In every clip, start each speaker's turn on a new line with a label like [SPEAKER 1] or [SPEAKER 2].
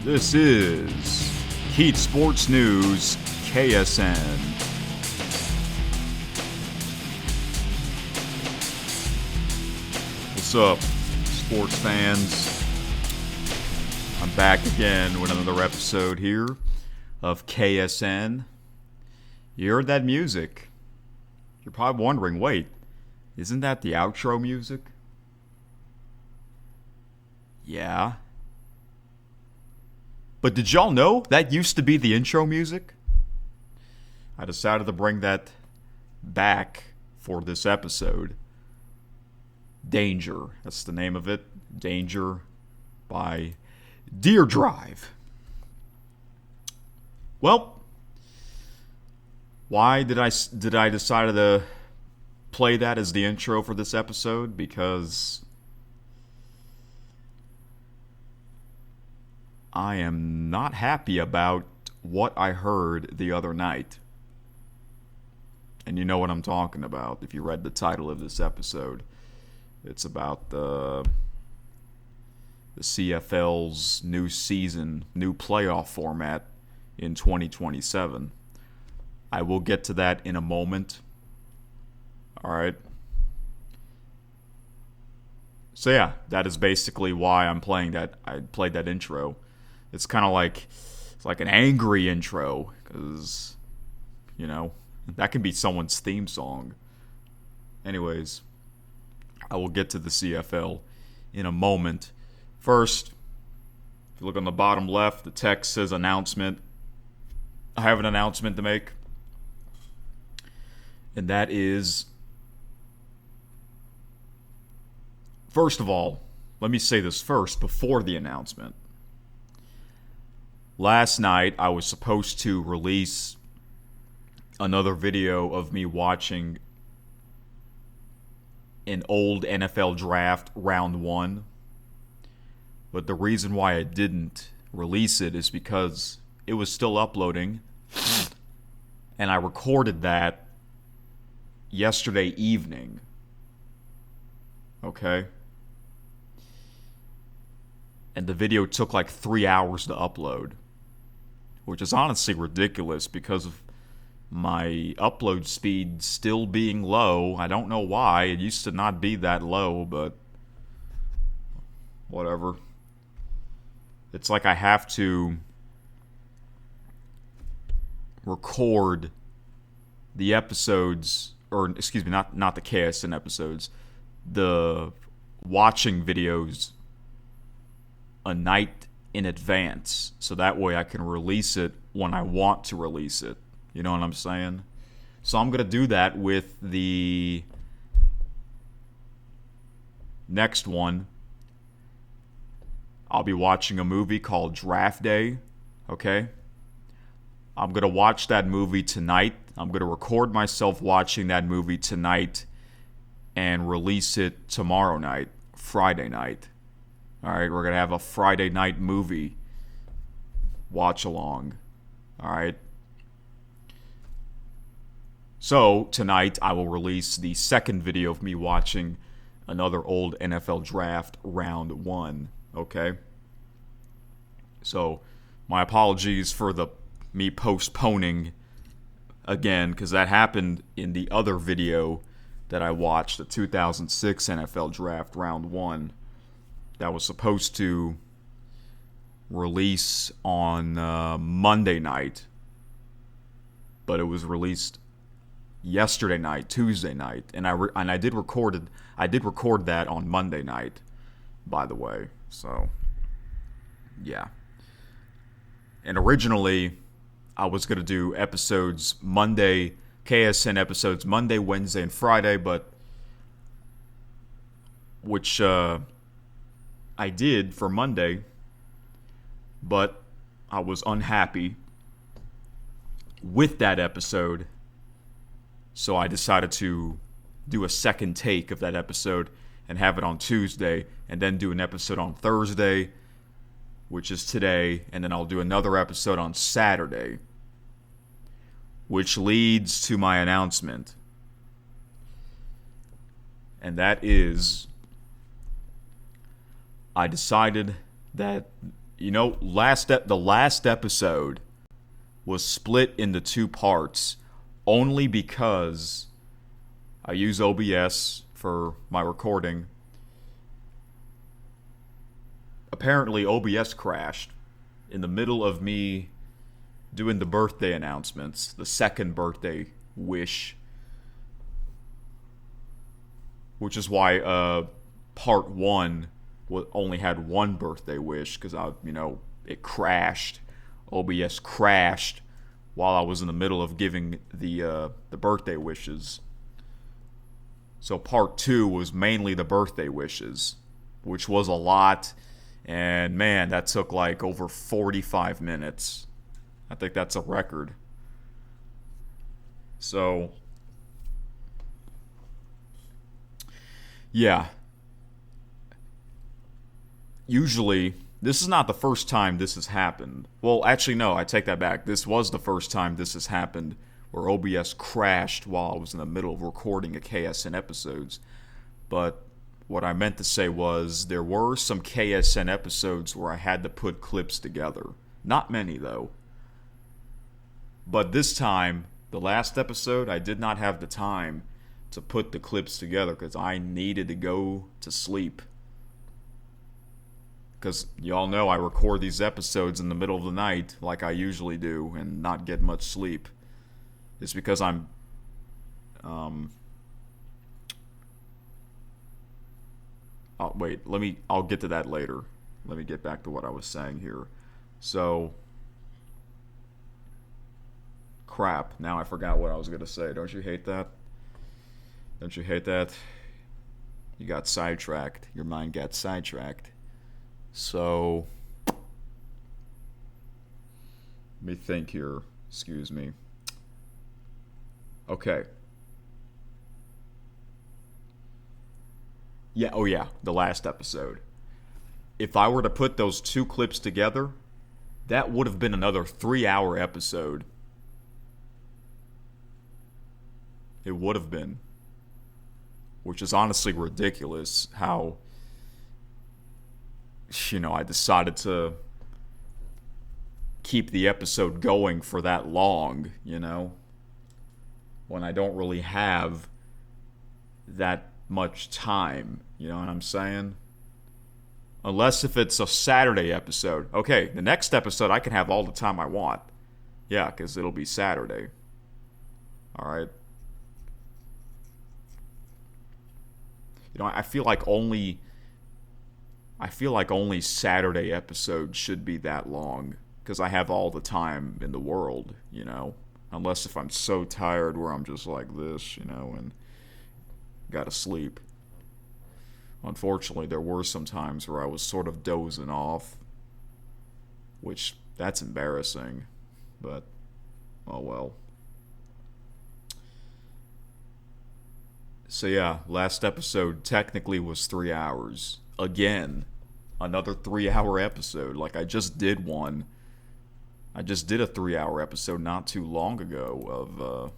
[SPEAKER 1] This is Heat Sports News, KSN. What's up, sports fans? I'm back again with another episode here of KSN. You heard that music? You're probably wondering, wait, isn't that the outro music? Yeah. But did y'all know that used to be the intro music? I decided to bring that back for this episode. Danger, that's the name of it. Danger by Deer Drive. Well, why did I decide to play that as the intro for this episode? Because I am not happy about what I heard the other night. And you know what I'm talking about if you read the title of this episode. It's about the CFL's new season, new playoff format in 2027. I will get to that in a moment. Alright. So yeah, that is basically why I'm playing that. I played that intro. It's kind of like, it's like an angry intro, because, you know, that can be someone's theme song. Anyways, I will get to the CFL in a moment. First, if you look on the bottom left, the text says announcement. I have an announcement to make. And that is, first of all, let me say this first before the announcement. Last night, I was supposed to release another video of me watching an old NFL draft round one. But the reason why I didn't release it is because it was still uploading. And I recorded that yesterday evening. Okay? And the video took like 3 hours to upload, which is honestly ridiculous because of my upload speed still being low. I don't know why. It used to not be that low, but whatever. It's like I have to record the episodes, or excuse me, not the KSN episodes, the watching videos a night in advance, so that way I can release it when I want to release it. You know what I'm saying? So I'm going to do that with the next one. I'll be watching a movie called Draft Day, okay? I'm going to watch that movie tonight. I'm going to record myself watching that movie tonight and release it tomorrow night, Friday night. Alright, we're going to have a Friday night movie watch along. Alright. So, tonight I will release the second video of me watching another old NFL draft round one. Okay? So, my apologies for me postponing again, because that happened in the other video that I watched, the 2006 NFL draft round one. That was supposed to release on Monday night, but it was released yesterday night, Tuesday night, and I did record that on Monday night, by the way. So, yeah. And originally, I was gonna do episodes Monday, KSN episodes Monday, Wednesday, and Friday, but which I did for Monday, but I was unhappy with that episode, so I decided to do a second take of that episode and have it on Tuesday, and then do an episode on Thursday, which is today, and then I'll do another episode on Saturday, which leads to my announcement. And that is, I decided that the last episode was split into 2 parts only because I use OBS for my recording. Apparently, OBS crashed in the middle of me doing the birthday announcements, the second birthday wish, which is why part 1 only had 1 birthday wish, because it crashed. OBS crashed while I was in the middle of giving the birthday wishes. So part 2 was mainly the birthday wishes, which was a lot, and man, that took like over 45 minutes. I think that's a record. So, yeah. Usually, this is not the first time this has happened. Well, actually, no, I take that back. This was the first time this has happened, where OBS crashed while I was in the middle of recording a KSN episodes. But what I meant to say was there were some KSN episodes where I had to put clips together. Not many, though. But this time, the last episode, I did not have the time to put the clips together because I needed to go to sleep. Because y'all know I record these episodes in the middle of the night like I usually do and not get much sleep. It's because I'm I'll get to that later. Let me get back to what I was saying here. So, crap, now I forgot what I was going to say. Don't you hate that? Don't you hate that? You got sidetracked. Your mind got sidetracked. So, let me think here. Excuse me. Okay. Yeah, the last episode. If I were to put those 2 clips together, that would have been another 3-hour episode. It would have been. Which is honestly ridiculous how, I decided to keep the episode going for that long, when I don't really have that much time, you know what I'm saying? Unless if it's a Saturday episode. Okay, the next episode I can have all the time I want. Yeah, because it'll be Saturday. Alright. I feel like only Saturday episodes should be that long. Because I have all the time in the world, Unless if I'm so tired where I'm just like this, and gotta sleep. Unfortunately, there were some times where I was sort of dozing off. Which, that's embarrassing. But, oh well. So yeah, last episode technically was 3 hours. Again, another 3-hour episode. Like, I just did one. I just did a 3-hour episode not too long ago of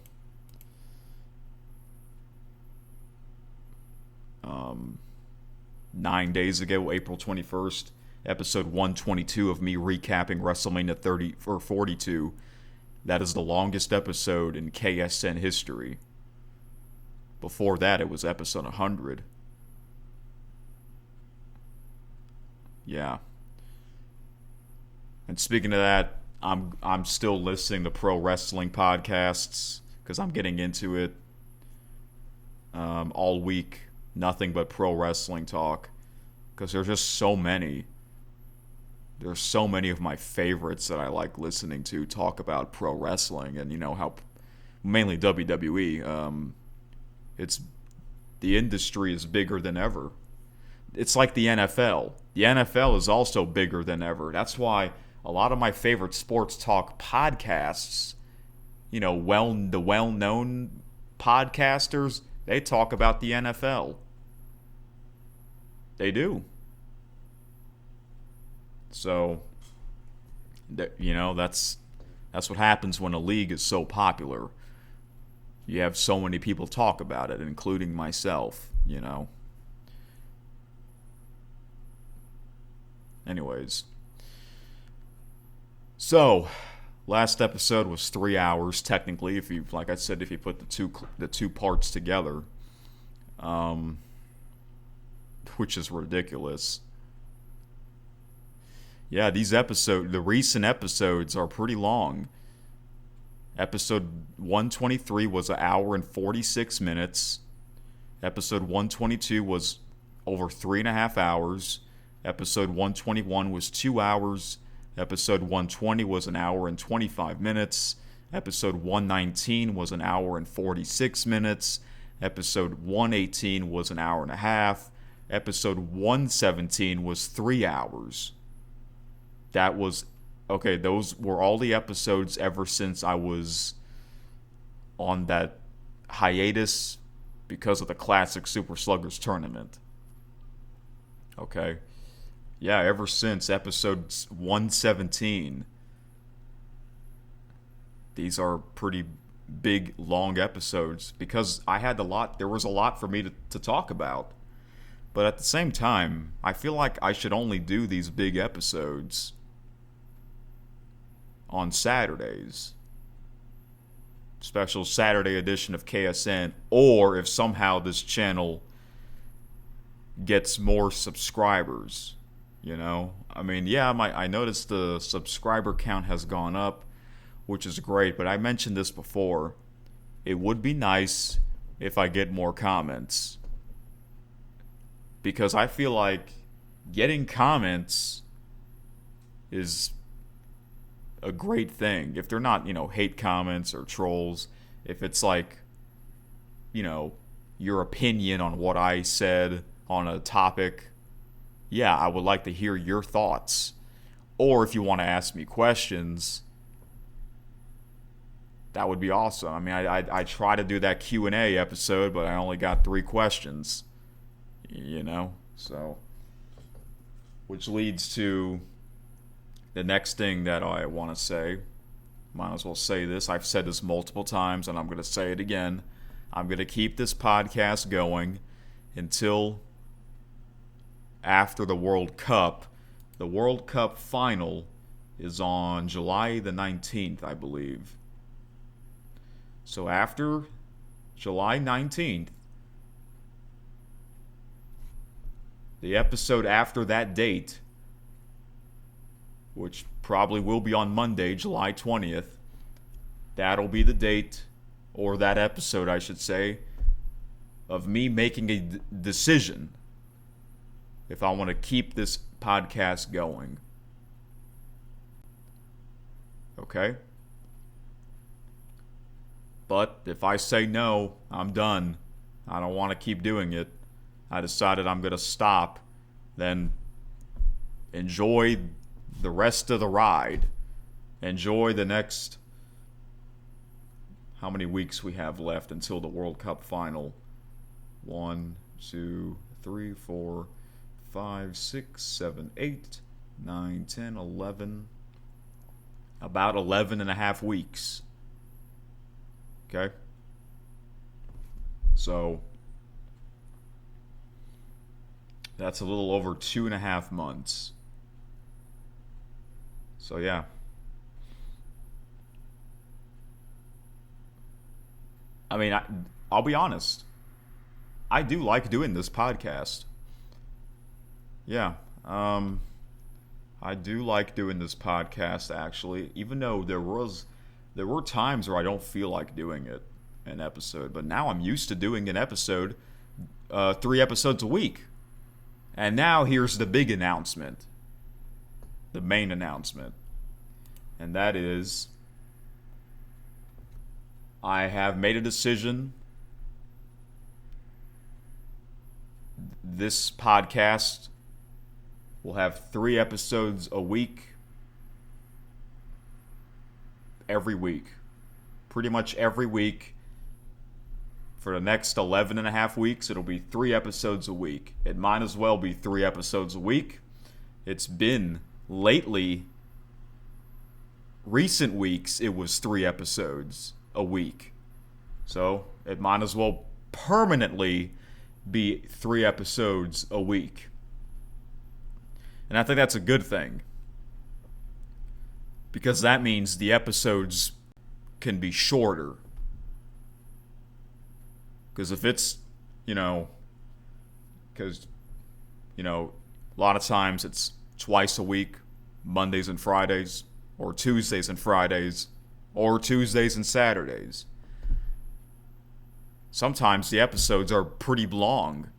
[SPEAKER 1] 9 days ago, April 21st, episode 122 of me recapping WrestleMania 42. That is the longest episode in KSN history. Before that, it was episode 100. Yeah. And speaking of that, I'm still listening to pro wrestling podcasts because I'm getting into it all week. Nothing but pro wrestling talk because there's just so many. There's so many of my favorites that I like listening to talk about pro wrestling and how mainly WWE. It's the industry is bigger than ever. It's like the NFL. The NFL is also bigger than ever. That's why a lot of my favorite sports talk podcasts, the well-known podcasters, they talk about the NFL. They do. So, that's what happens when a league is so popular. You have so many people talk about it, including myself, Anyways. So, last episode was 3 hours technically. If you, like I said, if you put the two parts together, um, which is ridiculous. Yeah, the recent episodes are pretty long. Episode 123 was an hour and 46 minutes. Episode 122 was over 3.5 hours. Episode 121 was 2 hours. Episode 120 was an hour and 25 minutes. Episode 119 was an hour and 46 minutes. Episode 118 was an hour and a half. Episode 117 was 3 hours. Those were all the episodes ever since I was on that hiatus because of the Classic Super Sluggers tournament. Okay. Yeah, ever since episode 117. These are pretty big, long episodes because there was a lot for me to talk about. But at the same time, I feel like I should only do these big episodes on Saturdays. Special Saturday edition of KSN, or if somehow this channel gets more subscribers, I mean, yeah, I noticed the subscriber count has gone up, which is great, but I mentioned this before. It would be nice if I get more comments, because I feel like getting comments is a great thing. If they're not, hate comments or trolls, if it's like, your opinion on what I said on a topic, yeah, I would like to hear your thoughts. Or if you want to ask me questions, that would be awesome. I mean, I try to do that Q&A episode, but I only got 3 questions, so, which leads to the next thing that I want to say. Might as well say this. I've said this multiple times, and I'm going to say it again. I'm going to keep this podcast going until after the World Cup. The World Cup final is on July the 19th, I believe. So after July 19th, the episode after that date, which probably will be on Monday, July 20th. That'll be the date, or that episode, I should say, of me making a decision if I want to keep this podcast going. Okay? But if I say no, I'm done. I don't want to keep doing it. I decided I'm going to stop. Then enjoy the rest of the ride. Enjoy the next, how many weeks we have left until the World Cup final? 1, 2, 3, 4, 5, 6, 7, 8, 9, 10, 11. About 11 and a half weeks. Okay? So, that's a little over 2.5 months. So yeah. I mean, I'll be honest. I do like doing this podcast. Yeah. I do like doing this podcast, actually, even though there were times where I don't feel like doing an episode, but now I'm used to doing an episode, 3 episodes a week. And now here's the big announcement. The main announcement. And that is, I have made a decision. This podcast will have 3 episodes a week. Every week. Pretty much every week. For the next 11 and a half weeks, it'll be 3 episodes a week. It might as well be 3 episodes a week. It's been lately, recent weeks, it was 3 episodes a week. So it might as well permanently be 3 episodes a week. And I think that's a good thing. because that means the episodes can be shorter. Because if it's, because, a lot of times it's twice a week, Mondays and Fridays, or Tuesdays and Fridays, or Tuesdays and Saturdays. Sometimes the episodes are pretty long,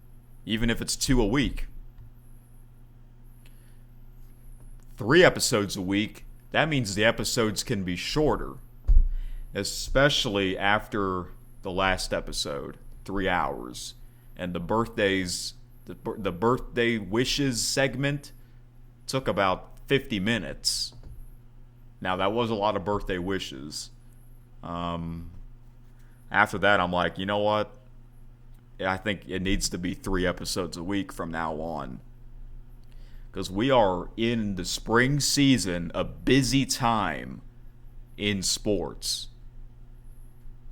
[SPEAKER 1] even if it's 2 a week. 3 episodes a week, that means the episodes can be shorter, especially after the last episode, 3 hours. And the birthdays, the birthday wishes segment took about 50 minutes. Now, that was a lot of birthday wishes. After that, I'm like, you know what? I think it needs to be 3 episodes a week from now on. Because we are in the spring season, a busy time in sports.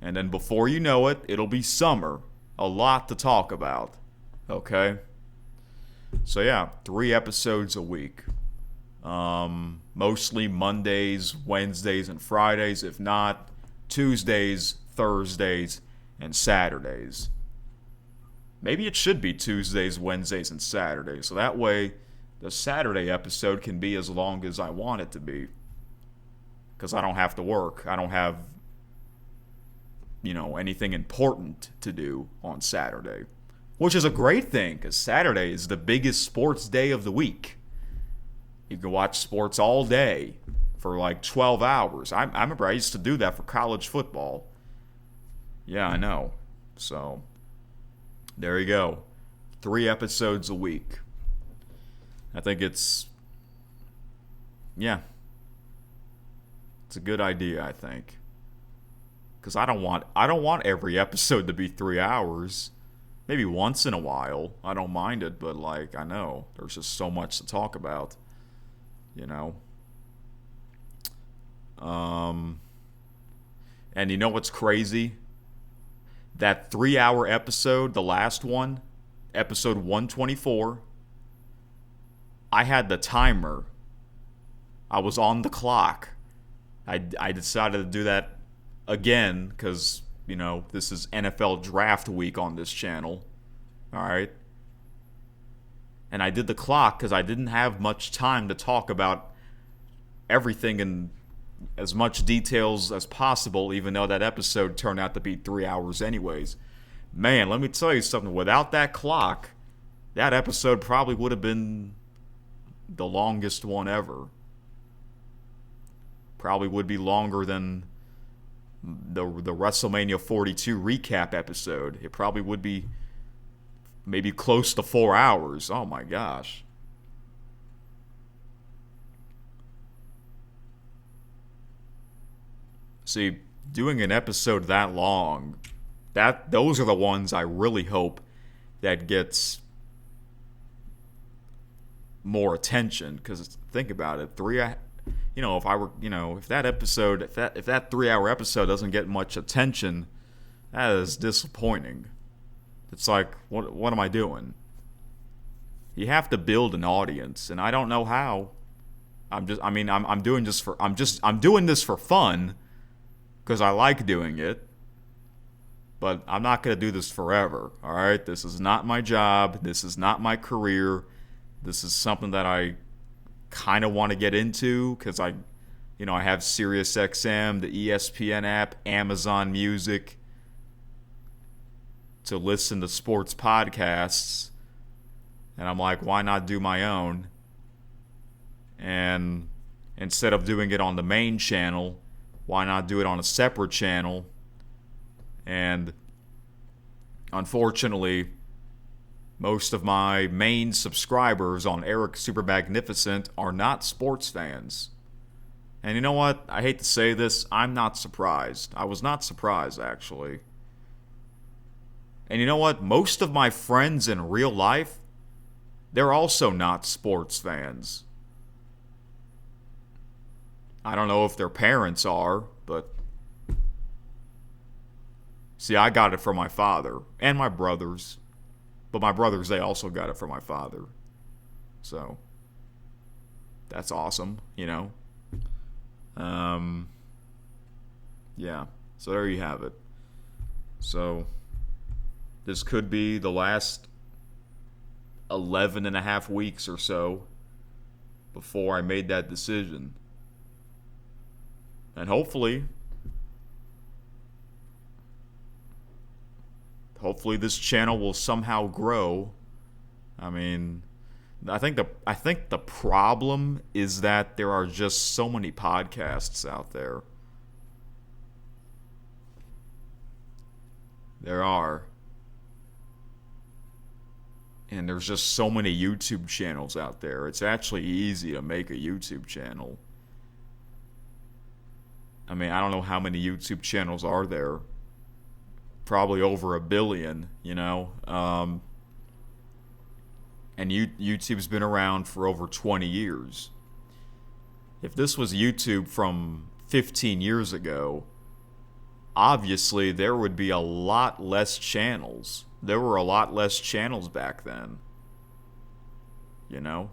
[SPEAKER 1] And then before you know it, it'll be summer. A lot to talk about. Okay? So yeah, 3 episodes a week. Mostly Mondays, Wednesdays, and Fridays. If not, Tuesdays, Thursdays, and Saturdays. Maybe it should be Tuesdays, Wednesdays, and Saturdays. So that way, the Saturday episode can be as long as I want it to be. Because I don't have to work. I don't have, anything important to do on Saturday. Which is a great thing, because Saturday is the biggest sports day of the week. You can watch sports all day for like 12 hours. I remember I used to do that for college football. Yeah, I know. So, there you go. 3 episodes a week. I think it's a good idea, I think. Because I don't want every episode to be 3 hours. Maybe once in a while. I don't mind it, but I know there's just so much to talk about. And you know what's crazy? That 3-hour episode, the last one, episode 124, I had the timer. I was on the clock. I decided to do that again because, this is NFL draft week on this channel. All right. And I did the clock because I didn't have much time to talk about everything in as much details as possible, even though that episode turned out to be 3 hours anyways. Man, let me tell you something. Without that clock, that episode probably would have been the longest one ever. Probably would be longer than the WrestleMania 42 recap episode. It probably would be maybe close to 4 hours. Oh my gosh. See, doing an episode that long, those are the ones I really hope that gets more attention. Because think about it, if that 3-hour episode doesn't get much attention, that is disappointing. It's like, what am I doing? You have to build an audience, and I don't know how. I'm doing this for fun, because I like doing it. But I'm not going to do this forever, all right? This is not my job. This is not my career. This is something that I kind of want to get into because I have SiriusXM, the ESPN app, Amazon Music to listen to sports podcasts. And I'm like, why not do my own? And instead of doing it on the main channel, why not do it on a separate channel? And unfortunately, most of my main subscribers on Eric Super Magnificent are not sports fans. And you know what? I hate to say this, I'm not surprised. I was not surprised, actually. And you know what? Most of my friends in real life, they're also not sports fans. I don't know if their parents are, but see, I got it from my father and my brothers. But my brothers, they also got it from my father. So, that's awesome, Yeah, so there you have it. So this could be the last 11 and a half weeks or so before I made that decision. And hopefully this channel will somehow grow. I mean, I think the problem is that there are just so many podcasts out there. There are. And there's just so many YouTube channels out there. It's actually easy to make a YouTube channel. I mean, I don't know how many YouTube channels are there. Probably over 1 billion, you know. And YouTube's been around for over 20 years. If this was YouTube from 15 years ago, obviously there would be a lot less channels. There were a lot less channels back then. You know?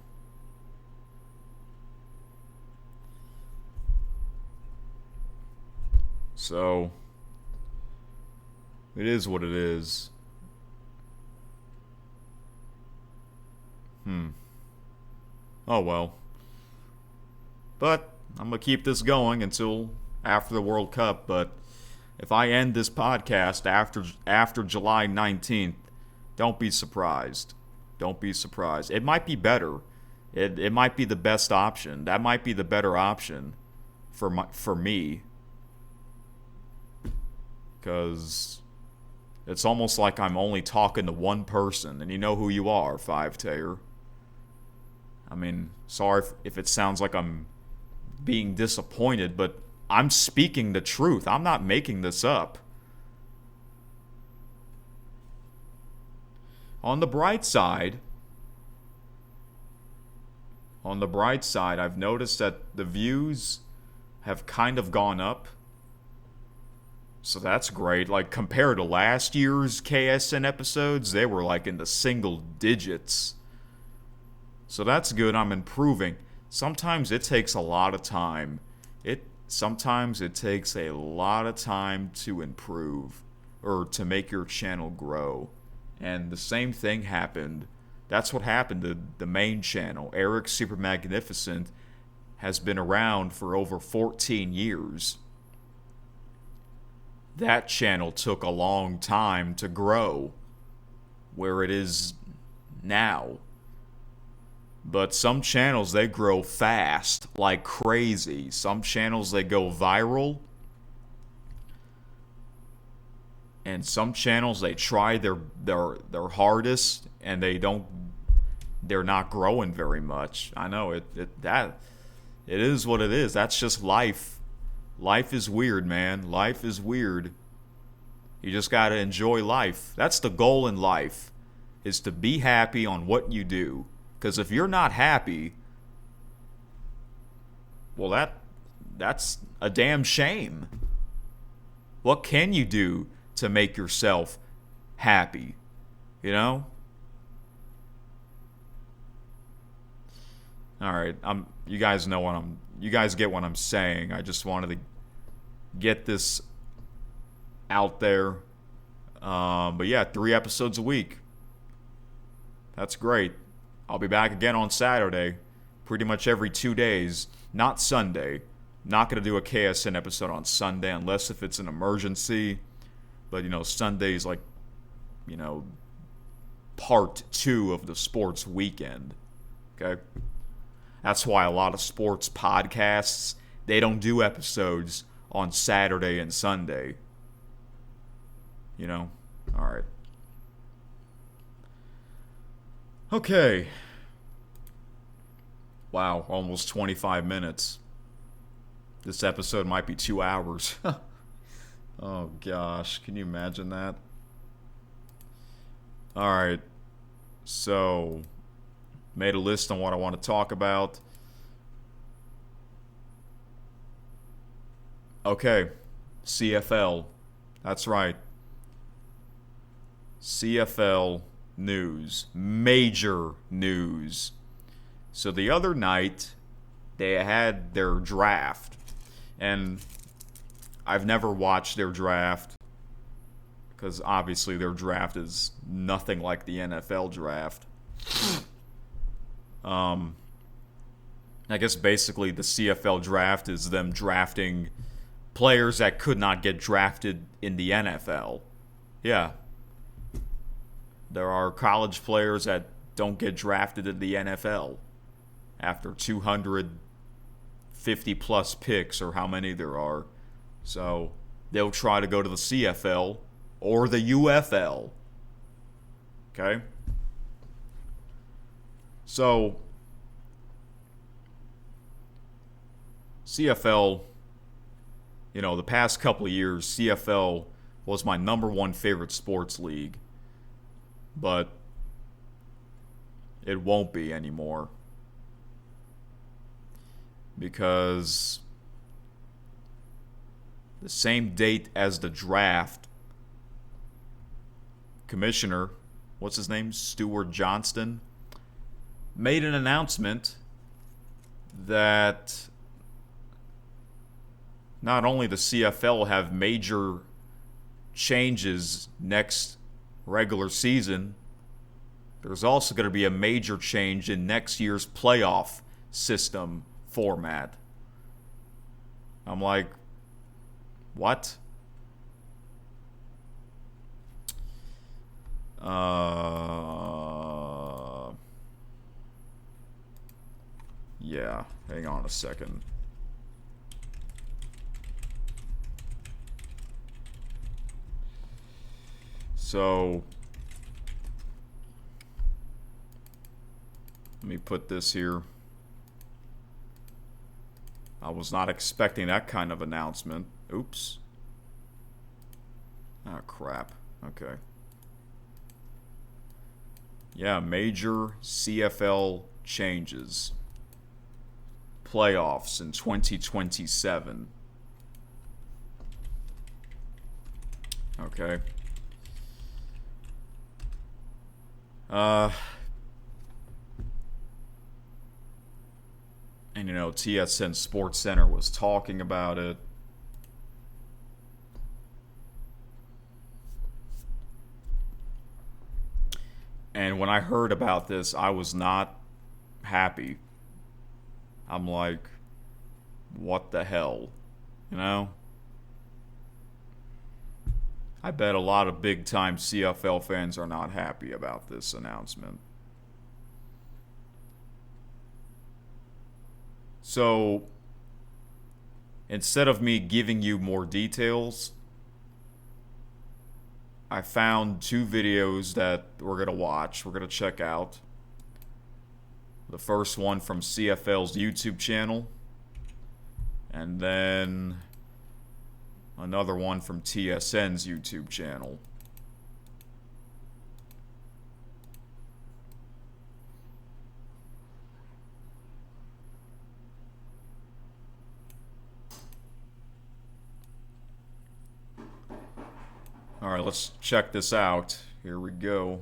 [SPEAKER 1] So, it is what it is. Oh well. But I'm going to keep this going until after the World Cup, but if I end this podcast after July 19th, don't be surprised. Don't be surprised. It might be better. It might be the best option. That might be the better option for me. Because it's almost like I'm only talking to one person, and you know who you are, Five Tayer. I mean, sorry if it sounds like I'm being disappointed, but I'm speaking the truth. I'm not making this up. On the bright side, I've noticed that the views have kind of gone up. So that's great. Like, compared to last year's KSN episodes, they were like in the single digits. So that's good. I'm improving. Sometimes it takes a lot of time. Sometimes it takes a lot of time to improve or to make your channel grow. And the same thing happened. That's what happened to the main channel. Eric Super Magnificent has been around for over 14 years. That channel took a long time to grow where it is now. But some channels, they grow fast, like crazy. Some channels, they go viral. And some channels, they try their hardest, and they're not growing very much. I know, it is what it is. That's just life. Life is weird, man. Life is weird. You just gotta enjoy life. That's the goal in life, is to be happy on what you do. Because if you're not happy, well, that's a damn shame. What can you do to make yourself happy? You know? All right, you guys know you guys get what I'm saying. I just wanted to get this out there. But yeah, 3 episodes a week. That's great. I'll be back again on Saturday, pretty much every 2 days. Not Sunday. Not going to do a KSN episode on Sunday unless if it's an emergency. But, you know, Sunday's like, you know, part 2 of the sports weekend. Okay? That's why a lot of sports podcasts, they don't do episodes on Saturday and Sunday. You know? All right. Okay. Wow, almost 25 minutes. This episode might be 2 hours. Oh gosh, can you imagine that? Alright, so made a list on what I want to talk about. Okay, CFL. That's right. CFL news. Major news. So the other night, they had their draft. And I've never watched their draft because obviously their draft is nothing like the NFL draft. I guess basically the CFL draft is them drafting players that could not get drafted in the NFL. Yeah. There are college players that don't get drafted in the NFL after 250 plus picks or how many there are. So they'll try to go to the CFL or the UFL. Okay? So CFL, you know, the past couple of years, CFL was my number one favorite sports league. But it won't be anymore. Because the same date as the draft, Commissioner, what's his name? Stuart Johnston, made an announcement that not only the CFL will have major changes next regular season, there's also going to be a major change in next year's playoff system format. I'm like, what? Yeah, hang on a second. So, let me put this here. I was not expecting that kind of announcement. Oops. Ah, crap. Okay. Yeah, major CFL changes. Playoffs in 2027. Okay. And, you know, TSN Sports Center was talking about it. And when I heard about this, I was not happy. I'm like, what the hell? You know? I bet a lot of big-time CFL fans are not happy about this announcement. So, instead of me giving you more details, I found two videos that we're going to watch, we're going to check out. The first one from CFL's YouTube channel, and then another one from TSN's YouTube channel. All right, let's check this out. Here we go.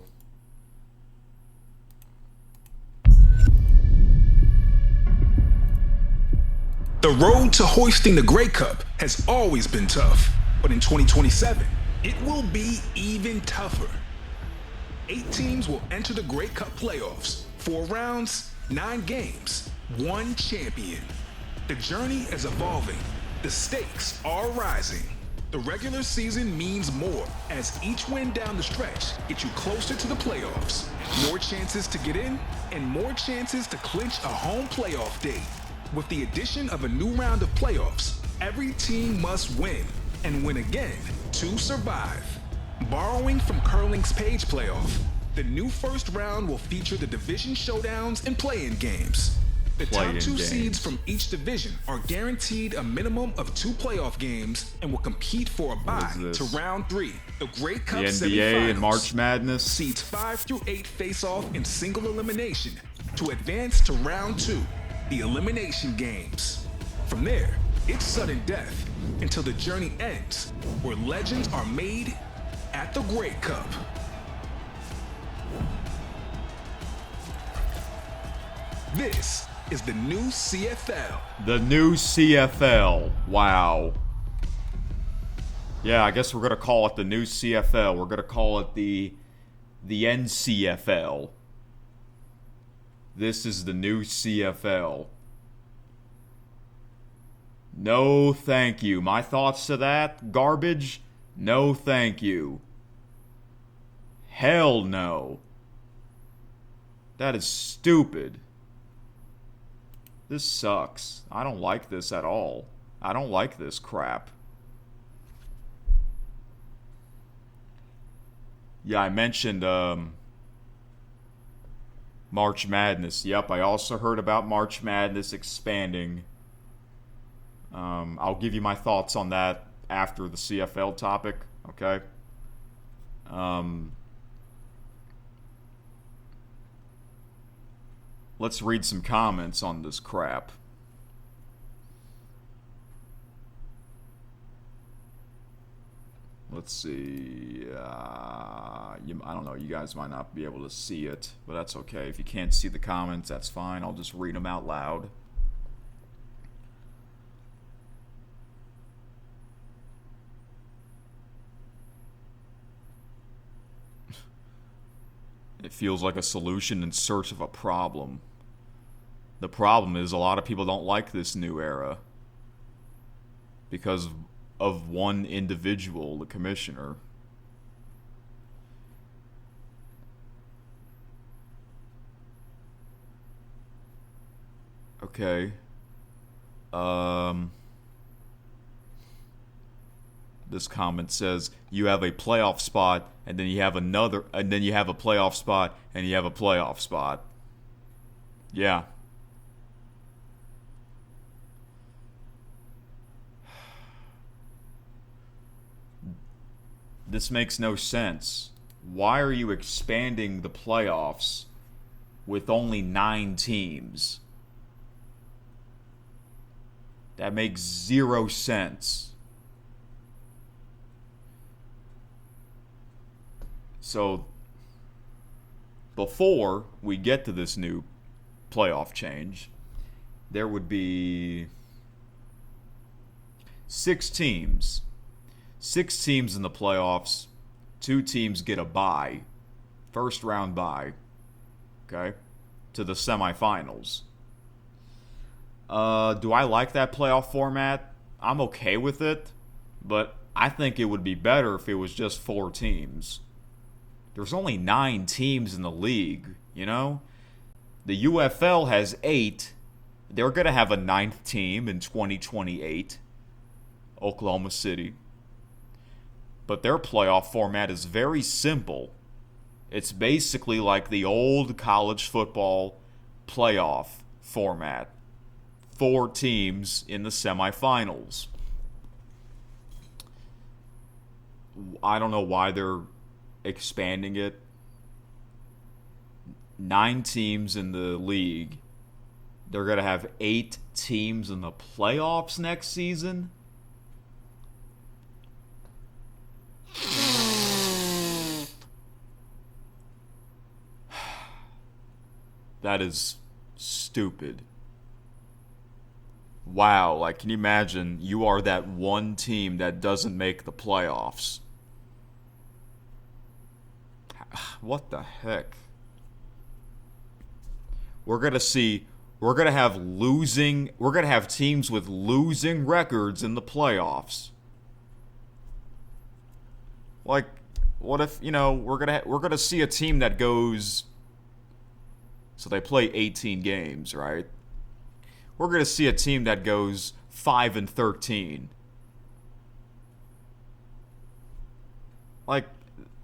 [SPEAKER 2] The road to hoisting the Grey Cup has always been tough, but in 2027, it will be even tougher. 8 teams will enter the Grey Cup playoffs. 4 rounds, 9 games, 1 champion. The journey is evolving. The stakes are rising. The regular season means more, as each win down the stretch gets you closer to the playoffs. More chances to get in, and more chances to clinch a home playoff date. With the addition of a new round of playoffs, every team must win, and win again to survive. Borrowing from curling's page playoff, the new first round will feature the division showdowns and play-in games. The top 2 seeds from each division are guaranteed a minimum of 2 playoff games and will compete for a bye to round 3, the Grey Cup
[SPEAKER 1] the NBA
[SPEAKER 2] semifinals.
[SPEAKER 1] and March Madness.
[SPEAKER 2] Seeds 5 through 8 face off in single elimination to advance to round 2, the elimination games. From there, it's sudden death until the journey ends, where legends are made at the Grey Cup. This is the new CFL.
[SPEAKER 1] The new CFL. Wow. Yeah, I guess we're going to call it the new CFL. We're going to call it the NCFL. This is the new CFL. No, thank you. My thoughts to that? Garbage? No, thank you. Hell no. That is stupid. This sucks. I don't like this at all. I don't like this crap. Yeah, I mentioned March Madness. Yep, I also heard about March Madness expanding. I'll give you my thoughts on that after the CFL topic, okay? Let's read some comments on this crap. Let's see. I don't know. You guys might not be able to see it, but that's okay. If you can't see the comments, that's fine. I'll just read them out loud. It feels like a solution in search of a problem. The problem is a lot of people don't like this new era because of one individual, the commissioner. Okay. This comment says you have a playoff spot and then you have another, and then you have a playoff spot and you have a playoff spot. Yeah. This makes no sense. Why are you expanding the playoffs with only 9 teams? That makes 0 sense. So, before we get to this new playoff change, there would be 6 teams. 6 teams in the playoffs. 2 teams get a bye. First round bye. Okay? To the semifinals. Do I like that playoff format? I'm okay with it. But I think it would be better if it was just 4 teams. There's only 9 teams in the league, you know? The UFL has 8. They're going to have a 9th team in 2028. Oklahoma City. But their playoff format is very simple. It's basically like the old college football playoff format. 4 teams in the semifinals. I don't know why they're expanding it. 9 teams in the league. They're going to have 8 teams in the playoffs next season. That is stupid. Wow, like, can you imagine you are that one team that doesn't make the playoffs? What the heck? We're going to have teams with losing records in the playoffs. Like, what if, we're going to see a team that goes, so they play 18 games, right? We're going to see a team that goes 5-13. Like,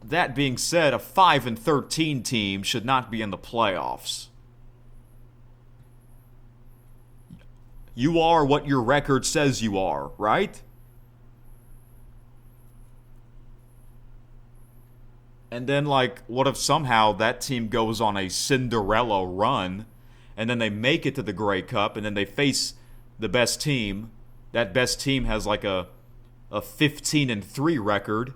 [SPEAKER 1] that being said, a 5-13 team should not be in the playoffs. You are what your record says you are, right? And then, like, what if somehow that team goes on a Cinderella run, and then they make it to the Grey Cup, and then they face the best team. That best team has like a 15-3 record,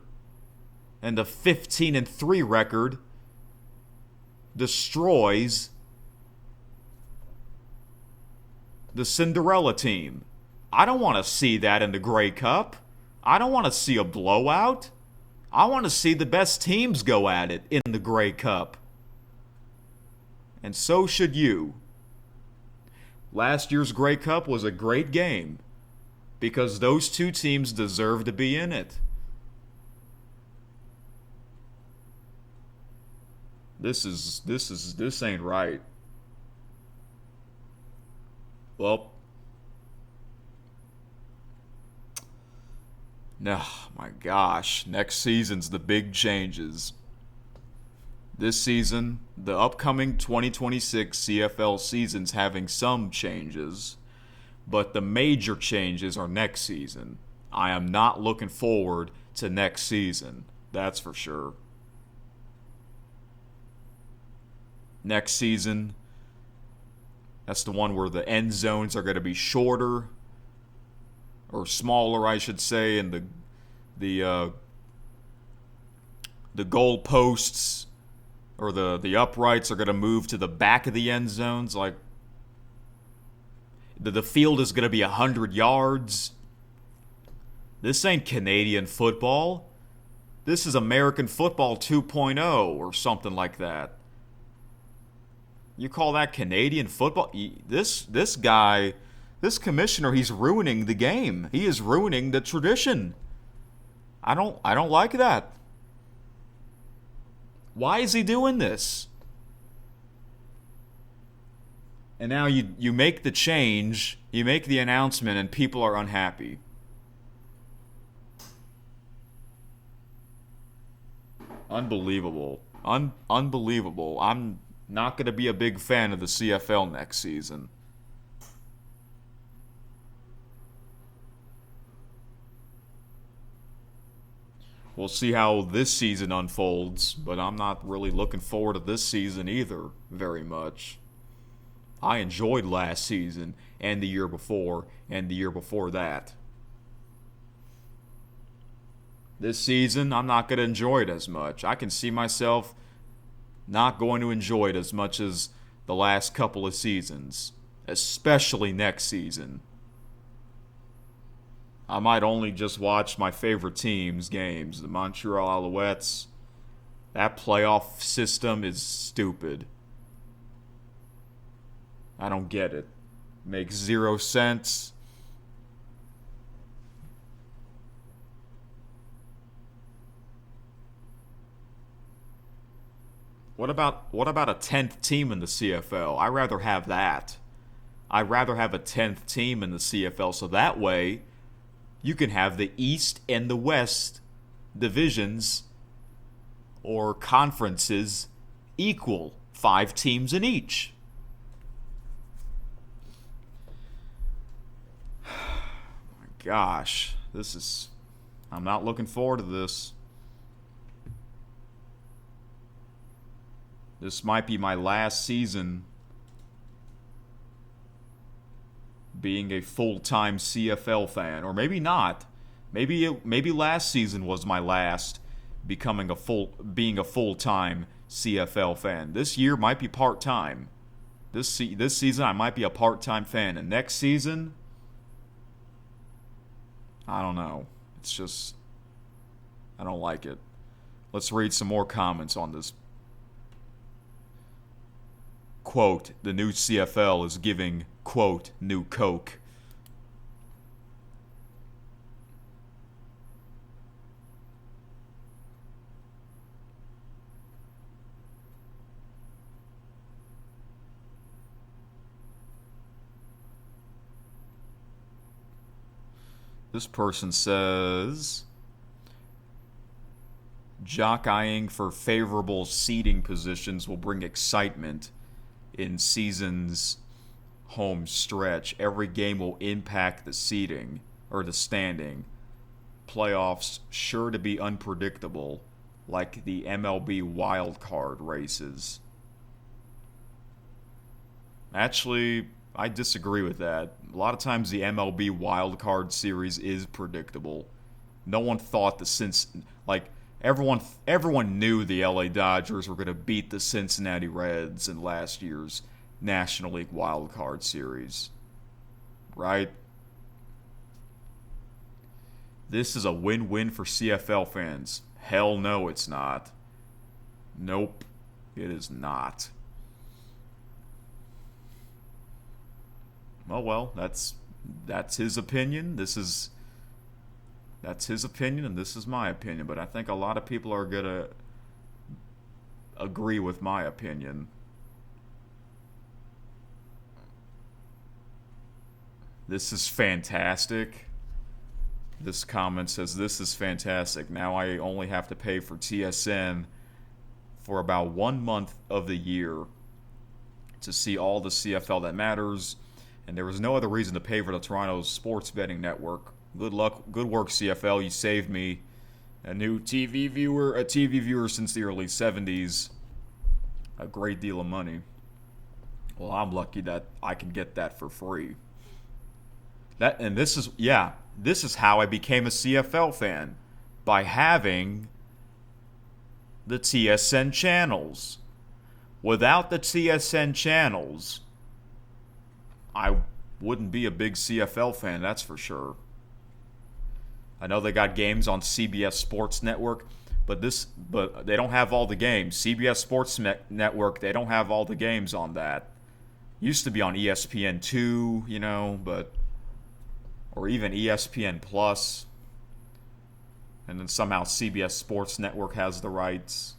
[SPEAKER 1] and the 15-3 record destroys the Cinderella team. I don't want to see that in the Grey Cup. I don't want to see a blowout. I want to see the best teams go at it in the Grey Cup. And so should you. Last year's Grey Cup was a great game because those two teams deserve to be in it. This ain't right. Well, oh my gosh, next season's the big changes. This season, the upcoming 2026 CFL season's having some changes, but the major changes are next season. I am not looking forward to next season, that's for sure. Next season, that's the one where the end zones are going to be shorter, or smaller, I should say, and the goal posts or the uprights are going to move to the back of the end zones. Like the field is going to be 100 yards. This ain't Canadian football. This is American football 2.0 or something like that. You call that Canadian football? This guy, this commissioner, he's ruining the game. He is ruining the tradition. I don't like that. Why is he doing this? And now you make the change, you make the announcement, and people are unhappy. Unbelievable. Unbelievable. I'm not going to be a big fan of the CFL next season. We'll see how this season unfolds, but I'm not really looking forward to this season either very much. I enjoyed last season and the year before and the year before that. This season, I'm not going to enjoy it as much. I can see myself not going to enjoy it as much as the last couple of seasons, especially next season. I might only just watch my favorite teams' games, the Montreal Alouettes. That playoff system is stupid. I don't get it. Makes 0 sense. What about a 10th team in the CFL? I'd rather have that. I'd rather have a 10th team in the CFL so that way you can have the East and the West divisions or conferences equal, 5 teams in each. My gosh, I'm not looking forward to this. This might be my last season being a full-time CFL fan, or maybe not. Maybe last season was my last being a full-time CFL fan. This year might be part-time. This season I might be a part-time fan, and next season, I don't know. It's just, I don't like it. Let's read some more comments on this. Quote, the new CFL is giving, quote, new Coke. This person says, jockeying for favorable seating positions will bring excitement in season's home stretch. Every game will impact the seating or the standing. Playoffs sure to be unpredictable, like the MLB wildcard races. Actually, I disagree with that. A lot of times the MLB wildcard series is predictable. No one thought Everyone knew the LA Dodgers were going to beat the Cincinnati Reds in last year's National League Wild Card Series. right? This is a win-win for CFL fans. Hell no, it's not. Nope, it is not. Oh well, that's his opinion. That's his opinion, and this is my opinion. But I think a lot of people are gonna agree with my opinion. This is fantastic. This comment says, this is fantastic. Now I only have to pay for TSN for about 1 month of the year to see all the CFL that matters. And there was no other reason to pay for the Toronto Sports Betting Network. Good luck, good work, CFL. You saved me a TV viewer since the early 70s. A great deal of money. Well, I'm lucky that I can get that for free. This is how I became a CFL fan, by having the TSN channels. Without the TSN channels, I wouldn't be a big CFL fan, that's for sure. I know they got games on CBS Sports Network, but they don't have all the games. CBS Sports Network, they don't have all the games on that. Used to be on ESPN2, or even ESPN Plus. And then somehow CBS Sports Network has the rights.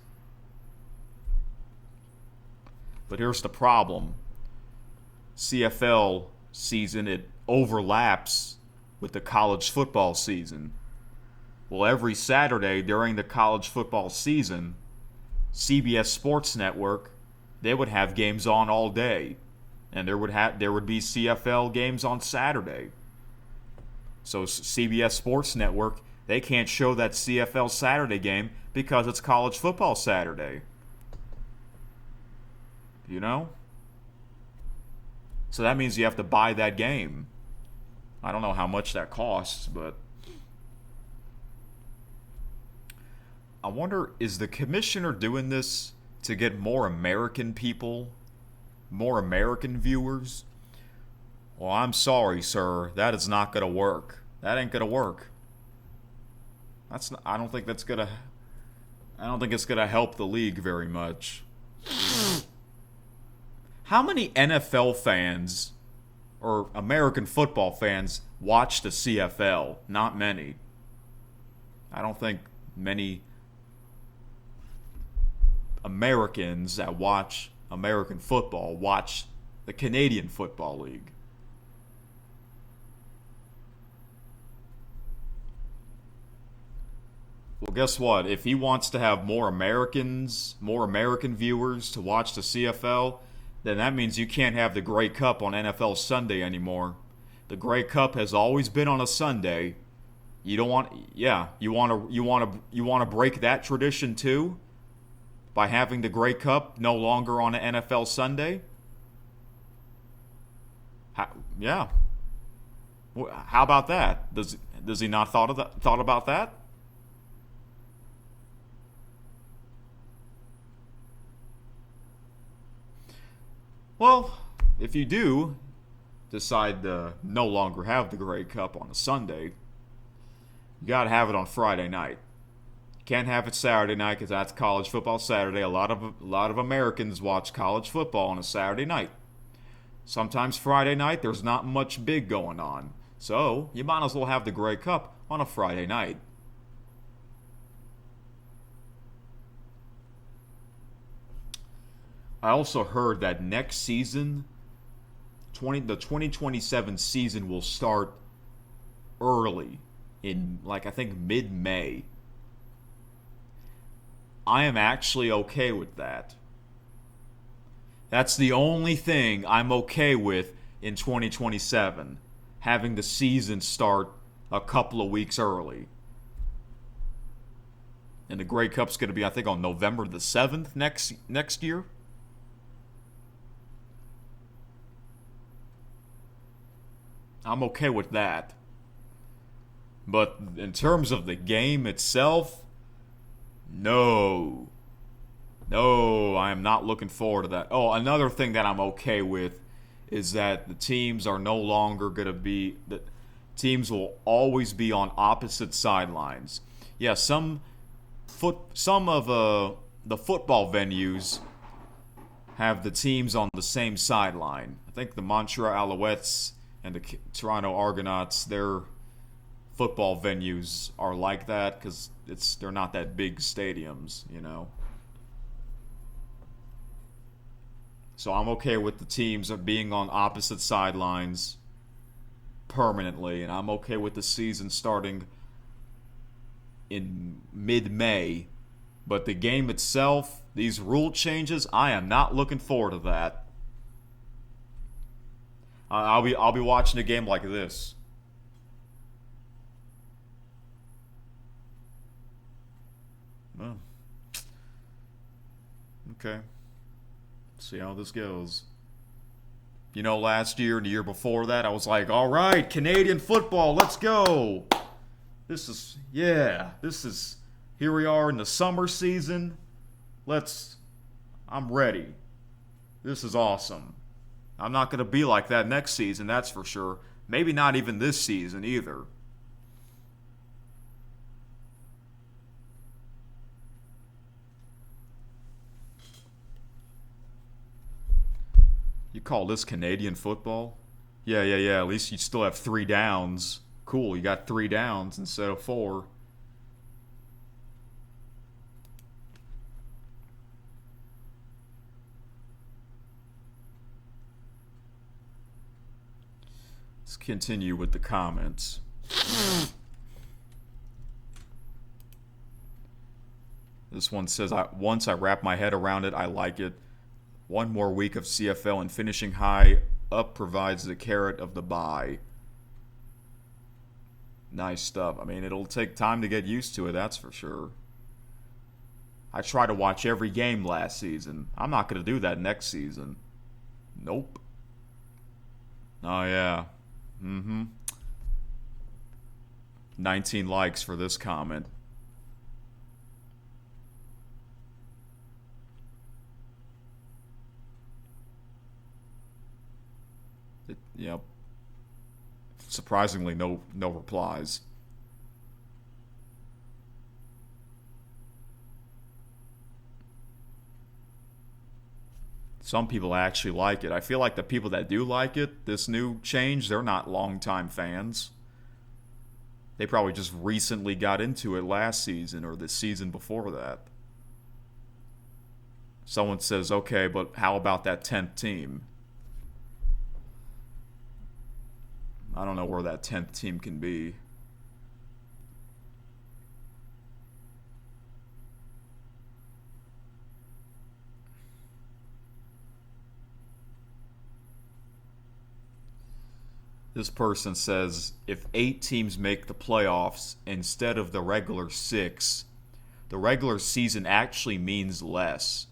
[SPEAKER 1] But here's the problem. CFL season, it overlaps with the college football season. Well, every Saturday during the college football season, CBS Sports Network, they would have games on all day. And there would be CFL games on Saturday. So CBS Sports Network, they can't show that CFL Saturday game because it's college football Saturday. You know? So that means you have to buy that game. I don't know how much that costs, but I wonder, is the commissioner doing this to get more American people, more American viewers? Well, I'm sorry, sir. That is not going to work. That ain't going to work. I don't think it's going to help the league very much. How many NFL fans or American football fans watch the CFL? Not many. I don't think many Americans that watch American football watch the Canadian Football League. Well, guess what? If he wants to have more American viewers to watch the CFL, then that means you can't have the Grey Cup on NFL Sunday anymore. The Grey Cup has always been on a Sunday. You want to break that tradition too by having the Grey Cup no longer on an NFL Sunday? Yeah. How about that? Does he not thought about that? Well, if you do decide to no longer have the Grey Cup on a Sunday, you got to have it on Friday night. You can't have it Saturday night because that's college football Saturday. A lot of Americans watch college football on a Saturday night. Sometimes Friday night there's not much big going on. So, you might as well have the Grey Cup on a Friday night. I also heard that next season, the 2027 season will start early, in I think mid-May. I am actually okay with that. That's the only thing I'm okay with in 2027, having the season start a couple of weeks early. And the Grey Cup's going to be, I think, on November the 7th next year. I'm okay with that. But in terms of the game itself, no, I am not looking forward to that. Oh, another thing that I'm okay with is that the teams are no longer going to be the teams will always be on opposite sidelines. Yeah, some of the football venues have the teams on the same sideline. I think the Montreal Alouettes and the Toronto Argonauts, their football venues are like that because they're not that big stadiums, you know. So I'm okay with the teams being on opposite sidelines permanently, and I'm okay with the season starting in mid-May. But the game itself, these rule changes, I am not looking forward to that. I'll be watching a game like this. Oh. Okay. See how this goes. You know, last year and the year before that, I was like, all right, Canadian football, let's go. Here we are in the summer season. I'm ready. This is awesome. I'm not going to be like that next season, that's for sure. Maybe not even this season either. You call this Canadian football? Yeah. At least you still have 3 downs. Cool, you got 3 downs instead of 4. Let's continue with the comments. This one says, once I wrap my head around it, I like it. One more week of CFL and finishing high up provides the carrot of the bye. Nice stuff. I mean, it'll take time to get used to it, that's for sure. I tried to watch every game last season. I'm not going to do that next season. Nope. Oh, yeah. 19 likes for this comment. Yep. Surprisingly, no replies. Some people actually like it. I feel like the people that do like it, this new change, they're not longtime fans. They probably just recently got into it last season or the season before that. Someone says, okay, but how about that 10th team? I don't know where that 10th team can be. This person says, if 8 teams make the playoffs instead of the regular 6, the regular season actually means less.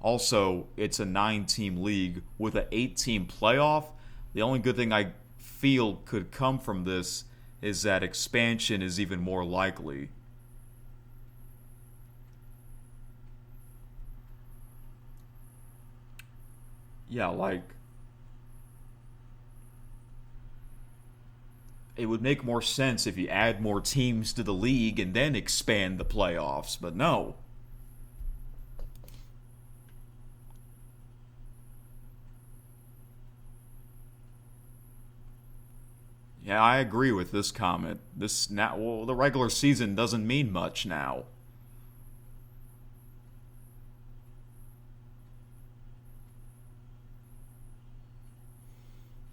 [SPEAKER 1] Also, it's a 9-team league with an 8-team playoff. The only good thing I feel could come from this is that expansion is even more likely. Yeah, like, it would make more sense if you add more teams to the league and then expand the playoffs, but no. Yeah, I agree with this comment. The regular season doesn't mean much now.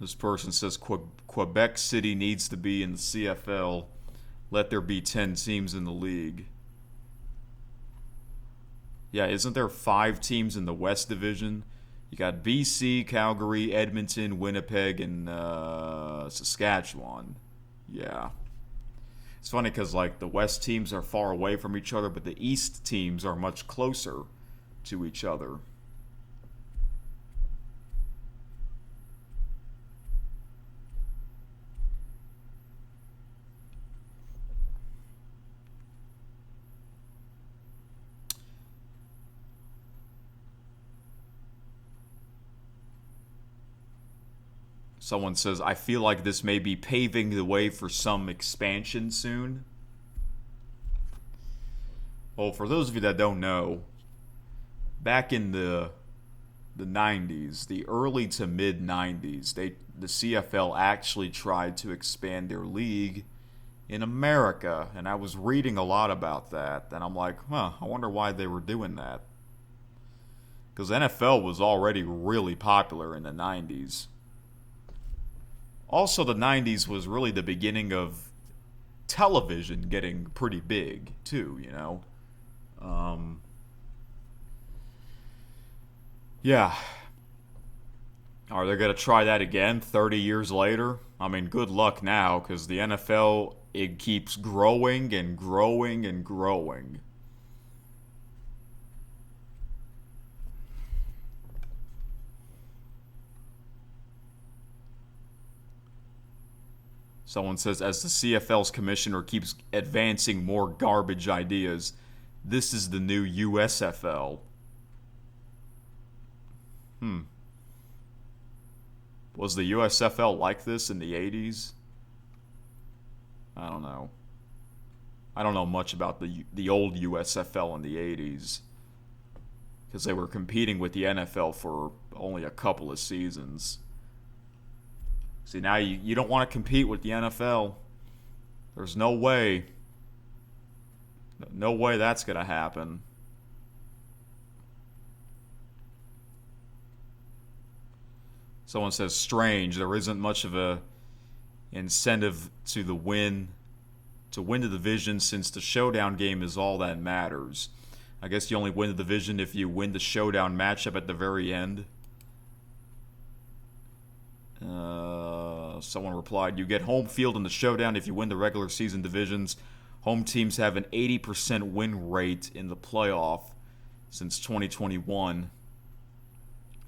[SPEAKER 1] This person says Quebec City needs to be in the CFL. Let there be 10 teams in the league. Yeah, isn't there 5 teams in the West Division? You got BC, Calgary, Edmonton, Winnipeg, and Saskatchewan. Yeah. It's funny because like the West teams are far away from each other, but the East teams are much closer to each other. Someone says, I feel like this may be paving the way for some expansion soon. Well, for those of you that don't know, back in the 90s, the early to mid 90s, the CFL actually tried to expand their league in America, and I was reading a lot about that, and I'm like, I wonder why they were doing that. Because NFL was already really popular in the 90s. Also, the 90s was really the beginning of television getting pretty big, too, you know? Yeah. Are they going to try that again 30 years later? I mean, good luck now, because the NFL, it keeps growing and growing and growing. Someone says, as the CFL's commissioner keeps advancing more garbage ideas, this is the new USFL. Was the USFL like this in the 80s? I don't know. I don't know much about the old USFL in the 80s. Because they were competing with the NFL for only a couple of seasons. See, now you don't want to compete with the NFL. There's no way. No way that's going to happen. Someone says, strange. There isn't much of a incentive to win the division since the showdown game is all that matters. I guess you only win the division if you win the showdown matchup at the very end. Someone replied, you get home field in the showdown if you win the regular season divisions. Home teams have an 80% win rate in the playoff since 2021.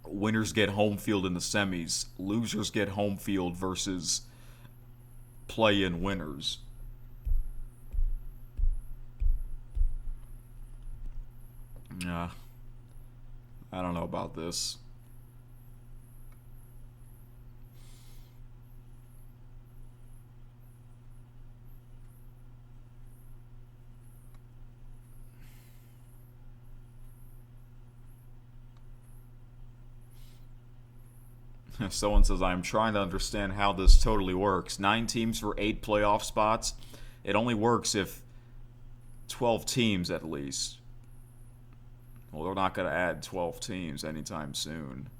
[SPEAKER 1] Winners get home field in the semis. Losers get home field versus play-in winners. Yeah. I don't know about this. Someone says, I'm trying to understand how this totally works. 9 teams for 8 playoff spots. It only works if 12 teams at least. Well, they're not going to add 12 teams anytime soon.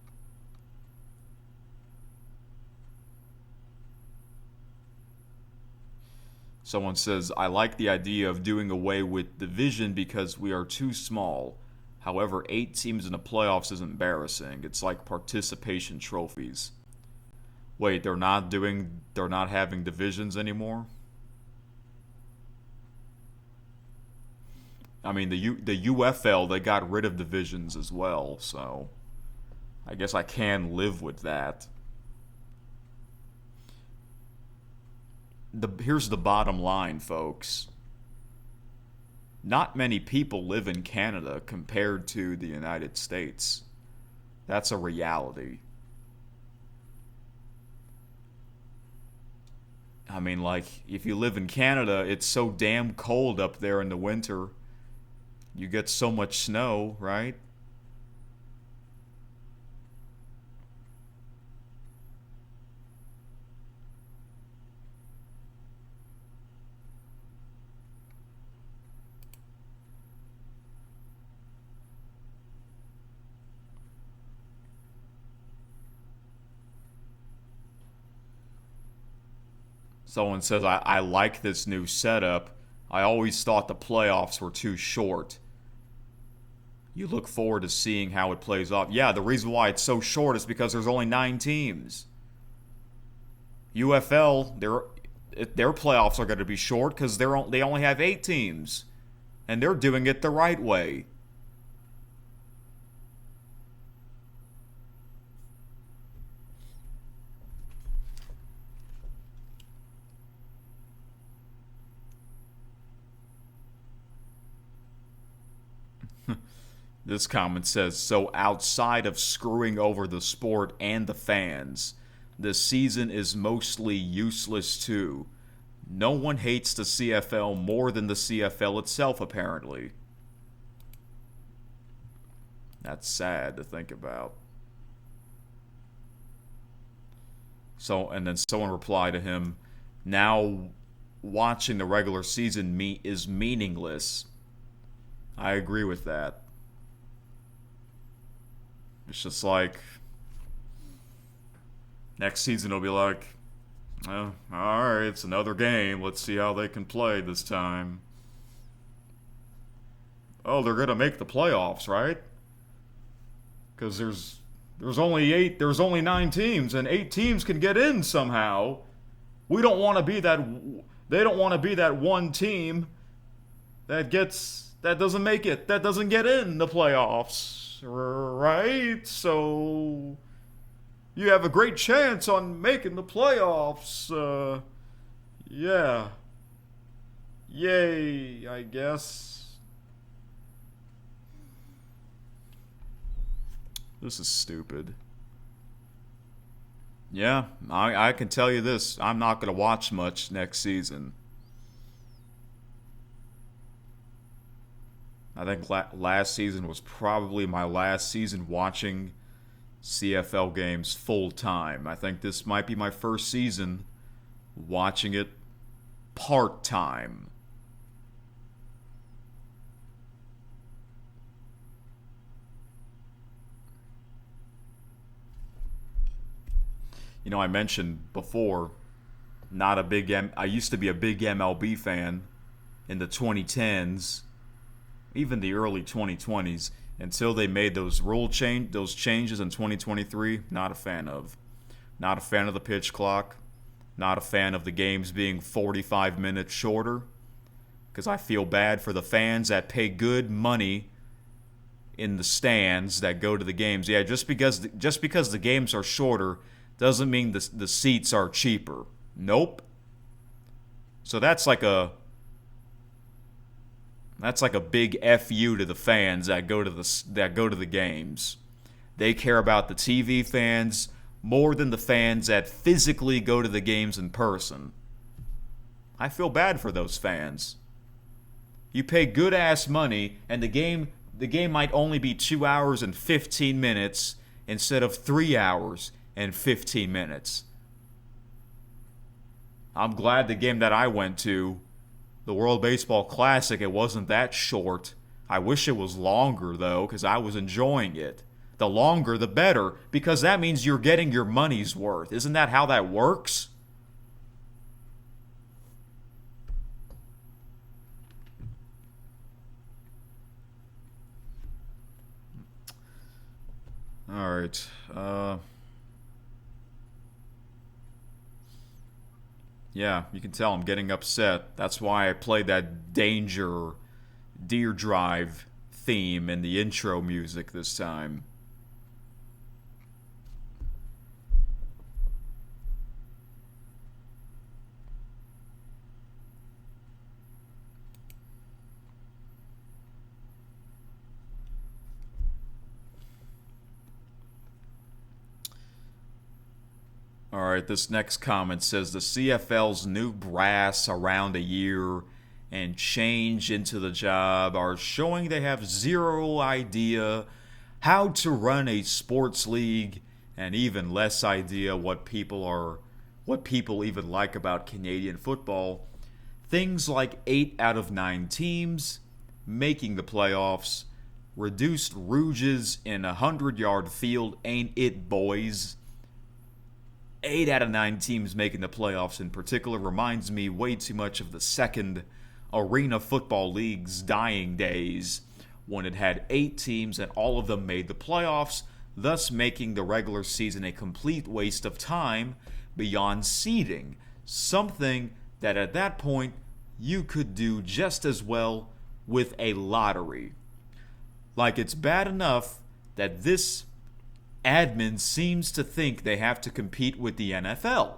[SPEAKER 1] Someone says, I like the idea of doing away with division because we are too small. However, 8 teams in the playoffs is embarrassing. It's like participation trophies. Wait, they're not having divisions anymore? I mean, the UFL, they got rid of divisions as well, so I guess I can live with that. Here's the bottom line, folks. Not many people live in Canada compared to the United States. That's a reality. I mean, like, if you live in Canada, it's so damn cold up there in the winter. You get so much snow, right? Someone says, I like this new setup. I always thought the playoffs were too short. You look forward to seeing how it plays off. Yeah, the reason why it's so short is because there's only 9 teams. UFL, their playoffs are going to be short because they only have 8 teams. And they're doing it the right way. This comment says, so outside of screwing over the sport and the fans, the season is mostly useless too. No one hates the CFL more than the CFL itself, apparently. That's sad to think about. So, and then someone replied to him, now watching the regular season is meaningless. I agree with that. It's just like, next season it'll be like, oh, alright, it's another game. Let's see how they can play this time. Oh, they're going to make the playoffs, right? Because there's only 9 teams, and 8 teams can get in somehow. We don't want to be that. They don't want to be that one team that doesn't make it, that doesn't get in the playoffs, right? So you have a great chance on making the playoffs. Yeah. Yay, I guess. This is stupid. Yeah, I can tell you this. I'm not going to watch much next season. I think last season was probably my last season watching CFL games full time. I think this might be my first season watching it part time. You know, I mentioned before, I used to be a big MLB fan in the 2010s, even the early 2020s, until they made those changes in 2023. Not a fan of. Not a fan of the pitch clock. Not a fan of the games being 45 minutes shorter, because I feel bad for the fans that pay good money in the stands that go to the games. Yeah, just because the games are shorter doesn't mean the seats are cheaper. Nope. So that's like a big FU to the fans that go to the games. They care about the TV fans more than the fans that physically go to the games in person. I feel bad for those fans. You pay good ass money, and the game might only be 2 hours and 15 minutes instead of 3 hours and 15 minutes. I'm glad the game that I went to, the World Baseball Classic, it wasn't that short. I wish it was longer, though, because I was enjoying it. The longer, the better, because that means you're getting your money's worth. Isn't that how that works? All right. Yeah, you can tell I'm getting upset. That's why I played that Danger Deer Drive theme in the intro music this time. Alright, this next comment says the CFL's new brass around a year and change into the job are showing they have zero idea how to run a sports league and even less idea what people even like about Canadian football. Things like 8 out of 9 teams making the playoffs, reduced rouges in a 100-yard field, ain't it, boys? 8 out of 9 teams making the playoffs in particular reminds me way too much of the second Arena Football League's dying days, when it had 8 teams and all of them made the playoffs, thus making the regular season a complete waste of time beyond seeding, something that at that point you could do just as well with a lottery. Like, it's bad enough that this admin seems to think they have to compete with the NFL,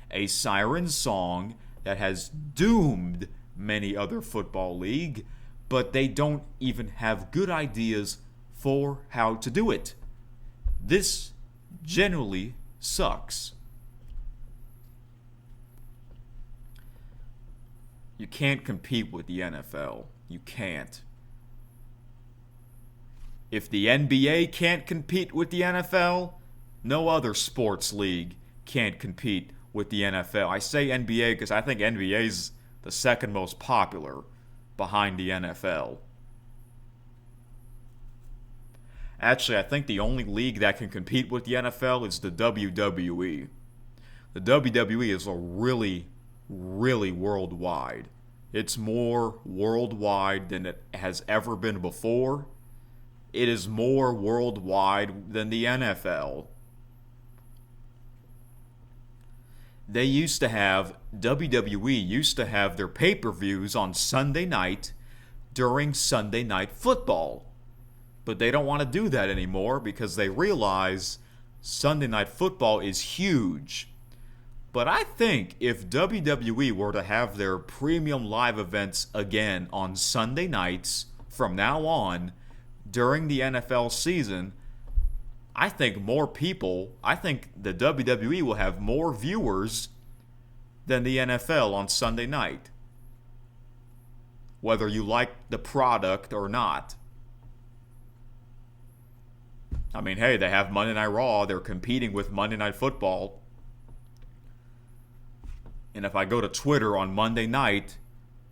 [SPEAKER 1] a siren song that has doomed many other football league, but they don't even have good ideas for how to do it. This generally sucks. You can't compete with the NFL. You can't. If the NBA can't compete with the NFL, no other sports league can't compete with the NFL. I say NBA because I think NBA is the second most popular behind the NFL. Actually, I think the only league that can compete with the NFL is the WWE. The WWE is a really, really worldwide. It's more worldwide than it has ever been before. It is more worldwide than the NFL. WWE used to have their pay-per-views on Sunday night during Sunday Night Football. But they don't want to do that anymore because they realize Sunday Night Football is huge. But I think if WWE were to have their premium live events again on Sunday nights from now on during the NFL season, I think the WWE will have more viewers than the NFL on Sunday night. Whether you like the product or not. I mean, hey, they have Monday Night Raw. They're competing with Monday Night Football. And if I go to Twitter on Monday night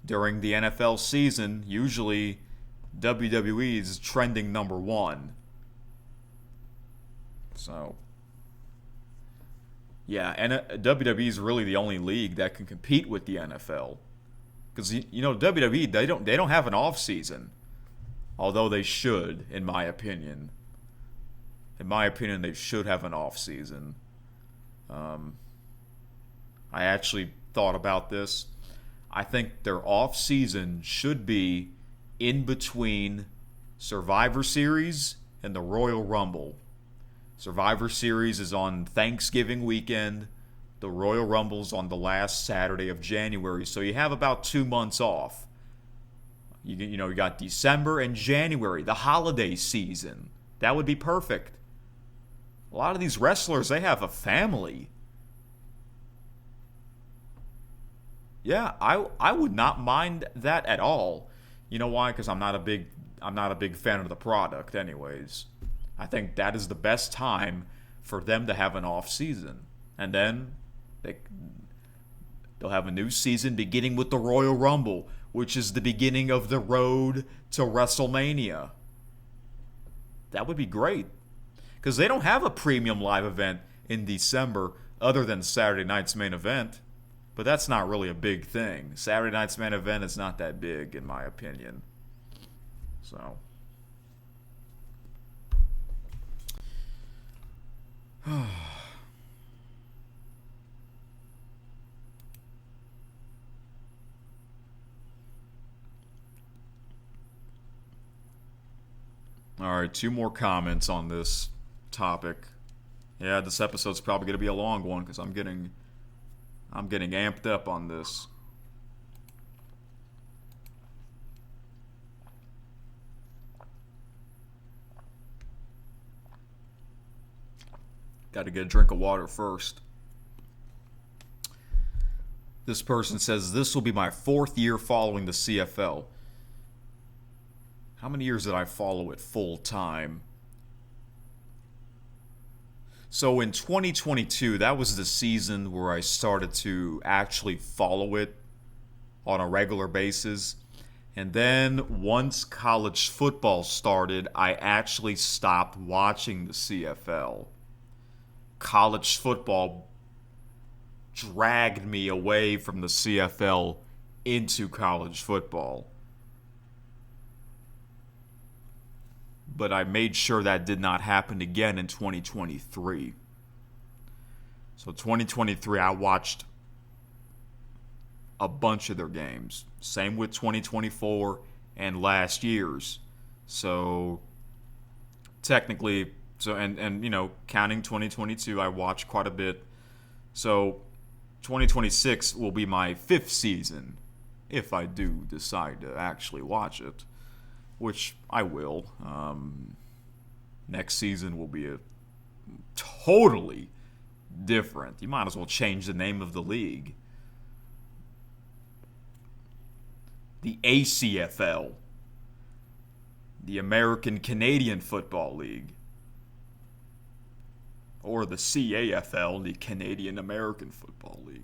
[SPEAKER 1] during the NFL season, usually WWE is trending number 1. So, yeah, and WWE is really the only league that can compete with the NFL. Because, WWE, they don't have an off season. Although they should, in my opinion. In my opinion, they should have an off season. I actually thought about this. I think their off season should be in between Survivor Series and the Royal Rumble. Survivor Series is on Thanksgiving weekend. The Royal Rumble's on the last Saturday of January. So you have about 2 months off. You got December and January, the holiday season. That would be perfect. A lot of these wrestlers, they have a family. Yeah, I would not mind that at all. You know why? Because I'm not a big fan of the product anyways. I think that is the best time for them to have an off season. And then they'll have a new season beginning with the Royal Rumble, which is the beginning of the road to WrestleMania. That would be great. Because they don't have a premium live event in December other than Saturday night's main event. But that's not really a big thing. Saturday night's main event is not that big, in my opinion. So. All right, 2 more comments on this topic. Yeah, this episode's probably going to be a long one because I'm getting amped up on this. Got to get a drink of water first. This person says, this will be my 4th year following the CFL. How many years did I follow it full time? So in 2022, that was the season where I started to actually follow it on a regular basis. And then once college football started, I actually stopped watching the CFL. College football dragged me away from the CFL into college football. But I made sure that did not happen again in 2023. So 2023, I watched a bunch of their games. Same with 2024 and last year's. So technically, counting 2022, I watched quite a bit. So 2026 will be my 5th season if I do decide to actually watch it. Which I will. Next season will be a totally different. You might as well change the name of the league. the ACFL, the American Canadian Football League, or the CAFL, the Canadian American Football League.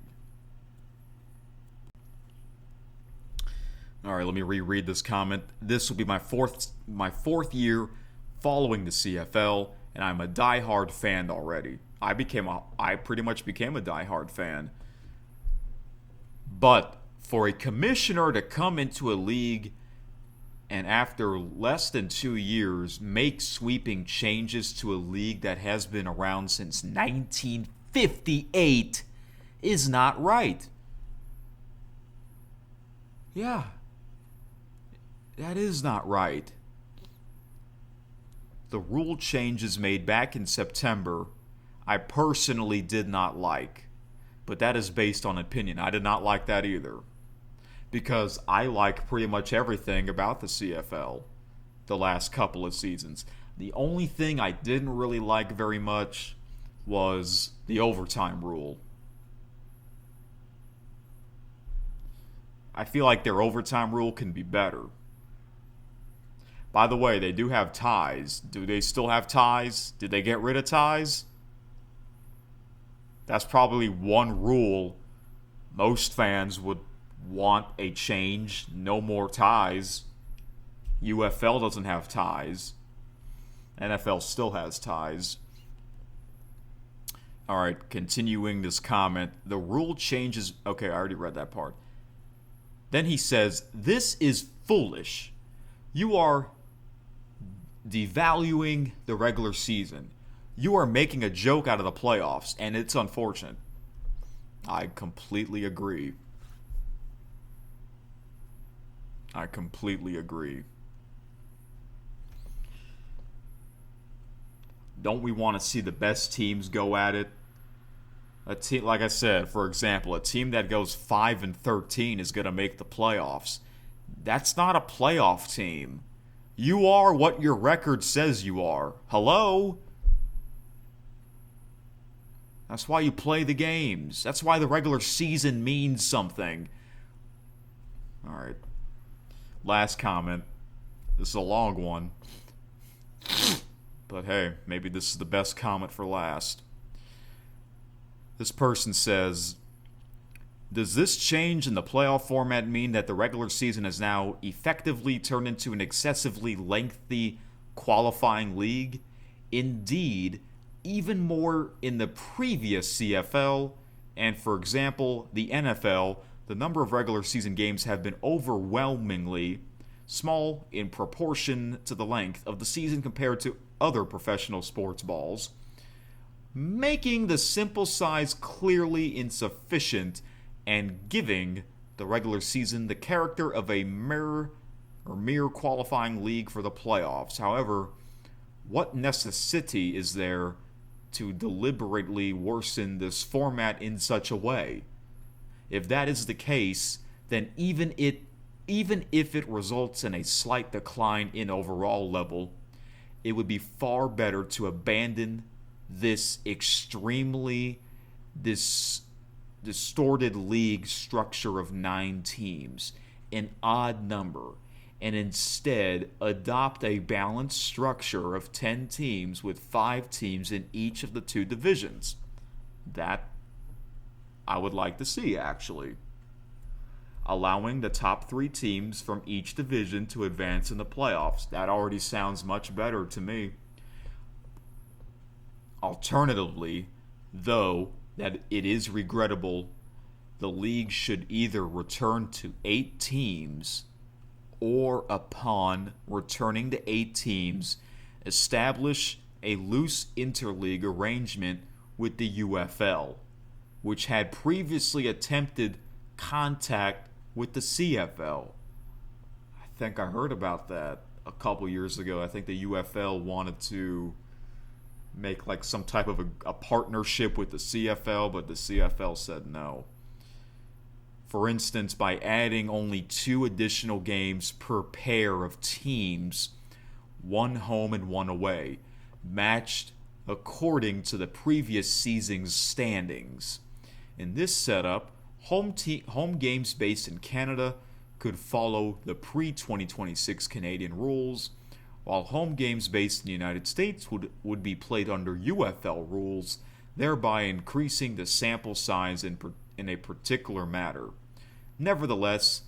[SPEAKER 1] All right, let me reread this comment. This will be my fourth year following the CFL, and I'm a diehard fan already. I pretty much became a diehard fan. But for a commissioner to come into a league and after less than 2 years make sweeping changes to a league that has been around since 1958 is not right. Yeah. That is not right. The rule changes made back in September, I personally did not like. But that is based on opinion. I did not like that either. Because I like pretty much everything about the CFL the last couple of seasons. The only thing I didn't really like very much was the overtime rule. I feel like their overtime rule can be better. By the way, they do have ties. Do they still have ties? Did they get rid of ties? That's probably one rule most fans would want a change. No more ties. UFL doesn't have ties. NFL still has ties. Alright, continuing this comment. The rule changes... Okay, I already read that part. Then he says, this is foolish. You are devaluing the regular season. You are making a joke out of the playoffs, and it's unfortunate. I completely agree. Don't we want to see the best teams go at it? A team, like I said, for example, a team that goes 5-13 is going to make the playoffs. That's not a playoff team. You are what your record says you are. Hello? That's why you play the games. That's why the regular season means something. Alright. Last comment. This is a long one. But hey, maybe this is the best comment for last. This person says, does this change in the playoff format mean that the regular season has now effectively turned into an excessively lengthy qualifying league? Indeed, even more in the previous CFL, and for example, the NFL, the number of regular season games have been overwhelmingly small in proportion to the length of the season compared to other professional sports balls, making the simple size clearly insufficient and giving the regular season the character of a mere qualifying league for the playoffs. However, what necessity is there to deliberately worsen this format in such a way? If that is the case, then even if it results in a slight decline in overall level, it would be far better to abandon this extremely distorted league structure of 9 teams, an odd number, and instead adopt a balanced structure of 10 teams with 5 teams in each of the 2 divisions. That I would like to see, actually. Allowing the top 3 teams from each division to advance in the playoffs. That already sounds much better to me. Alternatively, though, that it is regrettable, the league should either return to 8 teams or, upon returning to 8 teams, establish a loose interleague arrangement with the UFL, which had previously attempted contact with the CFL. I think I heard about that a couple years ago. I think the UFL wanted to make like some type of a partnership with the CFL, but the CFL said no. For instance, by adding only 2 additional games per pair of teams, 1 home and 1 away, matched according to the previous season's standings. In this setup, home games based in Canada could follow the pre-2026 Canadian rules, while home games based in the United States would be played under UFL rules, thereby increasing the sample size in a particular matter. Nevertheless,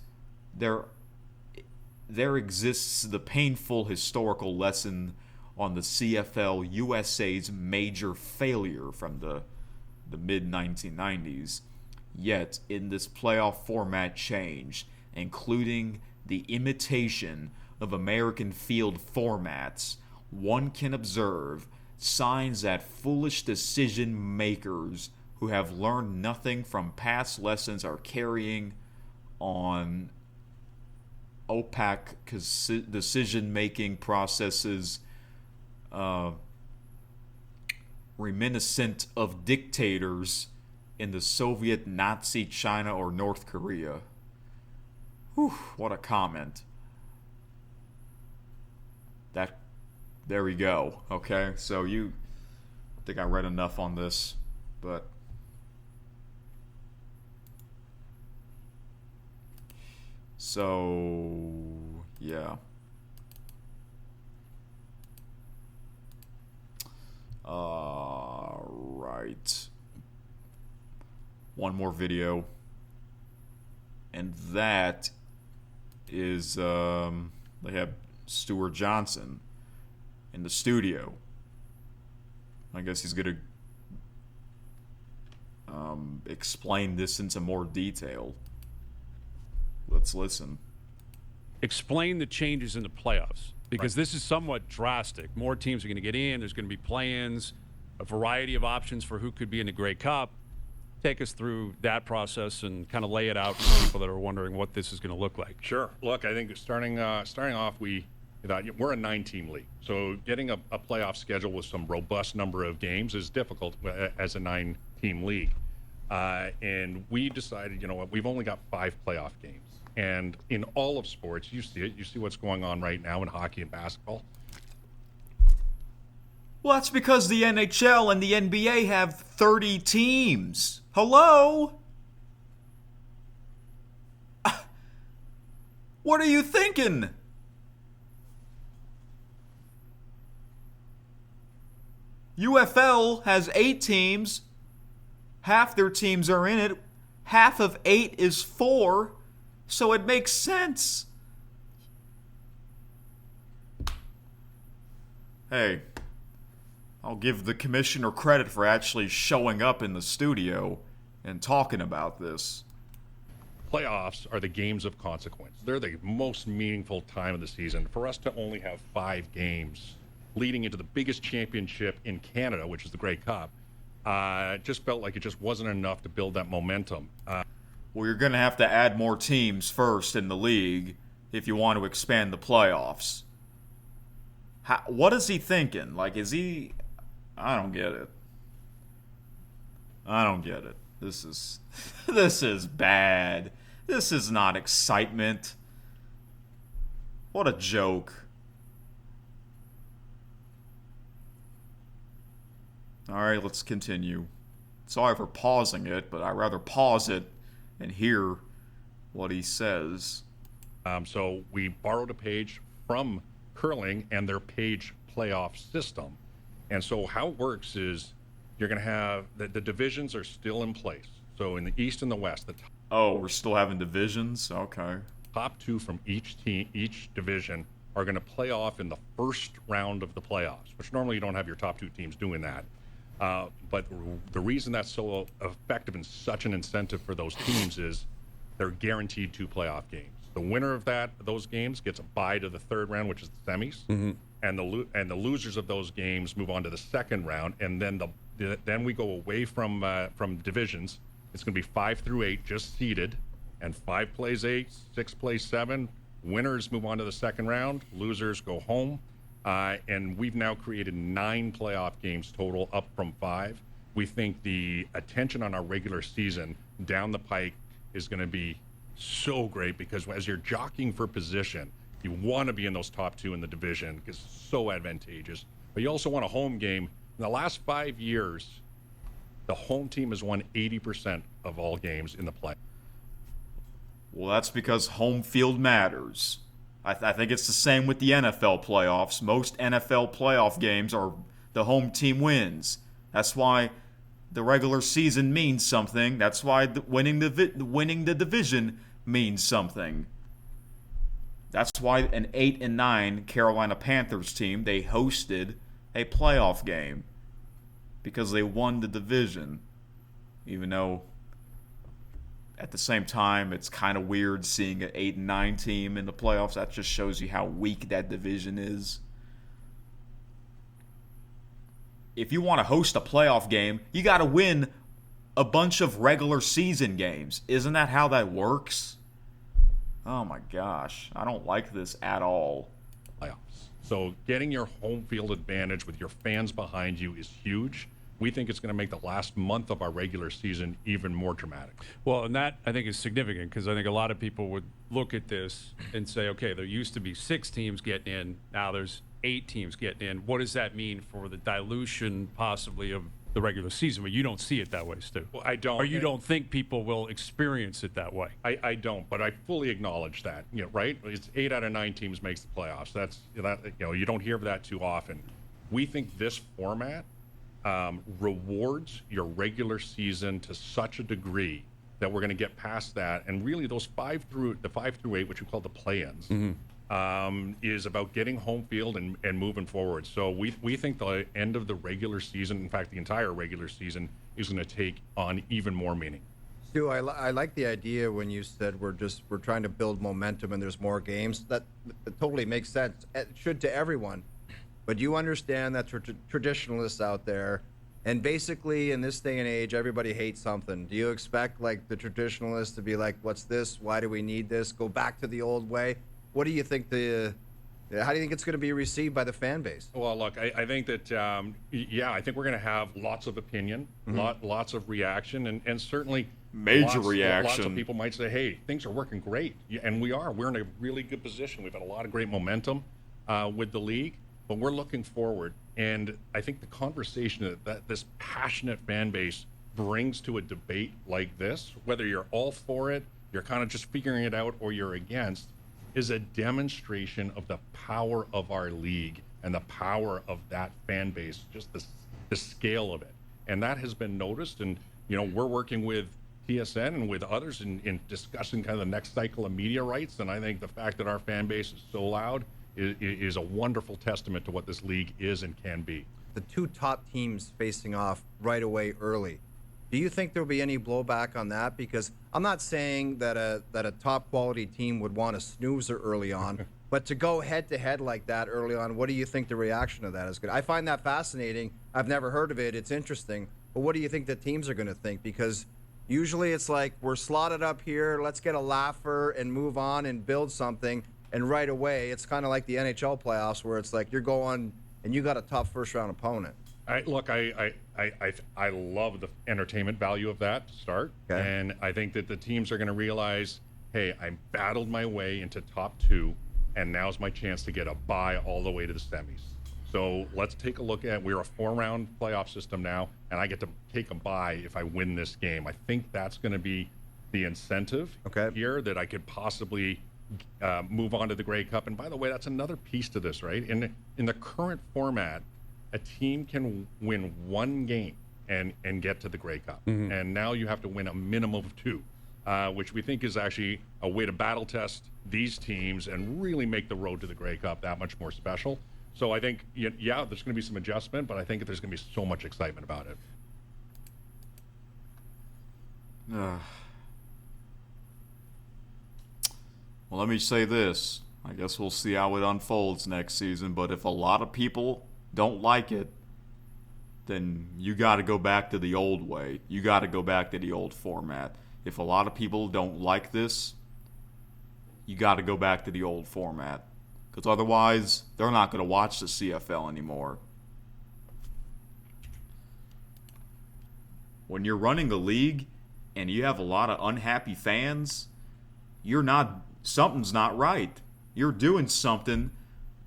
[SPEAKER 1] there exists the painful historical lesson on the CFL USA's major failure from the mid-1990s. Yet, in this playoff format change, including the imitation of American field formats, one can observe signs that foolish decision makers who have learned nothing from past lessons are carrying on opaque decision-making processes reminiscent of dictators in the Soviet, Nazi China, or North Korea. Whew, what a comment. There we go. Okay, so I think I read enough on this, but so yeah. Right. One more video, and that is they have Stuart Johnson in the studio. I guess he's going to explain this in some more detail. Let's listen.
[SPEAKER 3] Explain the changes in the playoffs, because this is somewhat drastic. More teams are going to get in. There's going to be play-ins, a variety of options for who could be in the Grey Cup. Take us through that process and kind of lay it out for people that are wondering what this is going to look like.
[SPEAKER 4] Sure. Look, I think starting off, we're a 9-team league, so getting a playoff schedule with some robust number of games is difficult as a 9-team league. And we decided, you know what, we've only got 5 playoff games. And in all of sports, you see it. You see what's going on right now in hockey and basketball.
[SPEAKER 1] Well, that's because the NHL and the NBA have 30 teams. Hello? What are you thinking? UFL has 8 teams. Half their teams are in it. Half of 8 is 4. So it makes sense. Hey, I'll give the commissioner credit for actually showing up in the studio and talking about this.
[SPEAKER 4] Playoffs are the games of consequence. They're the most meaningful time of the season. For us to only have 5 games leading into the biggest championship in Canada, which is the Grey Cup, just felt like it just wasn't enough to build that momentum.
[SPEAKER 1] Well, you're going to have to add more teams first in the league if you want to expand the playoffs. What is he thinking? Like, is he... I don't get it. I don't get it. This is bad. This is not excitement. What a joke. All right, let's continue. Sorry for pausing it, but I'd rather pause it and hear what he says.
[SPEAKER 4] So we borrowed a page from curling and their page playoff system. And so how it works is you're going to have the divisions are still in place. So in the East and the West,
[SPEAKER 1] we're still having divisions? Okay.
[SPEAKER 4] top 2 from each team, each division, are going to play off in the first round of the playoffs, which normally you don't have your top 2 teams doing that. But the reason that's so effective and such an incentive for those teams is they're guaranteed 2 playoff games. The winner of those games gets a bye to the 3rd round, which is the semis, and the losers of those games move on to the 2nd round, and then we go away from divisions. It's going to be 5 through 8 just seeded, and 5 plays 8, 6 plays 7. Winners move on to the 2nd round. Losers go home. And we've now created 9 playoff games total, up from 5. We think the attention on our regular season down the pike is going to be so great, because as you're jockeying for position, you want to be in those top 2 in the division because it's so advantageous. But you also want a home game. In the last 5 years, the home team has won 80% of all games in the play.
[SPEAKER 1] Well, that's because home field matters. I think it's the same with the NFL playoffs. Most NFL playoff games are the home team wins. That's why the regular season means something. That's why winning the division means something. That's why an 8-9 Carolina Panthers team, they hosted a playoff game because they won the division. Even though at the same time it's kind of weird seeing an 8-9 team in the playoffs. That just shows you how weak that division is. If you want to host a playoff game, you got to win a bunch of regular season games. Isn't that how that works? Oh my gosh, I don't like this at all.
[SPEAKER 4] Playoffs. So getting your home field advantage with your fans behind you is huge. We think it's going to make the last month of our regular season even more dramatic.
[SPEAKER 3] Well, and that I think is significant because I think a lot of people would look at this and say, okay, there used to be 6 teams getting in. Now there's 8 teams getting in. What does that mean for the dilution possibly of the regular season? But you don't see it that way, Stu.
[SPEAKER 4] Well, I don't.
[SPEAKER 3] Or you don't think people will experience it that way.
[SPEAKER 4] I don't, but I fully acknowledge that. Right? It's 8 out of 9 teams makes the playoffs. That's you don't hear that too often. We think this format rewards your regular season to such a degree that we're going to get past that, and really those 5 through 8, which we call the play-ins, is about getting home field and moving forward. So we think the end of the regular season, in fact, the entire regular season, is going to take on even more meaning.
[SPEAKER 5] Stu, I like the idea when you said we're trying to build momentum and there's more games. That totally makes sense. It should to everyone. But you understand that traditionalists out there, and basically in this day and age, everybody hates something. Do you expect like the traditionalists to be like, what's this? Why do we need this? Go back to the old way? What do you think how do you think it's going to be received by the fan base?
[SPEAKER 4] Well, look, I think that, I think we're going to have lots of opinion, lots of reaction, and certainly
[SPEAKER 1] Major
[SPEAKER 4] lots
[SPEAKER 1] reaction.
[SPEAKER 4] of people might say, hey, things are working great. And we're in a really good position. We've had a lot of great momentum with the league. But we're looking forward, and I think the conversation that this passionate fan base brings to a debate like this, whether you're all for it, you're kind of just figuring it out, or you're against, is a demonstration of the power of our league and the power of that fan base, just the scale of it. And that has been noticed, and we're working with TSN and with others in discussing kind of the next cycle of media rights, and I think the fact that our fan base is so loud is a wonderful testament to what this league is and can be.
[SPEAKER 5] The 2 top teams facing off right away early. Do you think there'll be any blowback on that? Because I'm not saying that a top quality team would want a snoozer early on, but to go head to head like that early on, what do you think the reaction to that is going to? I find that fascinating. I've never heard of it. It's interesting. But what do you think the teams are going to think? Because usually it's like we're slotted up here, let's get a laugher and move on and build something. And right away, it's kind of like the NHL playoffs where it's like you're going and you got a tough first-round opponent.
[SPEAKER 4] I love the entertainment value of that to start.
[SPEAKER 5] Okay.
[SPEAKER 4] And I think that the teams are going to realize, hey, I battled my way into top 2, and now's my chance to get a bye all the way to the semis. So let's take a look at, we're a 4-round playoff system now, and I get to take a bye if I win this game. I think that's going to be the incentive here, that I could possibly move on to the Grey Cup. And by the way, that's another piece to this, right? In the current format, a team can win 1 game and get to the Grey Cup. And now you have to win a minimum of 2, which we think is actually a way to battle test these teams and really make the road to the Grey Cup that much more special. So I think, there's going to be some adjustment, but I think there's going to be so much excitement about it.
[SPEAKER 1] Well, let me say this. I guess we'll see how it unfolds next season, but if a lot of people don't like it, then you got to go back to the old way. You got to go back to the old format. If a lot of people don't like this, you got to go back to the old format. Because otherwise, they're not going to watch the CFL anymore. When you're running a league and you have a lot of unhappy fans, something's not right. You're doing something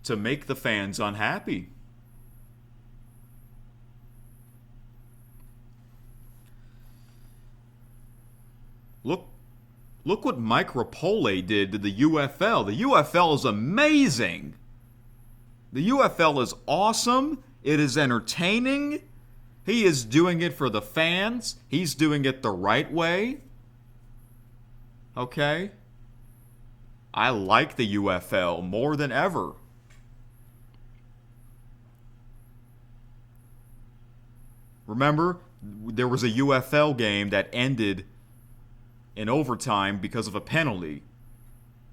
[SPEAKER 1] to make the fans unhappy. Look what Mike Repole did to the UFL. The UFL is amazing. The UFL is awesome. It is entertaining. He is doing it for the fans. He's doing it the right way. Okay? I like the UFL more than ever. Remember, there was a UFL game that ended in overtime because of a penalty.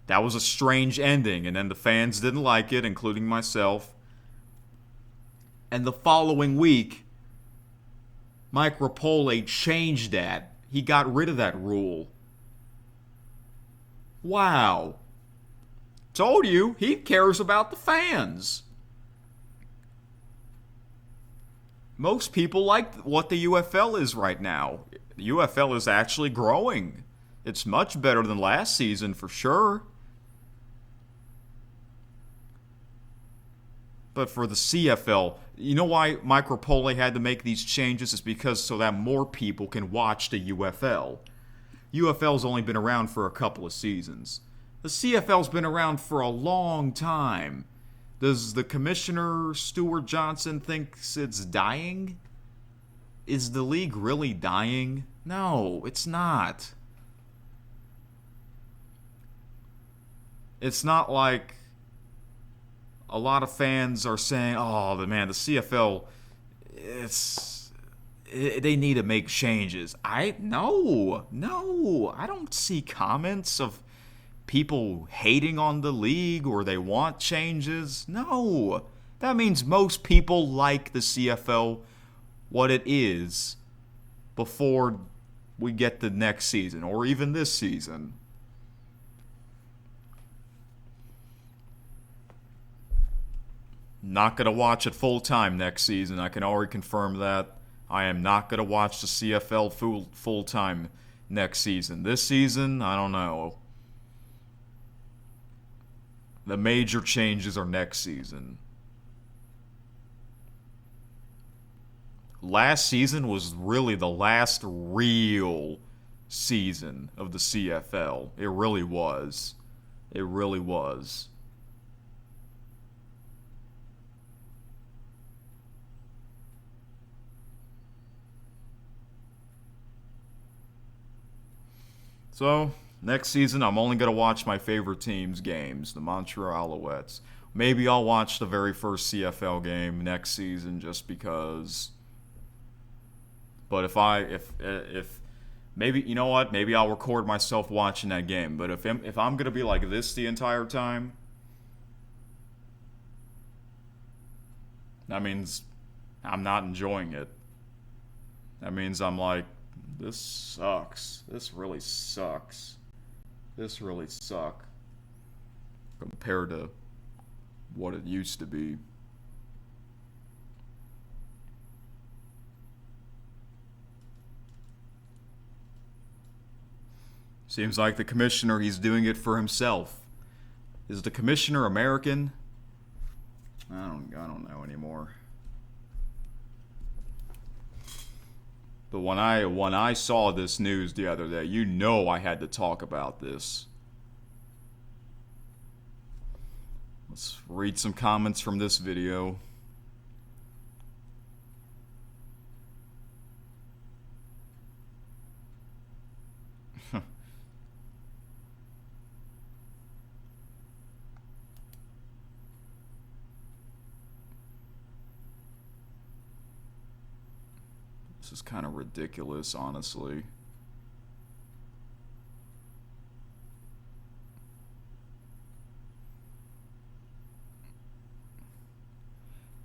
[SPEAKER 1] That was a strange ending, and then the fans didn't like it, including myself. And the following week, Mike Repole changed that. He got rid of that rule. Wow. Told you, he cares about the fans. Most people like what the UFL is right now. The UFL is actually growing. It's much better than last season for sure. But for the CFL, you know why Mike Repole had to make these changes? Is because so that more people can watch the UFL. UFL's only been around for a couple of seasons. The CFL's been around for a long time. Does the commissioner, Stuart Johnson, thinks it's dying? Is the league really dying? No, it's not. It's not like a lot of fans are saying, oh, man, the CFL, they need to make changes. No, I don't see comments of people hating on the league or they want changes. No, that means most people like the CFL what it is before we get the next season or even this season. Not going to watch it full time next season. I can already confirm that. I am not going to watch the CFL full time next season. This season, I don't know. The major changes are next season. Last season was really the last real season of the CFL. It really was. It really was. So, next season, I'm only going to watch my favorite team's games, the Montreal Alouettes. Maybe I'll watch the very first CFL game next season just because. But if maybe, you know what? Maybe I'll record myself watching that game. But if I'm going to be like this the entire time, that means I'm not enjoying it. That means I'm like, this sucks. This really sucks. This really sucks compared to what it used to be. Seems like the commissioner, he's doing it for himself. Is the commissioner American? I don't know anymore. But when I saw this news the other day, you know I had to talk about this. Let's read some comments from this video. This is kind of ridiculous, honestly.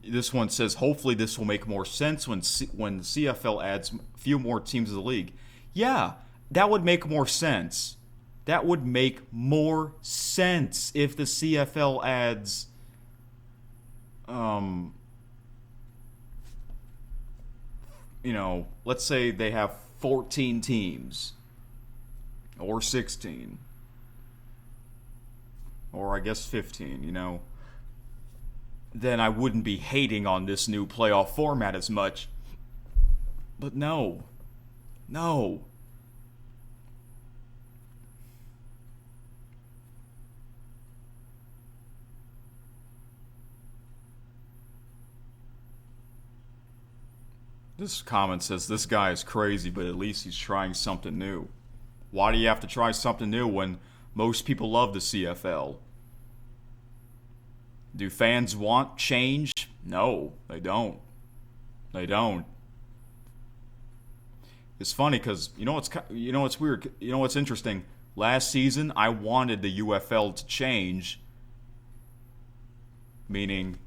[SPEAKER 1] This one says, hopefully this will make more sense when the CFL adds a few more teams to the league. Yeah, that would make more sense. That would make more sense if the CFL adds let's say they have 14 teams or 16 or I guess 15, then I wouldn't be hating on this new playoff format as much. But no. This comment says, this guy is crazy, but at least he's trying something new. Why do you have to try something new when most people love the CFL? Do fans want change? No, they don't. They don't. It's funny because you know what's weird. You know what's interesting. Last season, I wanted the UFL to change, meaning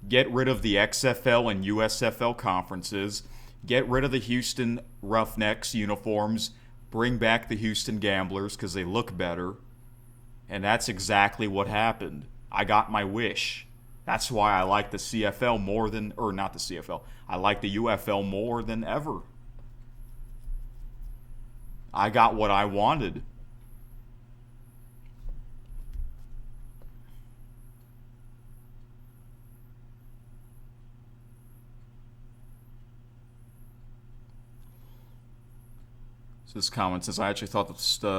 [SPEAKER 1] get rid of the XFL and USFL conferences, get rid of the Houston Roughnecks uniforms, bring back the Houston Gamblers because they look better, and that's exactly what happened. I got my wish. That's why I like the CFL more than, or not the CFL, I like the UFL more than ever. I got what I wanted. So this comment says, I actually thought the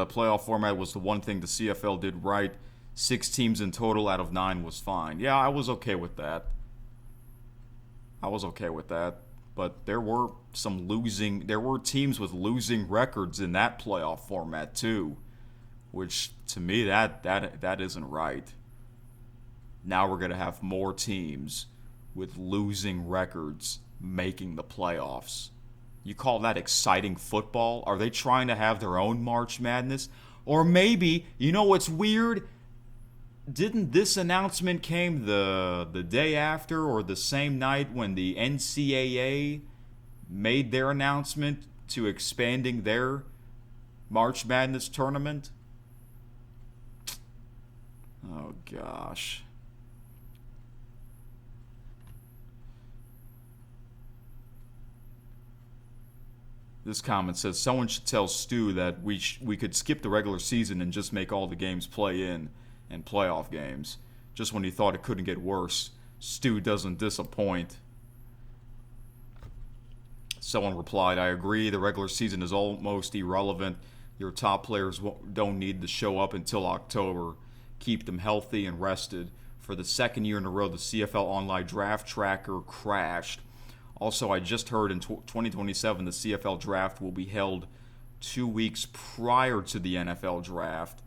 [SPEAKER 1] playoff format was the one thing the CFL did right. 6 teams in total out of 9 was fine. Yeah, I was okay with that. But there were teams with losing records in that playoff format too, which to me that isn't right. Now we're going to have more teams with losing records making the playoffs. You call that exciting football? Are they trying to have their own March Madness? Or maybe, you know what's weird? Didn't this announcement came the day after or the same night when the NCAA made their announcement to expanding their March Madness tournament? Oh, gosh. This comment says, someone should tell Stu that we could skip the regular season and just make all the games play-in and playoff games. Just when he thought it couldn't get worse. Stu doesn't disappoint. Someone replied, I agree, the regular season is almost irrelevant. Your top players don't need to show up until October. Keep them healthy and rested. For the second year in a row, the CFL Online Draft Tracker crashed. Also, I just heard in 2027 the CFL Draft will be held 2 weeks prior to the NFL Draft.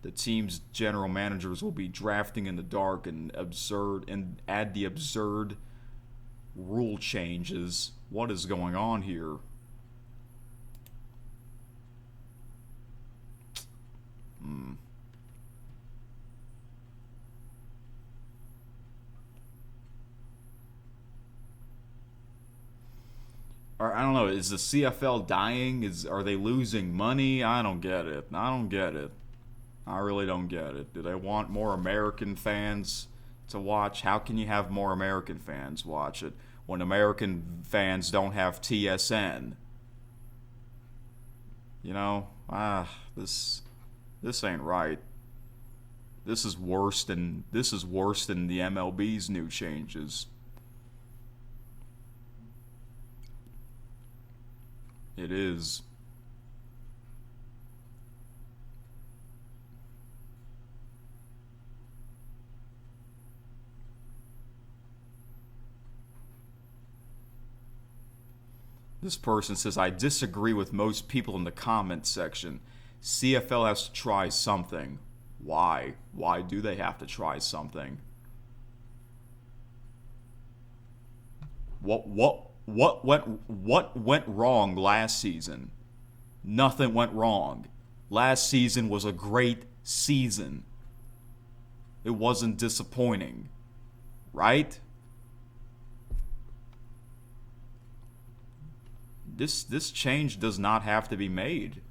[SPEAKER 1] The team's general managers will be drafting in the dark and add the absurd rule changes. What is going on here? Or, I don't know, is the CFL dying? Are they losing money? I don't get it. I really don't get it. Do they want more American fans to watch? How can you have more American fans watch it when American fans don't have TSN? You know, this ain't right. This is worse than the MLB's new changes. It is. This person says, I disagree with most people in the comments section. CFL has to try something. Why? Why do they have to try something? What went wrong last season? Nothing went wrong. Last season was a great season. It wasn't disappointing, right? This change does not have to be made.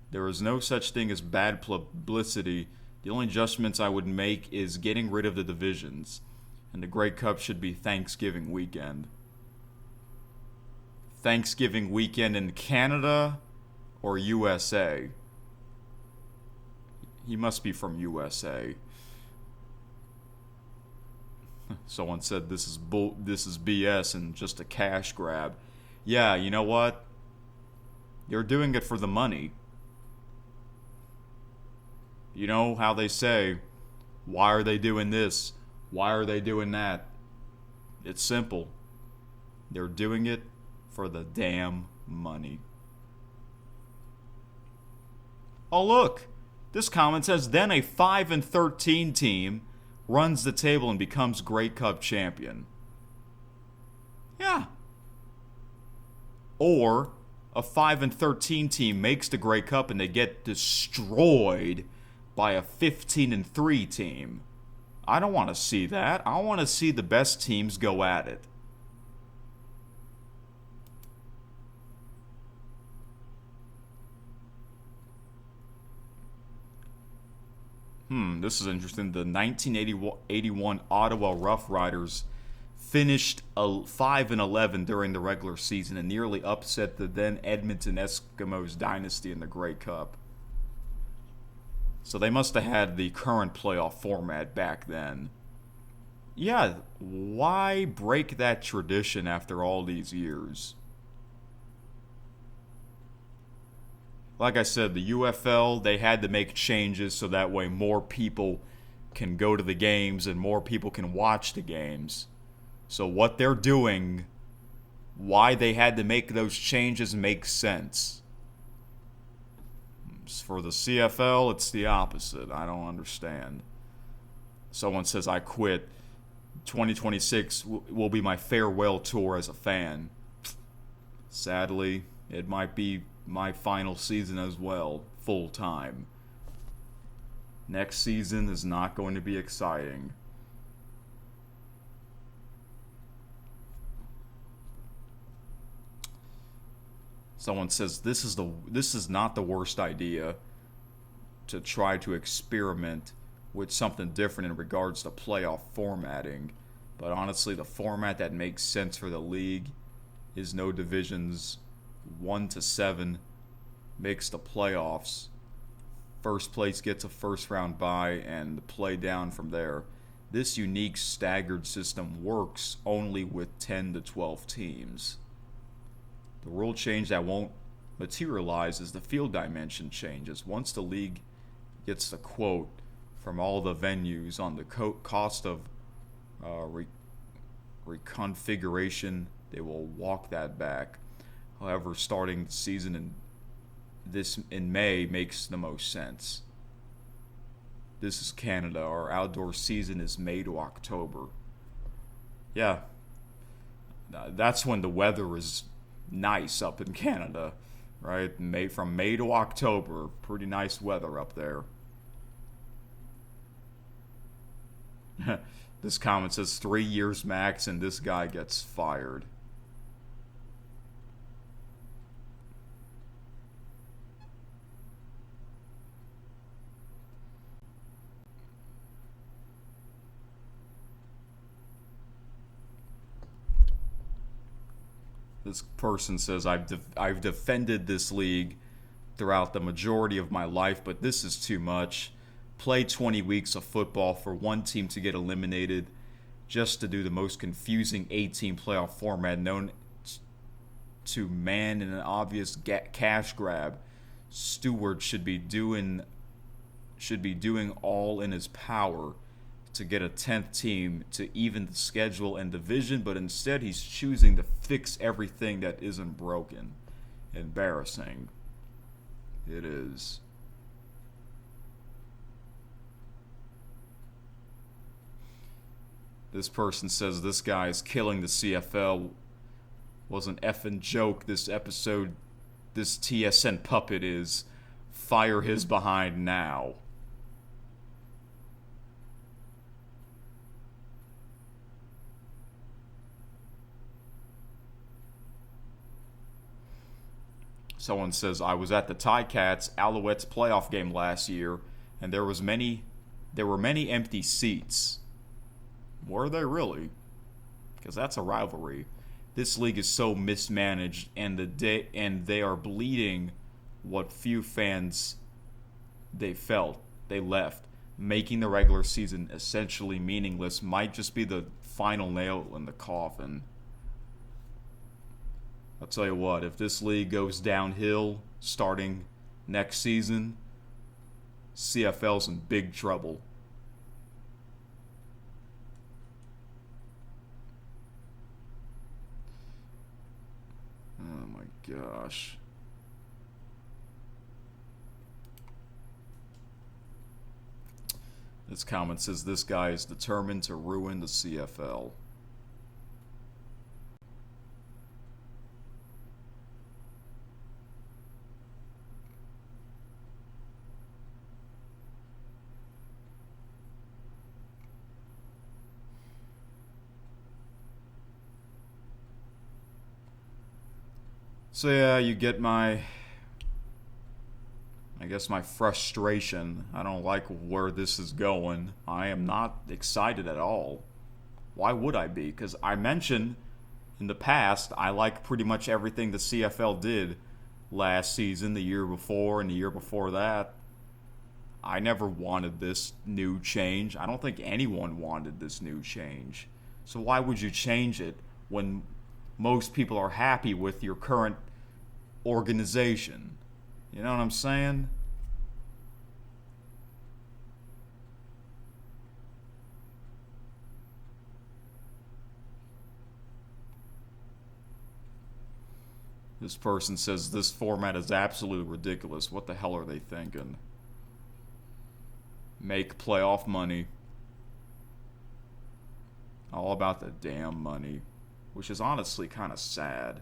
[SPEAKER 1] There is no such thing as bad publicity. The only adjustments I would make is getting rid of the divisions. And the Grey Cup should be Thanksgiving weekend. Thanksgiving weekend in Canada or USA? He must be from USA. Someone said this is BS and just a cash grab. Yeah, you know what? You're doing it for the money. You know how they say, why are they doing this? Why are they doing that? It's simple. They're doing it for the damn money. Oh, look. This comment says, then a 5-13 team runs the table and becomes Grey Cup champion. Yeah. Or a 5-13 team makes the Grey Cup and they get destroyed by a 15-3 team. I don't want to see that. I want to see the best teams go at it. This is interesting. The 1981 Ottawa Rough Riders finished 5-11 during the regular season and nearly upset the then Edmonton Eskimos dynasty in the Grey Cup. So they must have had the current playoff format back then. Yeah, why break that tradition after all these years? Like I said, the UFL, they had to make changes so that way more people can go to the games and more people can watch the games. So what they're doing, why they had to make those changes makes sense. For the CFL, it's the opposite. I don't understand. Someone says, I quit. 2026 will be my farewell tour as a fan. Sadly, it might be my final season as well, full time. Next season is not going to be exciting. Someone says this is not the worst idea to try to experiment with something different in regards to playoff formatting. But honestly, the format that makes sense for the league is no divisions. 1-7 makes the playoffs. First place gets a first round bye and play down from there. This unique staggered system works only with 10 to 12 teams. The rule change that won't materialize is the field dimension changes. Once the league gets the quote from all the venues on the cost of reconfiguration, they will walk that back. However, starting the season in May makes the most sense. This is Canada. Our outdoor season is May to October. Yeah, that's when the weather is nice up in Canada, right? From May to October, pretty nice weather up there. This comment says 3 years max and this guy gets fired. This person says, I've defended this league throughout the majority of my life, but this is too much. Play 20 weeks of football for one team to get eliminated just to do the most confusing 8-team playoff format known to man in an obvious cash grab. Stewart should be doing all in his power to get a 10th team to even the schedule and division, but instead he's choosing to fix everything that isn't broken. Embarrassing. It is. This person says this guy is killing the CFL. Was an effing joke this episode. This TSN puppet is. Fire his behind now. Someone says, I was at the Ticats Alouettes playoff game last year, and there were many empty seats. Were they really? Because that's a rivalry. This league is so mismanaged, and they are bleeding what few fans they left. Making the regular season essentially meaningless might just be the final nail in the coffin. I'll tell you what, if this league goes downhill starting next season, CFL's in big trouble. gosh. This comment says this guy is determined to ruin the CFL. So yeah, you get my, I guess, my frustration. I don't like where this is going. I am not excited at all. Why would I be? Because I mentioned in the past, I like pretty much everything the CFL did last season, the year before, and the year before that. I never wanted this new change. I don't think anyone wanted this new change. So why would you change it when most people are happy with your current organization? You know what I'm saying? This person says this format is absolutely ridiculous. What the hell are they thinking? Make playoff money. All about the damn money. Which is honestly kind of sad.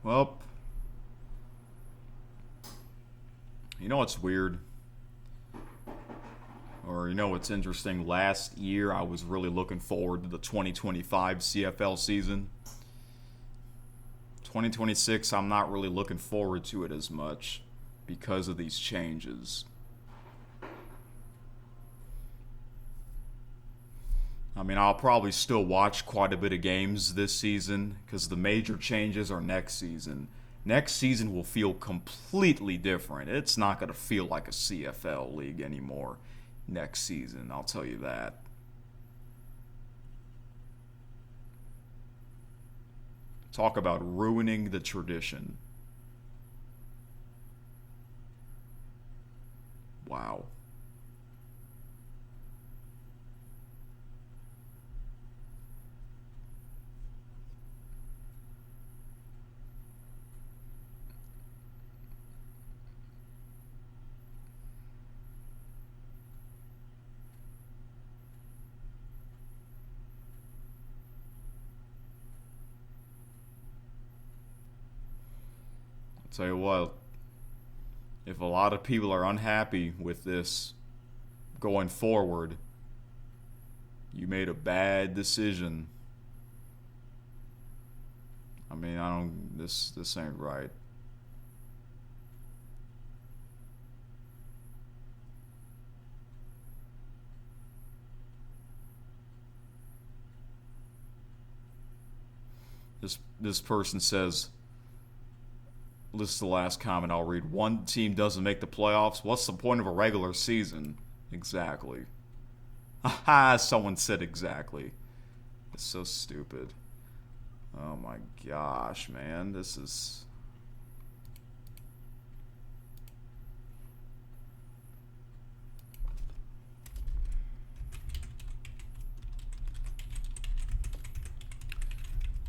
[SPEAKER 1] Well, you know what's weird? Or you know what's interesting? Last year I was really looking forward to the 2025 CFL season. 2026 I'm not really looking forward to it as much because of these changes. I mean, I'll probably still watch quite a bit of games this season because the major changes are next season. Next season will feel completely different. It's not going to feel like a CFL league anymore next season, I'll tell you that. Talk about ruining the tradition. Wow. Tell you what, if a lot of people are unhappy with this going forward, you made a bad decision. I mean, this ain't right. This person says, this is the last comment I'll read. One team doesn't make the playoffs. What's the point of a regular season? Exactly. Haha, someone said exactly. It's so stupid. Oh my gosh, man. This is...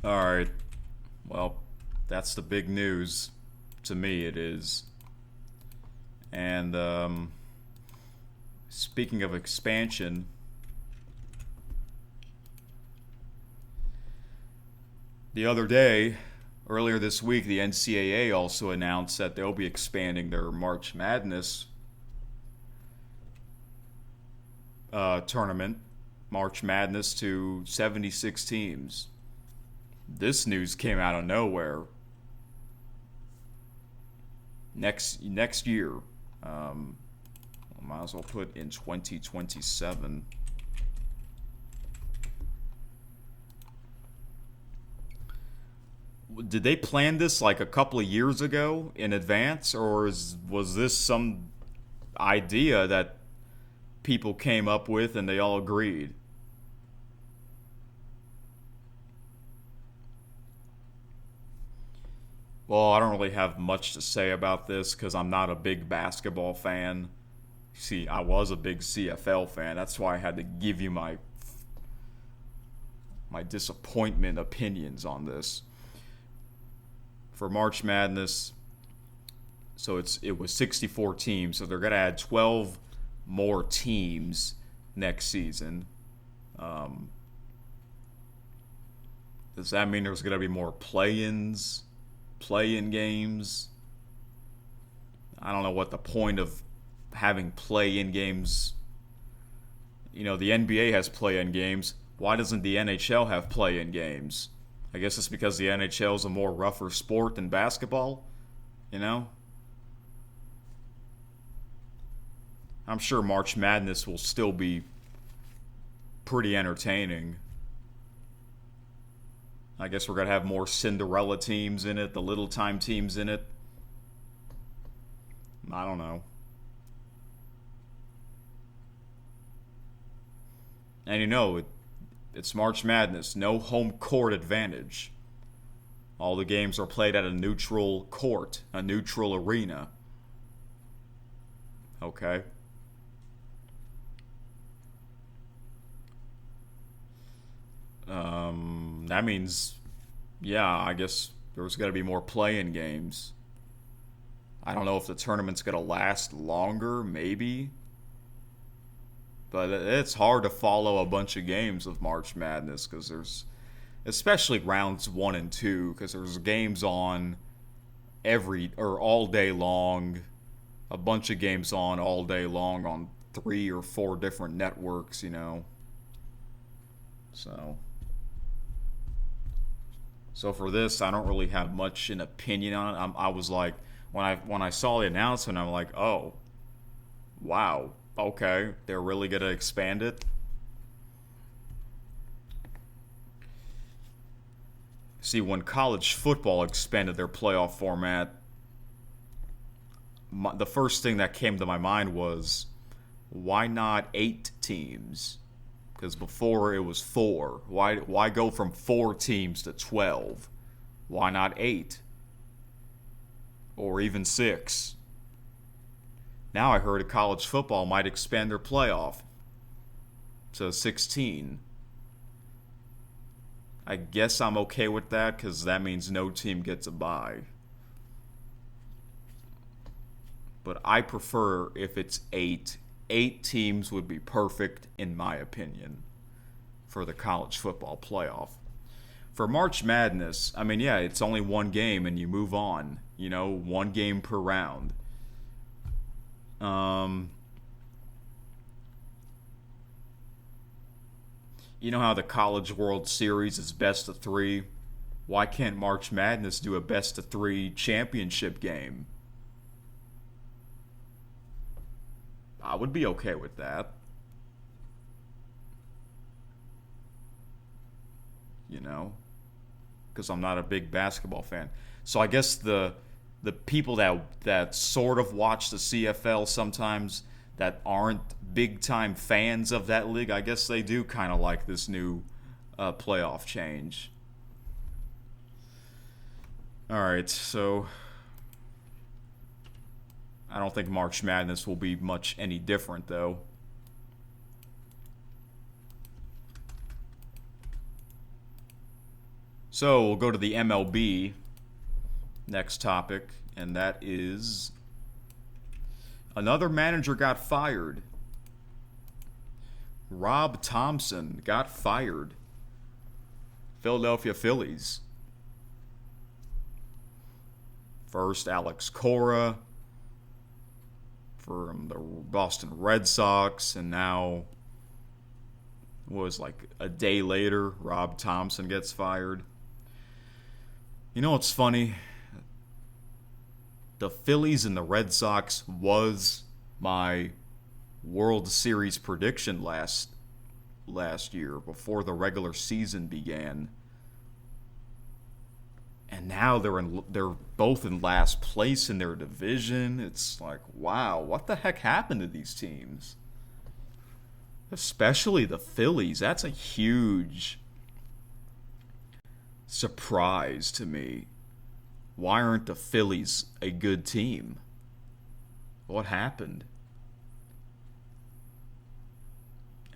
[SPEAKER 1] Alright. Well, that's the big news. To me, it is. And speaking of expansion, the other day, earlier this week, the NCAA also announced that they'll be expanding their March Madness tournament, March Madness, to 76 teams. This news came out of nowhere. Next year, might as well put in 2027. did they plan this like a couple of years ago in advance, or was this some idea that people came up with and they all agreed? Well, I don't really have much to say about this because I'm not a big basketball fan. See, I was a big CFL fan. That's why I had to give you my disappointment opinions on this. For March Madness, so it was 64 teams, so they're going to add 12 more teams next season. Does that mean there's going to be more play-in games? I don't know what the point of having play-in games. The NBA has play-in games. Why doesn't the NHL have play-in games? I guess it's because the NHL is a more rougher sport than basketball, I'm sure March Madness will still be pretty entertaining. I guess we're going to have more Cinderella teams in it, the little time teams in it. I don't know. And it's March Madness, no home court advantage. All the games are played at a neutral court, a neutral arena. Okay. That means, I guess there's got to be more play-in games. I don't know if the tournament's going to last longer, maybe. But it's hard to follow a bunch of games of March Madness because there's, especially rounds 1 and 2, because there's games on all day long, a bunch of games on all day long on 3 or 4 different networks, So for this, I don't really have much an opinion on it. I was like, when I saw the announcement, I'm like, oh, wow. Okay, they're really going to expand it? See, when college football expanded their playoff format, the first thing that came to my mind was, why not 8 teams? Because before it was 4. Why go from 4 teams to 12? Why not 8? Or even 6? Now I heard college football might expand their playoff to 16. I guess I'm okay with that because that means no team gets a bye. But I prefer if it's 8. 8 teams would be perfect, in my opinion, for the college football playoff. For March Madness, it's only 1 game and you move on. 1 game per round. You know how the College World Series is best of 3? Why can't March Madness do a best of 3 championship game? I would be okay with that. Because I'm not a big basketball fan. So I guess the people that sort of watch the CFL sometimes that aren't big-time fans of that league, I guess they do kind of like this new playoff change. All right, so I don't think March Madness will be much any different, though. So we'll go to the MLB. Next topic, and that is another manager got fired. Rob Thomson got fired. Philadelphia Phillies. First, Alex Cora from the Boston Red Sox, and now was like a day later, Rob Thomson gets fired. What's funny? The Phillies and the Red Sox was my World Series prediction last year before the regular season began. And now they're both in last place in their division. It's like, wow, what the heck happened to these teams? Especially the Phillies. That's a huge surprise to me. Why aren't the Phillies a good team? What happened?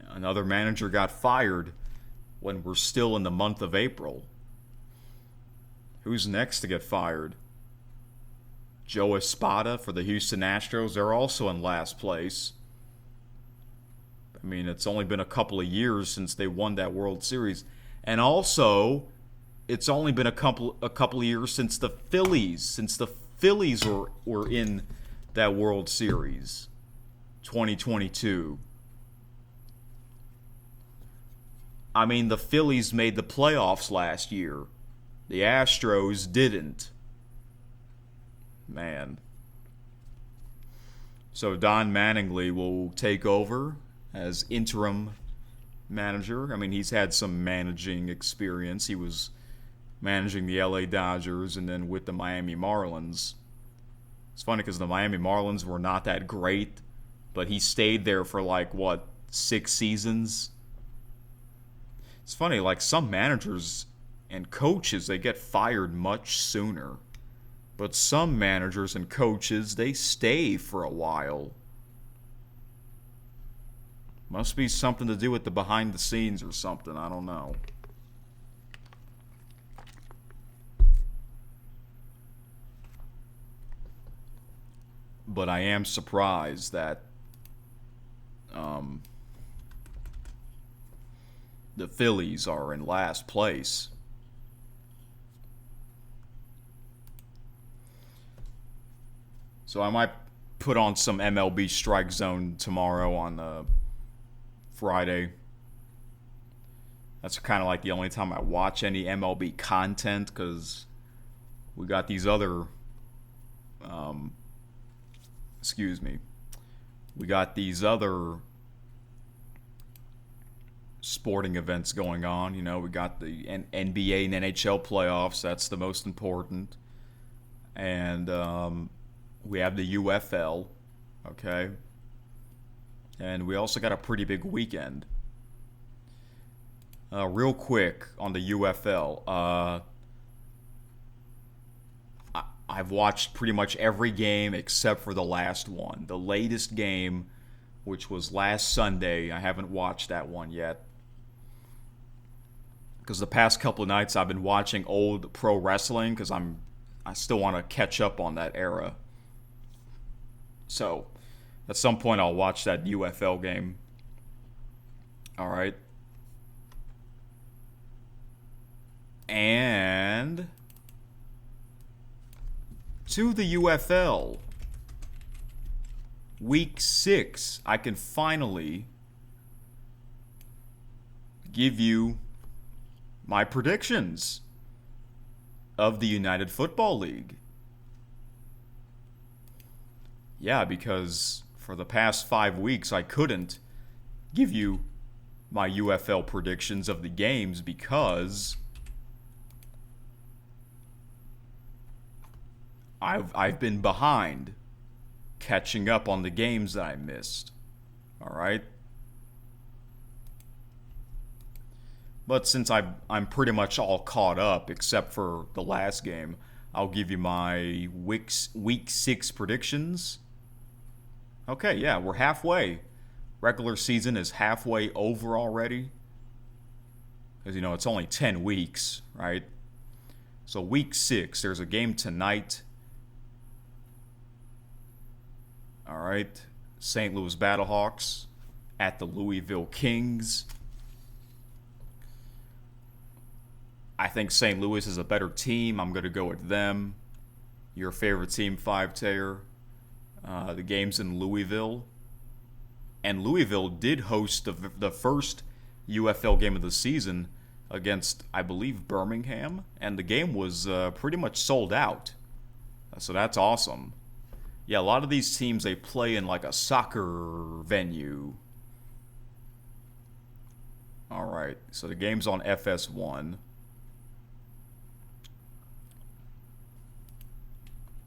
[SPEAKER 1] Another manager got fired when we're still in the month of April. Who's next to get fired? Joe Espada for the Houston Astros. They're also in last place. I mean, it's only been a couple of years since they won that World Series. And also, it's only been a couple of years since the Phillies were in that World Series. 2022. I mean, the Phillies made the playoffs last year. The Astros didn't. Man. So Don Mattingly will take over as interim manager. I mean, he's had some managing experience. He was managing the LA Dodgers and then with the Miami Marlins. It's funny because the Miami Marlins were not that great, but he stayed there for 6 seasons. It's funny, some managers and coaches, they get fired much sooner. But some managers and coaches, they stay for a while. Must be something to do with the behind the scenes or something, I don't know. But I am surprised that the Phillies are in last place. So I might put on some MLB Strike Zone tomorrow on Friday. That's kind of the only time I watch any MLB content because we got these other... We got these other sporting events going on. We got the NBA and NHL playoffs. That's the most important. And we have the UFL, okay? And we also got a pretty big weekend. Real quick on the UFL. I've watched pretty much every game except for the last one. The latest game, which was last Sunday, I haven't watched that one yet. Because the past couple of nights I've been watching old pro wrestling because I still want to catch up on that era. So, at some point I'll watch that UFL game. All right. And to the UFL, Week 6, I can finally give you my predictions of the United Football League. Yeah, because for the past 5 weeks, I couldn't give you my UFL predictions of the games because I've been behind catching up on the games that I missed. All right? But since I'm pretty much all caught up except for the last game, I'll give you my week 6 predictions. Okay, yeah, we're halfway. Regular season is halfway over already. Because, it's only 10 weeks, right? So week 6, there's a game tonight. All right. St. Louis Battlehawks at the Louisville Kings. I think St. Louis is a better team. I'm going to go with them. Your favorite team, 5-Tayer. The game's in Louisville. And Louisville did host the first UFL game of the season against, I believe, Birmingham. And the game was pretty much sold out. So that's awesome. Yeah, a lot of these teams, they play in a soccer venue. All right, so the game's on FS1.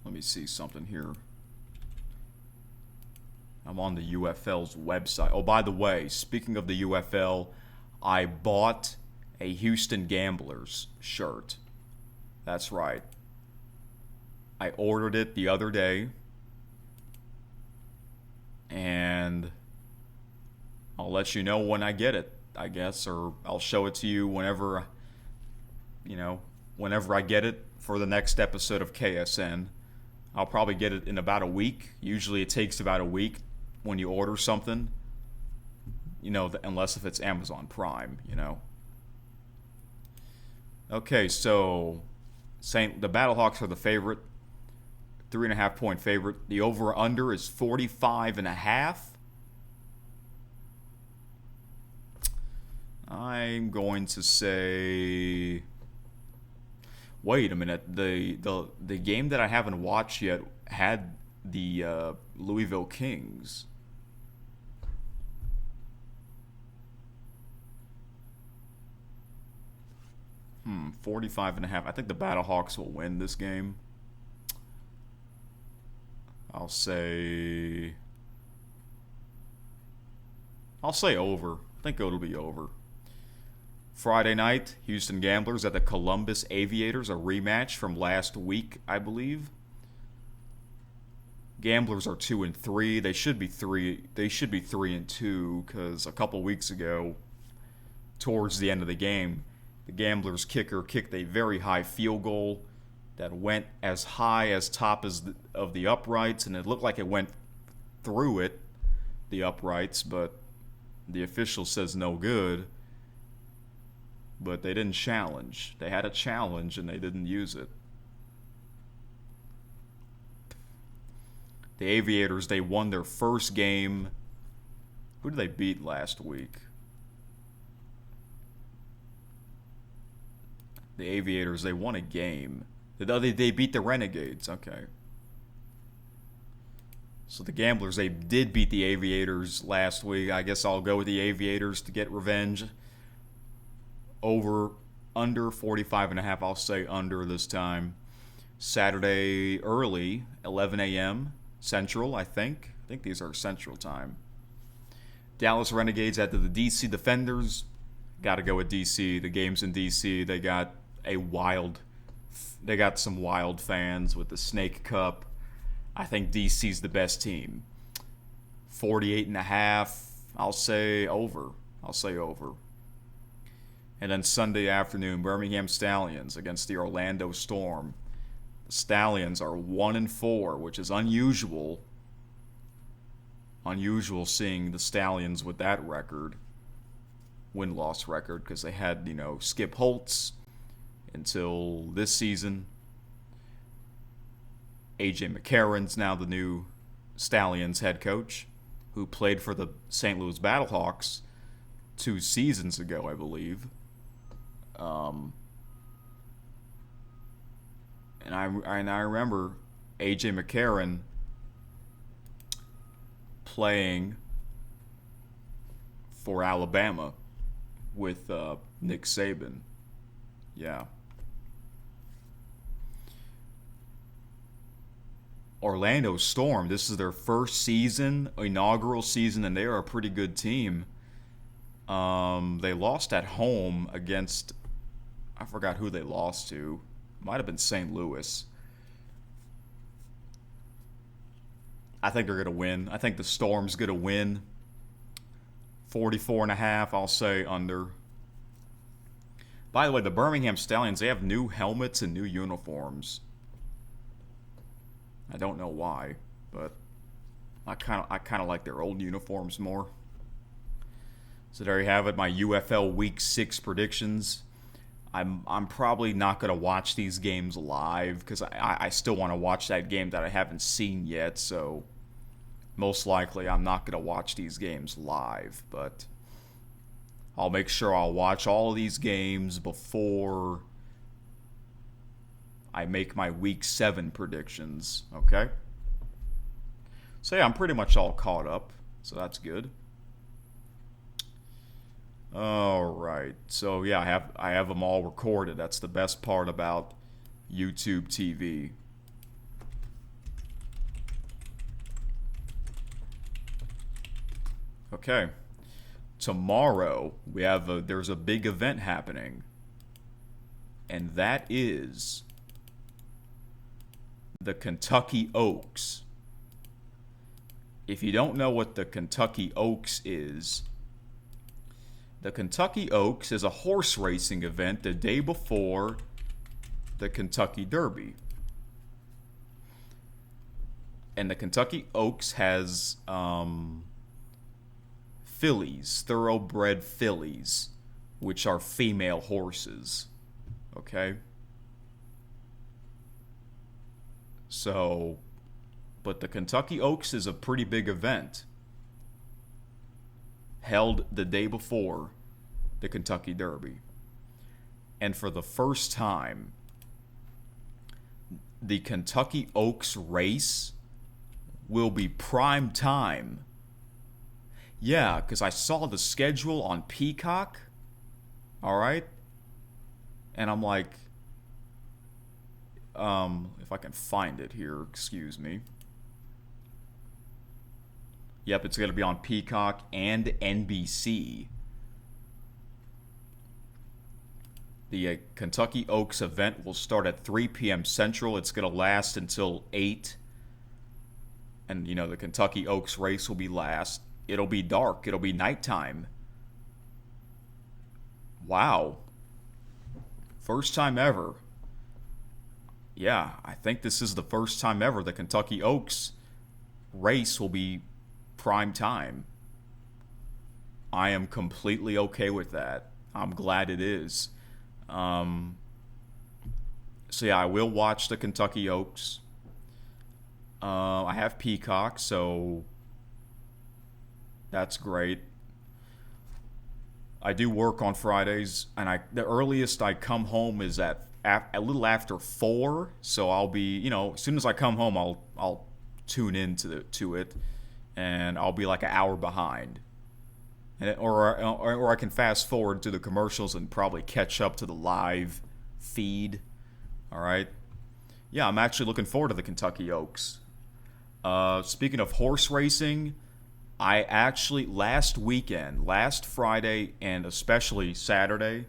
[SPEAKER 1] Let me see something here. I'm on the UFL's website. Oh, by the way, speaking of the UFL, I bought a Houston Gamblers shirt. That's right. I ordered it the other day. And I'll let you know when I get it, I guess, or I'll show it to you whenever I get it for the next episode of KSN. I'll probably get it in about a week. Usually it takes about a week when you order something, unless if it's Amazon Prime, Okay, so the Battlehawks are the favorite, 3.5 point favorite. The over/under is 45.5. I'm going to say. Wait a minute. The game that I haven't watched yet had the Louisville Kings. 45.5. I think the Battlehawks will win this game. I'll say over. I think it'll be over. Friday night, Houston Gamblers at the Columbus Aviators, a rematch from last week, I believe. Gamblers are 2-3. They should be 3-2 because a couple weeks ago, towards the end of the game, the Gamblers kicker kicked a very high field goal that went as high as top of the uprights, and it looked like it went through the uprights, but the official says no good. But they didn't challenge. They had a challenge and they didn't use it. The Aviators, they won their first game. Who did they beat last week? The Aviators, they won a game. They beat the Renegades. Okay. So the Gamblers, they did beat the Aviators last week. I guess I'll go with the Aviators to get revenge. Under 45.5. I'll say under this time. Saturday early, 11 a.m. Central, I think. I think these are Central time. Dallas Renegades at the DC Defenders. Got to go with DC. The game's in DC. They got some wild fans with the Snake Cup. I think DC's the best team. 48.5. I'll say over. And then Sunday afternoon, Birmingham Stallions against the Orlando Storm. The Stallions are 1-4, which is unusual. Unusual seeing the Stallions with that record, win-loss record, because they had, Skip Holtz until this season. AJ McCarron's now the new Stallions head coach, who played for the St. Louis Battlehawks 2 seasons ago, I believe. And I remember AJ McCarron playing for Alabama with Nick Saban. Yeah. Orlando Storm, this is their first inaugural season, and they are a pretty good team. They lost at home against, I forgot who they lost to. Might have been St. Louis. I think they're going to win. I think the Storm's going to win. 44.5, I'll say under. By the way, the Birmingham Stallions, they have new helmets and new uniforms. I don't know why, but I kind of like their old uniforms more. So there you have it, my UFL Week 6 predictions. I'm probably not going to watch these games live because I still want to watch that game that I haven't seen yet. So most likely I'm not going to watch these games live. But I'll make sure I'll watch all of these games before I make my Week 7 predictions. Okay? So yeah, I'm pretty much all caught up. So that's good. All right. So yeah, I have them all recorded. That's the best part about YouTube TV. Okay. Tomorrow there's a big event happening. And that is the Kentucky Oaks. If you don't know what the Kentucky Oaks is, the Kentucky Oaks is a horse racing event the day before the Kentucky Derby. And the Kentucky Oaks has fillies, thoroughbred fillies, which are female horses. Okay? So, but the Kentucky Oaks is a pretty big event, held the day before the Kentucky Derby. And for the first time, the Kentucky Oaks race will be prime time. Yeah, because I saw the schedule on Peacock. All right? And I'm like, if I can find it here, excuse me. Yep, it's going to be on Peacock and NBC. The Kentucky Oaks event will start at 3 p.m. Central. It's going to last until 8. And, you know, the Kentucky Oaks race will be last. It'll be dark. It'll be nighttime. Wow. First time ever. Yeah, I think this is the first time ever the Kentucky Oaks race will be prime time. I am completely okay with that. I'm glad it is. So yeah, I will watch the Kentucky Oaks. I have Peacock, so that's great. I do work on Fridays, and the earliest I come home is at a little after 4. So I'll be, you know, as soon as I come home, I'll tune into it, and I'll be like an hour behind. Or I can fast forward to the commercials and probably catch up to the live feed. All right. Yeah, I'm actually looking forward to the Kentucky Oaks. Speaking of horse racing, I actually last Friday and especially Saturday,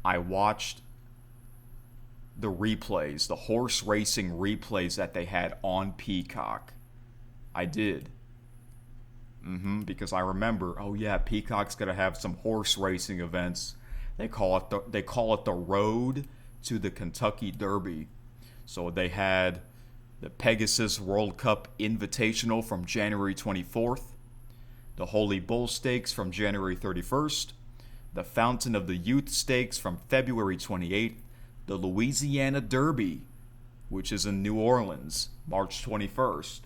[SPEAKER 1] I watched the replays, the horse racing replays that they had on Peacock. I did. Because I remember, oh yeah, Peacock's gonna have some horse racing events. They call it the Road to the Kentucky Derby. So they had the Pegasus World Cup Invitational from January 24th, the Holy Bull Stakes from January 31st, the Fountain of the Youth Stakes from February 28th, the Louisiana Derby, which is in New Orleans, March 21st,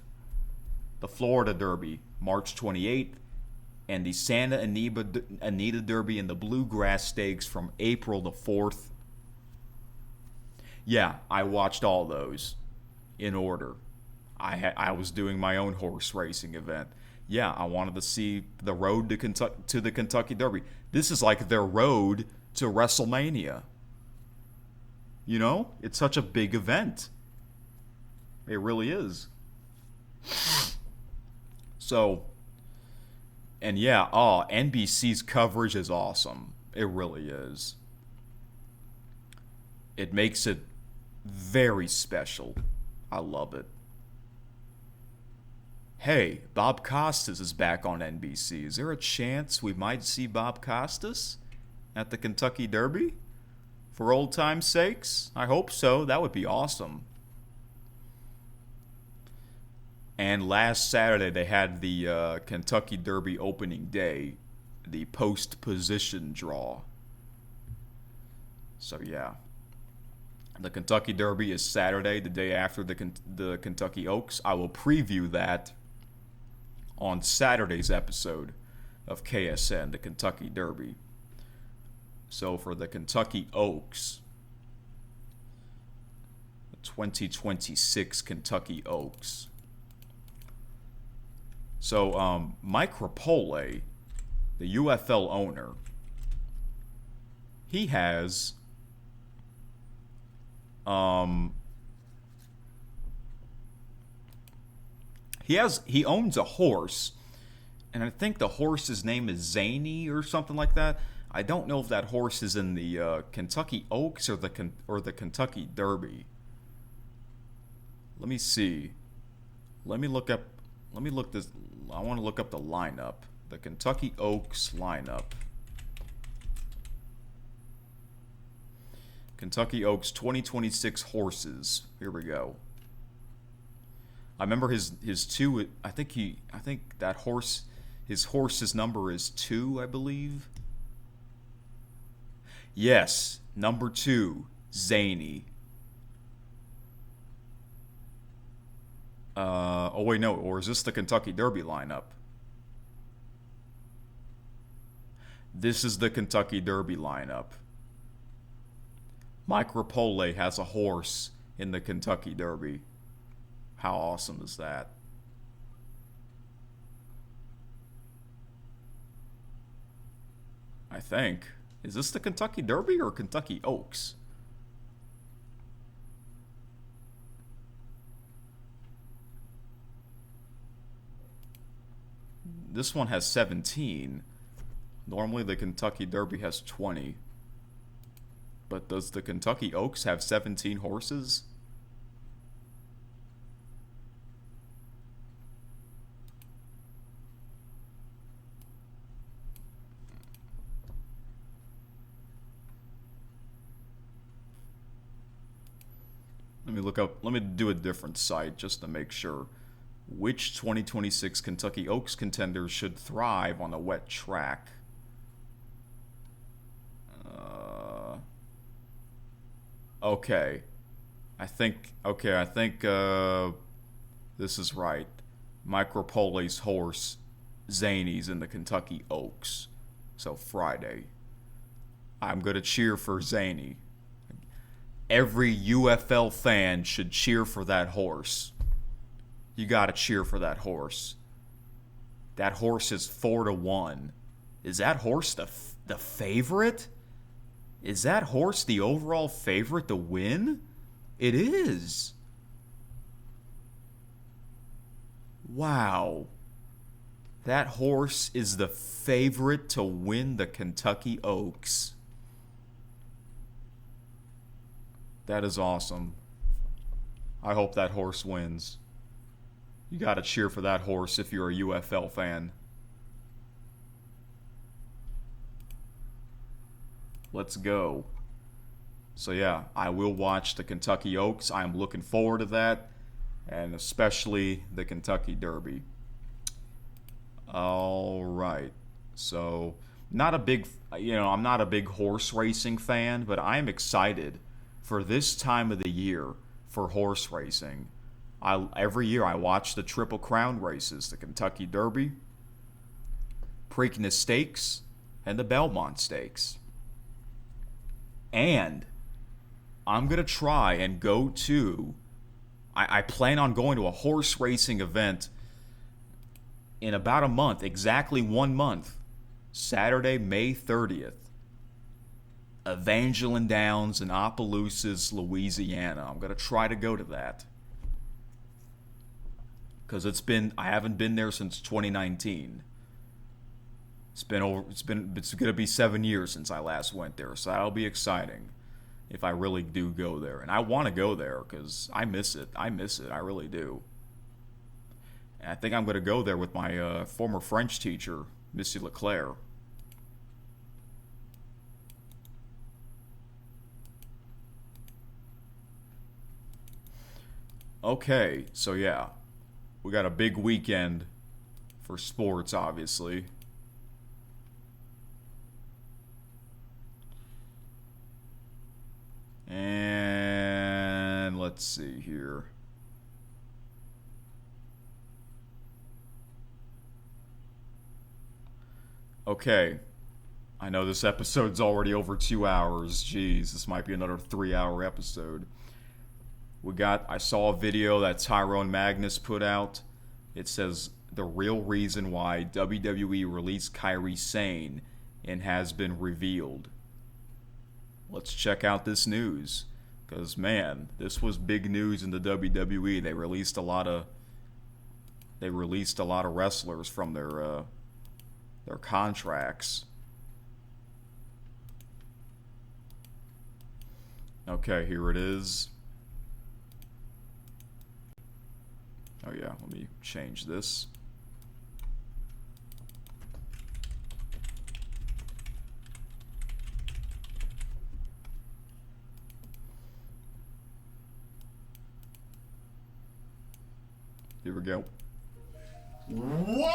[SPEAKER 1] the Florida Derby, March 28th, and the Santa Anita Derby and the Bluegrass Stakes from April the 4th. Yeah, I watched all those in order. I was doing my own horse racing event. Yeah, I wanted to see the road to the Kentucky Derby. This is like their road to WrestleMania. You know, it's such a big event. It really is. So, and yeah, NBC's coverage is awesome. It really is. It makes it very special. I love it. Hey, Bob Costas is back on NBC. Is there a chance we might see Bob Costas at the Kentucky Derby? For old time's sakes? I hope so. That would be awesome. And last Saturday, they had the Kentucky Derby opening day, the post-position draw. So, yeah. The Kentucky Derby is Saturday, the day after the Kentucky Oaks. I will preview that on Saturday's episode of KSN, the Kentucky Derby. So, for the Kentucky Oaks, the 2026 Kentucky Oaks. So, Mike Repole, the UFL owner, he has he owns a horse And I think the horse's name is Zany or something like that. I don't know if that horse is in the Kentucky Oaks or the Kentucky Derby. Let me see. Let me look this. I want to look up the lineup. The Kentucky Oaks lineup. Kentucky Oaks 2026 horses. Here we go. I remember his two. I think that horse. His horse's number is 2, I believe. Yes, number 2, Zany. Oh wait, no. Or is this the Kentucky Derby lineup? This is the Kentucky Derby lineup. Mike Repole has a horse in the Kentucky Derby. How awesome is that? I think. Is this the Kentucky Derby or Kentucky Oaks? This one has 17. Normally the Kentucky Derby has 20. But does the Kentucky Oaks have 17 horses? Let me do a different site just to make sure. Which 2026 Kentucky Oaks contenders should thrive on a wet track? Okay. I think this is right. Mike Repole's horse, Zany's in the Kentucky Oaks. So Friday. I'm going to cheer for Zany. Every UFL fan should cheer for that horse. You got to cheer for that horse. That horse is 4-1. Is that horse the favorite? Is that horse the overall favorite to win? It is. Wow. That horse is the favorite to win the Kentucky Oaks. That is awesome. I hope that horse wins. You got to cheer for that horse if you're a UFL fan. Let's go. So yeah, I will watch the Kentucky Oaks. I'm looking forward to that, and especially the Kentucky Derby. All right. So, I'm not a big horse racing fan, but I am excited for this time of the year for horse racing. Every year I watch the Triple Crown races, the Kentucky Derby, Preakness Stakes, and the Belmont Stakes. And I'm going to try and go to... I plan on going to a horse racing event in about a month, exactly 1 month, Saturday, May 30th. Evangeline Downs in Opelousas, Louisiana. I'm going to try to go to that. Because I haven't been there since 2019. It's going to be 7 years since I last went there, so that'll be exciting if I really do go there. And I want to go there because I miss it. I really do. And I think I'm going to go there with my former French teacher, Monsieur Leclerc. Okay, so yeah, we got a big weekend for sports, obviously. And let's see here. Okay, I know this episode's already over 2 hours. Jeez, this might be another 3-hour episode. I saw a video that Tyrone Magnus put out. It says the real reason why WWE released Kairi Sane and has been revealed. Let's check out this news, because man, this was big news in the WWE. They released a lot of wrestlers from their their contracts. Okay, here it is. Oh yeah, let me change this. Here we go.
[SPEAKER 6] What?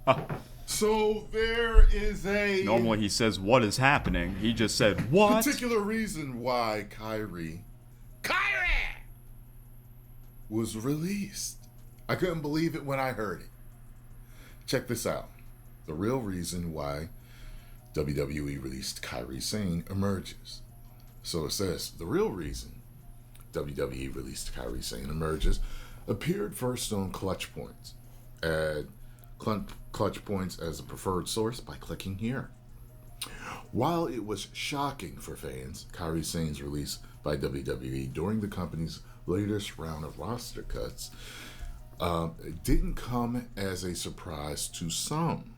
[SPEAKER 1] Huh.
[SPEAKER 6] So there is a
[SPEAKER 1] Normally he says, what is happening? He just said, what?
[SPEAKER 6] particular reason why Kairi was released. I couldn't believe it when I heard it. Check this out. The real reason why WWE released Kairi Sane emerges. So it says, the real reason WWE released Kairi Sane emerges appeared first on Clutch Points. Add Clutch Points as a preferred source by clicking here. While it was shocking for fans, Kairi Sane's release by WWE during the company's latest round of roster cuts didn't come as a surprise to some.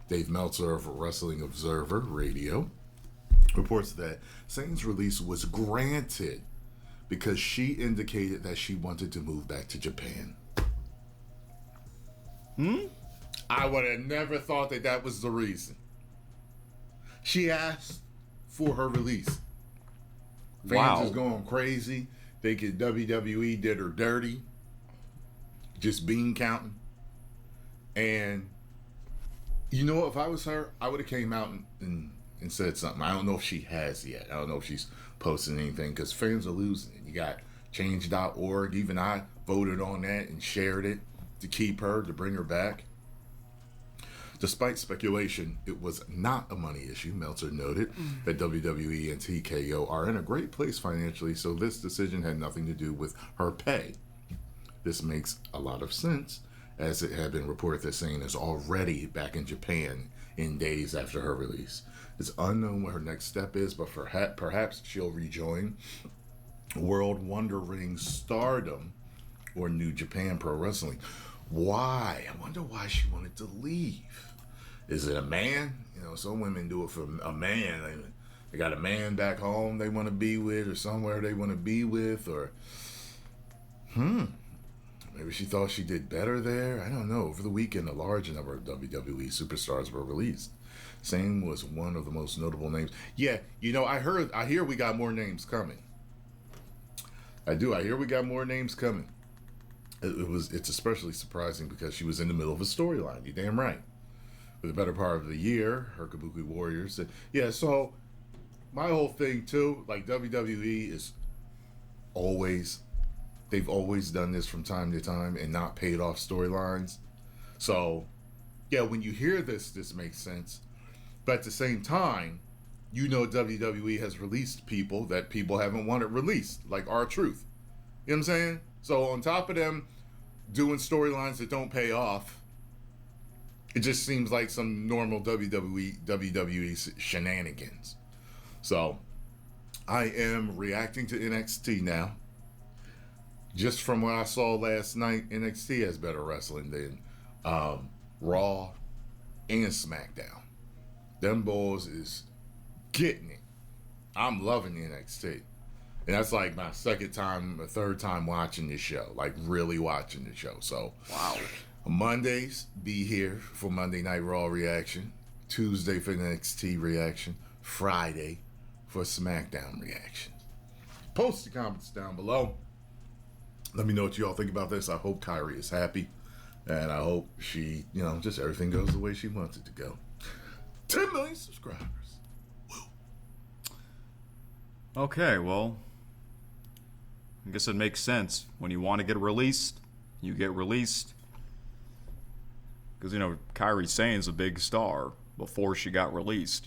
[SPEAKER 6] Dave Meltzer of Wrestling Observer Radio reports that Sane's release was granted because she indicated that she wanted to move back to Japan. I would have never thought that that was the reason. She asked for her release. Fans
[SPEAKER 1] Wow.
[SPEAKER 6] is going crazy. Thinking WWE did her dirty. Just bean counting. And you know, if I was her, I would have came out and said something. I don't know if she has yet. I don't know if she's posting anything because fans are losing it. You got change.org. Even I voted on that and shared it to keep her, to bring her back. Despite speculation, it was not a money issue. Meltzer noted that WWE and TKO are in a great place financially, so this decision had nothing to do with her pay. This makes a lot of sense, as it had been reported that Sane is already back in Japan in days after her release. It's unknown what her next step is, but perhaps she'll rejoin World Wonder Ring Stardom or New Japan Pro Wrestling. Why? I wonder why she wanted to leave. Is it a man? You know, some women do it for a man. They got a man back home they want to be with, or somewhere they want to be with, or maybe she thought she did better there. I don't know. Over the weekend, a large number of WWE superstars were released. Sane was one of the most notable names. Yeah, you know, I hear we got more names coming. I do. I hear we got more names coming. It's especially surprising because she was in the middle of a storyline. You're damn right. For the better part of the year, her Kabuki Warriors. Yeah, so my whole thing too, like WWE is they've always done this from time to time and not paid off storylines. So yeah, when you hear this makes sense. But at the same time, you know WWE has released people that people haven't wanted released, like R-Truth. You know what I'm saying? So on top of them doing storylines that don't pay off, it just seems like some normal WWE shenanigans. So I am reacting to NXT now. Just from what I saw last night, NXT has better wrestling than Raw and SmackDown. Them boys is getting it. I'm loving NXT. And that's like my third time watching this show. Like really watching the show. So
[SPEAKER 1] Wow.
[SPEAKER 6] Mondays, be here for Monday Night Raw reaction. Tuesday for NXT reaction. Friday for SmackDown reaction. Post your comments down below. Let me know what you all think about this. I hope Kairi is happy. And I hope she, just everything goes the way she wants it to go. 10 million subscribers. Woo.
[SPEAKER 1] Okay, well, I guess it makes sense. When you want to get released, you get released. Because, Kairi Sane's a big star before she got released,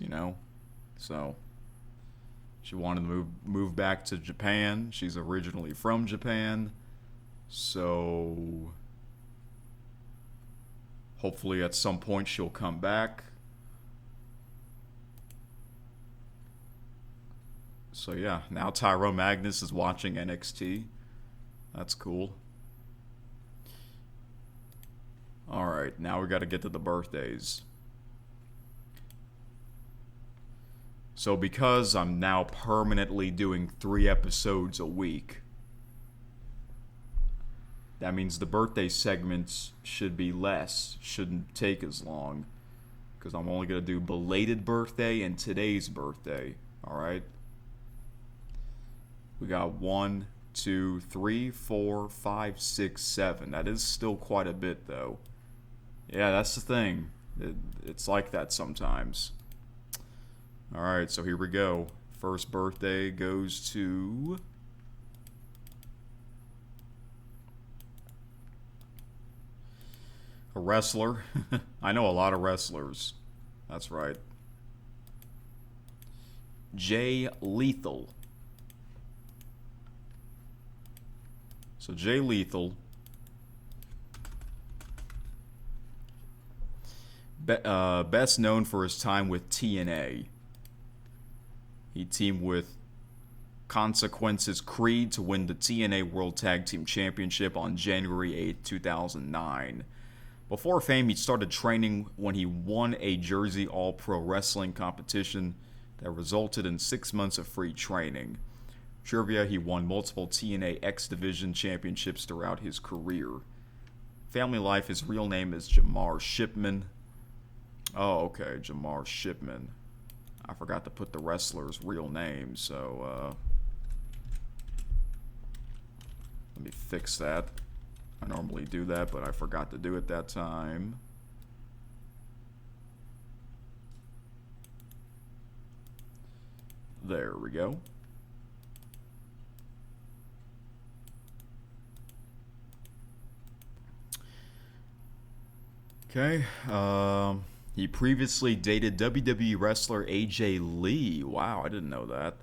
[SPEAKER 1] So, she wanted to move back to Japan. She's originally from Japan. So, hopefully at some point she'll come back. So, yeah, now Tyrone Magnus is watching NXT. That's cool. All right. Alright, now we got to get to the birthdays. So because I'm now permanently doing 3 episodes a week, that means the birthday segments should be less, shouldn't take as long, because I'm only going to do belated birthday and today's birthday. Alright? We got 1, 2, 3, 4, 5, 6, 7. That is still quite a bit, though. Yeah, that's the thing. It's like that sometimes. Alright, so here we go. First birthday goes to... a wrestler. I know a lot of wrestlers. That's right. Jay Lethal. So Jay Lethal, best known for his time with TNA. He teamed with Consequences Creed to win the TNA World Tag Team Championship on January 8, 2009. Before fame, he started training when he won a Jersey All-Pro Wrestling competition that resulted in 6 months of free training. Trivia, he won multiple TNA X Division championships throughout his career. Family life, his real name is Jamar Shipman. Oh, okay, Jamar Shipman. I forgot to put the wrestler's real name, so let me fix that. I normally do that, but I forgot to do it that time. There we go. Okay, he previously dated WWE wrestler AJ Lee. Wow, I didn't know that.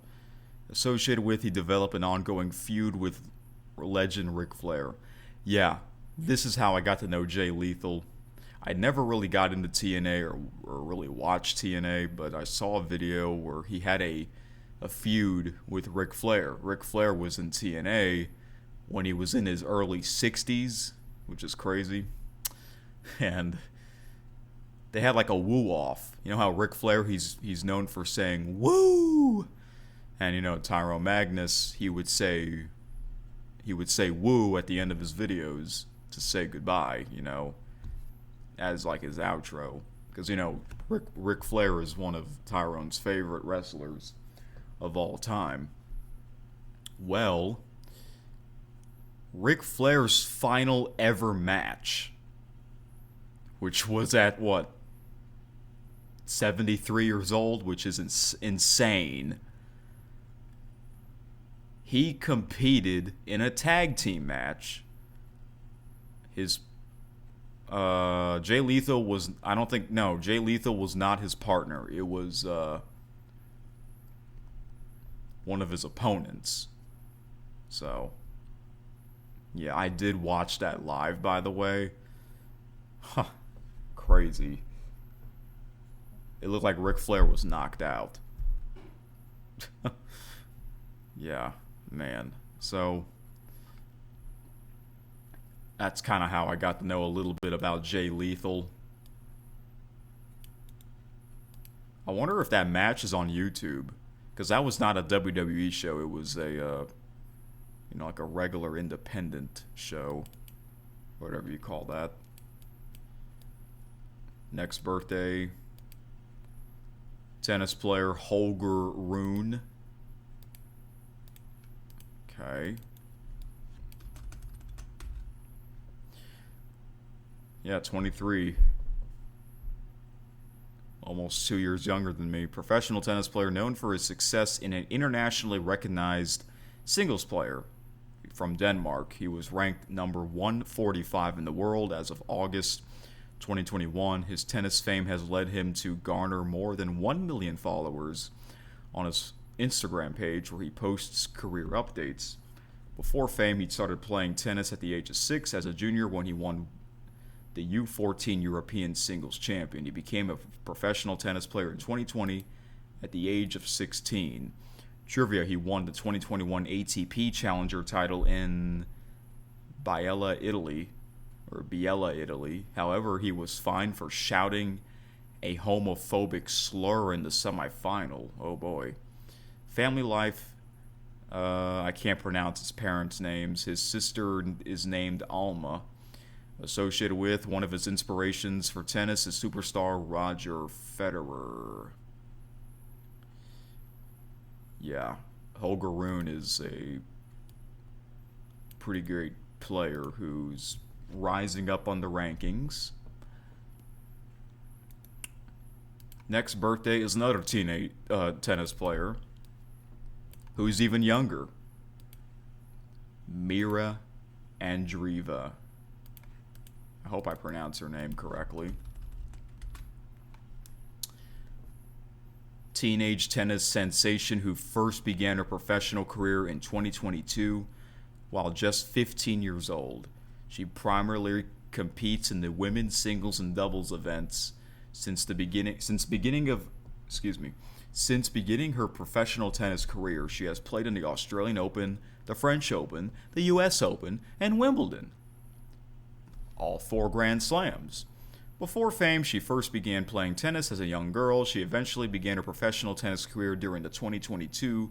[SPEAKER 1] Associated with, he developed an ongoing feud with legend Ric Flair. Yeah, this is how I got to know Jay Lethal. I never really got into TNA or really watched TNA, but I saw a video where he had a feud with Ric Flair. Ric Flair was in TNA when he was in his early 60s, which is crazy. And they had like a woo-off. You know how Ric Flair, he's known for saying woo, and you know Tyrone Magnus, he would say woo at the end of his videos to say goodbye, you know, as like his outro, because you know Ric Flair is one of Tyrone's favorite wrestlers of all time. Well, Ric Flair's final ever match, which was at, what, 73 years old, which is insane. He competed in a tag team match. His, Jay Lethal was, Jay Lethal was not his partner. It was, one of his opponents. So, yeah, I did watch that live, by the way. Huh. Crazy. It looked like Ric Flair was knocked out. Yeah, man. So that's kind of how I got to know a little bit about Jay Lethal. I wonder if that match is on YouTube, because that was not a WWE show. It was a, like a regular independent show, whatever you call that. Next birthday, tennis player Holger Rune. Okay. Yeah, 23. Almost 2 years younger than me. Professional tennis player known for his success in an internationally recognized singles player from Denmark. He was ranked number 145 in the world as of August 2021. His tennis fame has led him to garner more than 1 million followers on his Instagram page, where he posts career updates. Before fame, he started playing tennis at the age of 6 as a junior when he won the U14 European Singles Champion. He became a professional tennis player in 2020 at the age of 16. Trivia, he won the 2021 ATP Challenger title in Biella, Italy, or Biella, Italy. However, he was fined for shouting a homophobic slur in the semifinal. Oh boy. Family life. I can't pronounce his parents' names. His sister is named Alma. Associated with one of his inspirations for tennis is superstar Roger Federer. Yeah, Holger Rune is a pretty great player who's rising up on the rankings. Next birthday is another teenage tennis player who's even younger. Mirra Andreeva. I hope I pronounce her name correctly. Teenage tennis sensation who first began her professional career in 2022 while just 15 years old. She primarily competes in the women's singles and doubles events since beginning her professional tennis career. She has played in the Australian Open, the French Open, the US Open, and Wimbledon. All 4 Grand Slams. Before fame, she first began playing tennis as a young girl. She eventually began her professional tennis career during the 2022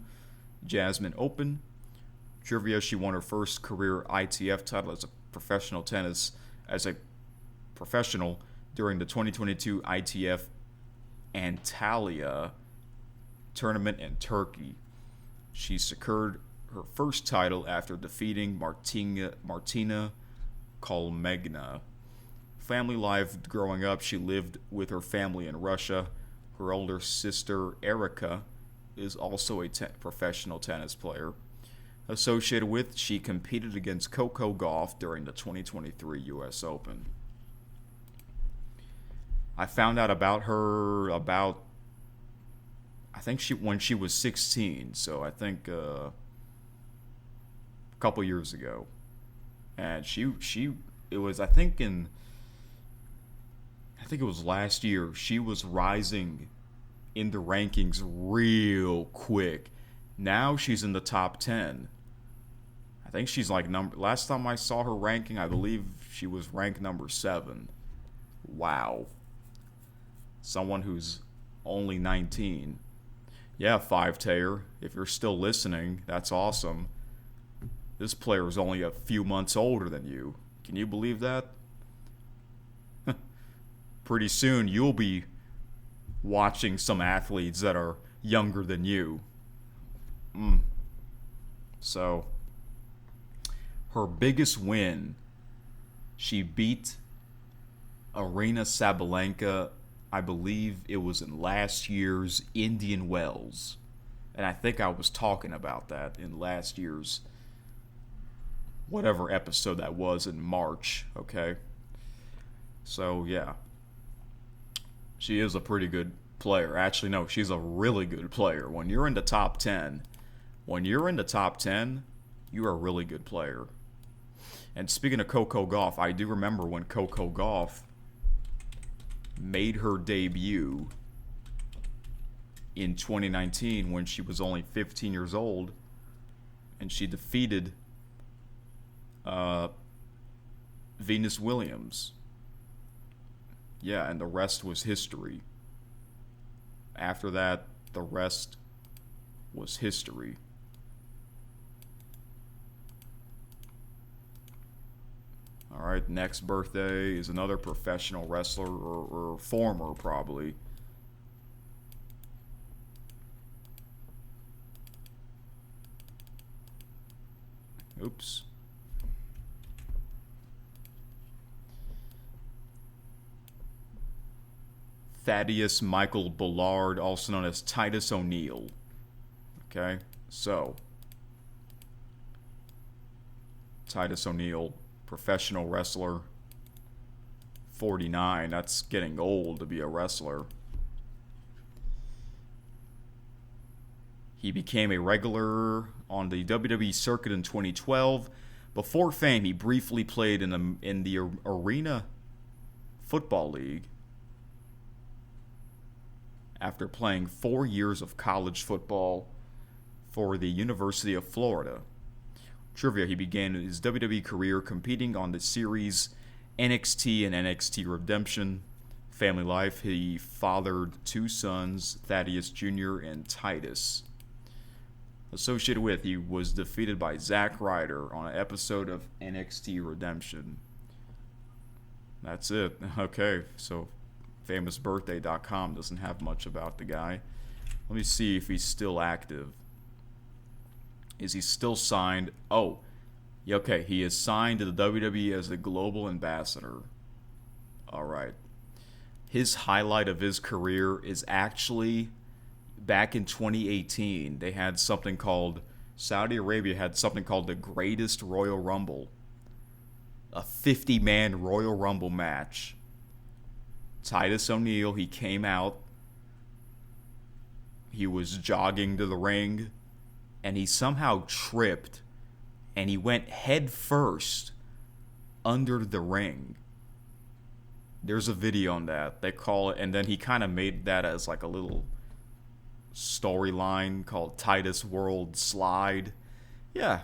[SPEAKER 1] Jasmine Open. Trivia, she won her first career ITF title as a professional during the 2022 ITF Antalya tournament in Turkey. She secured her first title after defeating Martina Kolmegna. Family life. Growing up, she lived with her family in Russia. Her older sister, Erica, is also a professional tennis player. Associated with, she competed against Coco Gauff during the 2023 US Open. I found out about her when she was 16, so I think a couple years ago. And it was last year, she was rising in the rankings real quick. Now she's in the top 10. I think she's last time I saw her ranking, I believe she was ranked number 7. Wow. Someone who's only 19. Yeah, 5-tayer, if you're still listening, that's awesome. This player is only a few months older than you. Can you believe that? Pretty soon you'll be watching some athletes that are younger than you. So, her biggest win, she beat Aryna Sabalenka, I believe it was in last year's Indian Wells. And I think I was talking about that in last year's whatever episode that was in March, okay? So, yeah. She is a pretty good player. Actually, no, she's a really good player. When you're in the top 10, you are a really good player. And speaking of Coco Gauff, I do remember when Coco Gauff made her debut in 2019 when she was only 15 years old, and she defeated Venus Williams. Yeah, and the rest was history. After that, the rest was history. All right, next birthday is another professional wrestler, or former probably. Oops. Thaddeus Michael Bullard, also known as Titus O'Neil. Okay, so Titus O'Neil, professional wrestler, 49. That's getting old to be a wrestler. He became a regular on the WWE circuit in 2012. Before fame, he briefly played in the Arena Football League. After playing 4 years of college football for the University of Florida. Trivia, he began his WWE career competing on the series NXT and NXT Redemption. Family life, he fathered 2 sons, Thaddeus Jr. and Titus. Associated with, he was defeated by Zack Ryder on an episode of NXT Redemption. That's it. Okay, so famousbirthday.com doesn't have much about the guy. Let me see if he's still active. Is he still signed? Oh, okay, he is signed to the WWE as a global ambassador. All right. His highlight of his career is actually back in 2018. They had something called, Saudi Arabia had something called the Greatest Royal Rumble. A 50-man Royal Rumble match. Titus O'Neil, he came out. He was jogging to the ring, and he somehow tripped, and he went head first under the ring. There's a video on that. They call it, and then he kind of made that as like a little storyline called Titus World Slide. Yeah.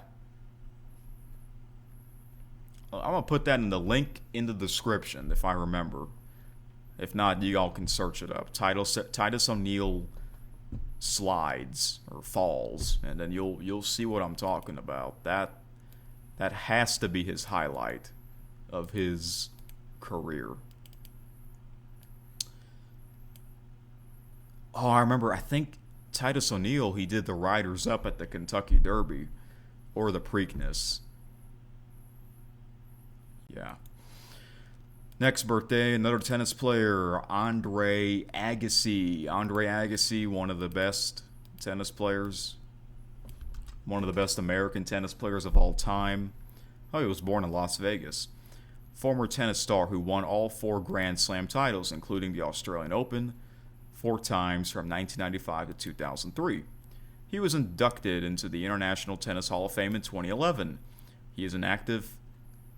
[SPEAKER 1] I'm going to put that in the link in the description if I remember. If not, you all can search it up. Titus O'Neil slides or falls, and then you'll see what I'm talking about. That has to be his highlight of his career. Oh, I remember, I think Titus O'Neil, he did the Riders Up at the Kentucky Derby or the Preakness. Yeah. Next birthday, another tennis player, Andre Agassi. Andre Agassi, one of the best tennis players. One of the best American tennis players of all time. Oh, he was born in Las Vegas. Former tennis star who won all 4 Grand Slam titles, including the Australian Open, 4 times from 1995 to 2003. He was inducted into the International Tennis Hall of Fame in 2011. He is an active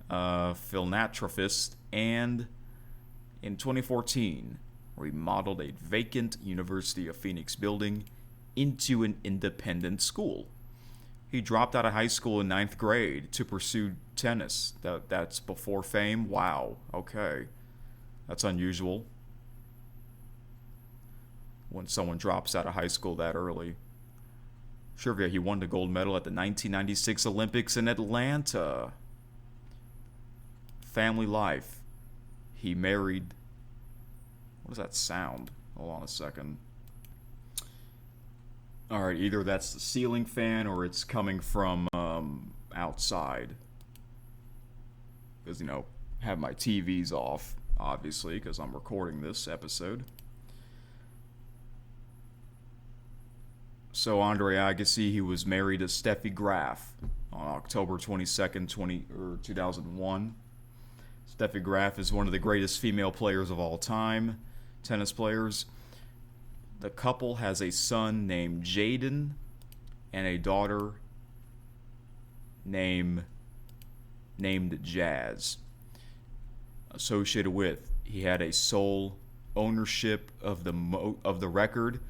[SPEAKER 1] philanthropist, and in 2014 remodeled a vacant University of Phoenix building into an independent school. He dropped out of high school in 9th grade to pursue tennis. That's before fame? Wow, okay. That's unusual when someone drops out of high school that early. Trivia, he won the gold medal at the 1996 Olympics in Atlanta. Family life. He married... What does that sound? Hold on a second. Alright, either that's the ceiling fan or it's coming from outside. Because, have my TVs off, obviously, because I'm recording this episode. So Andre Agassi, he was married to Steffi Graf on October 22nd, 2001. Steffi Graf is one of the greatest female players of all time, tennis players. The couple has a son named Jaden and a daughter named Jazz. Associated with, he had a sole ownership of the record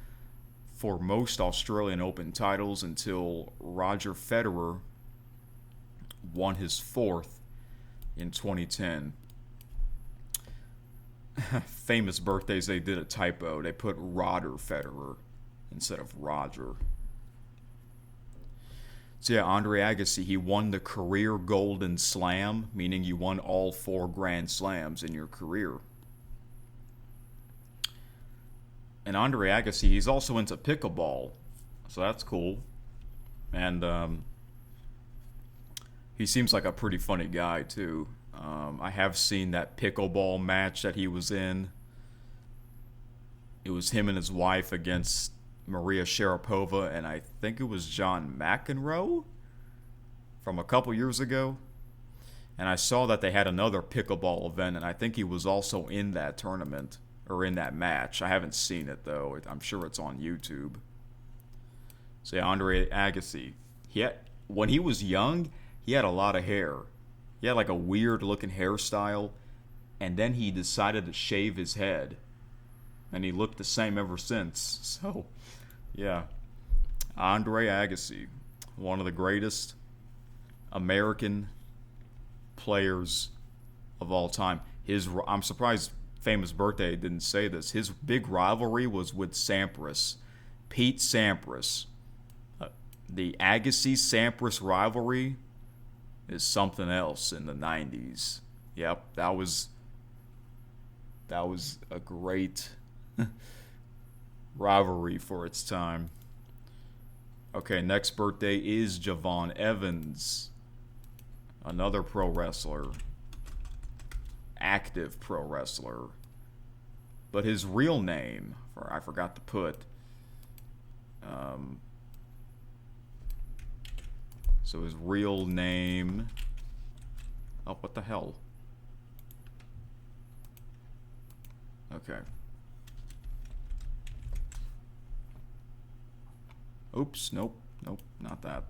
[SPEAKER 1] for most Australian Open titles until Roger Federer won his 4th in 2010. Famous birthdays, they did a typo. They put Roger Federer instead of Roger. So yeah, Andre Agassi, he won the career Golden Slam, meaning you won all 4 Grand Slams in your career. And Andre Agassi, he's also into pickleball, so that's cool. And he seems like a pretty funny guy, too. I have seen that pickleball match that he was in. It was him and his wife against Maria Sharapova, and I think it was John McEnroe from a couple years ago. And I saw that they had another pickleball event, and I think he was also in that tournament, or in that match. I haven't seen it, though. I'm sure it's on YouTube. So yeah, Andre Agassi. When he was young, he had a lot of hair. He had like a weird looking hairstyle, and then he decided to shave his head. And he looked the same ever since. So, yeah. Andre Agassi, one of the greatest American players of all time. I'm surprised Famous Birthday didn't say this. His big rivalry was with Sampras, Pete Sampras. The Agassi-Sampras rivalry is something else in the 90s. Yep, that was a great rivalry for its time. Okay, next birthday is Javon Evans, another pro wrestler, active pro wrestler. But his real name, I forgot to put. So his real name. Oh, what the hell? Okay. Oops, nope, not that.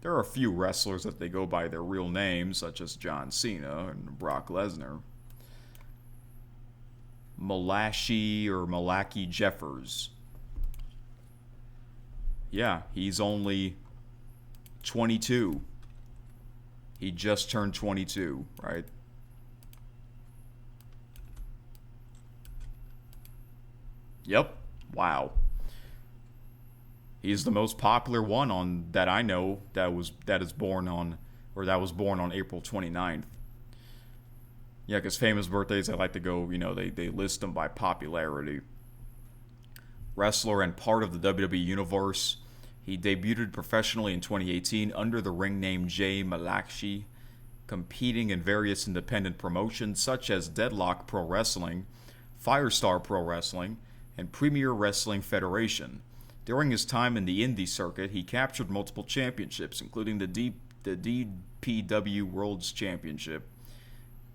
[SPEAKER 1] There are a few wrestlers that they go by their real names, such as John Cena and Brock Lesnar. Malachi Jeffers. Yeah, he's only 22. He just turned 22, right? Yep. Wow. He's the most popular one on that I know that was born on April 29th. Yeah, because famous birthdays, I like to go, they list them by popularity. Wrestler and part of the WWE Universe. He debuted professionally in 2018 under the ring name Jay Malachi, competing in various independent promotions such as Deadlock Pro Wrestling, Firestar Pro Wrestling, and Premier Wrestling Federation. During his time in the indie circuit, he captured multiple championships, including the DPW World's Championship,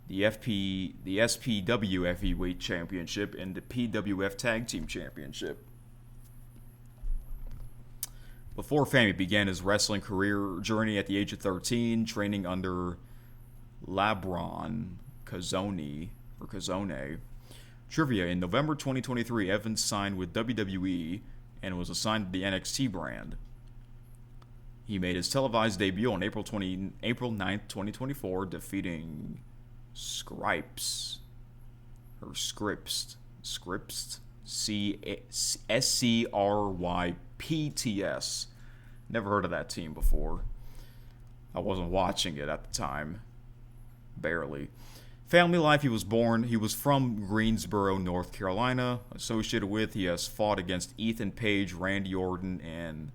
[SPEAKER 1] the SPW Heavyweight Championship, and the PWF Tag Team Championship. Before fame, he began his wrestling career journey at the age of 13, training under Labron Cazzone. Trivia: in November 2023, Evans signed with WWE and was assigned to the NXT brand. He made his televised debut on April 9th, 2024, defeating Scripps, SCRYPTS. Never heard of that team before. I wasn't watching it at the time. Barely. Family life: he was from Greensboro, North Carolina. Associated with, he has fought against Ethan Page, Randy Orton, and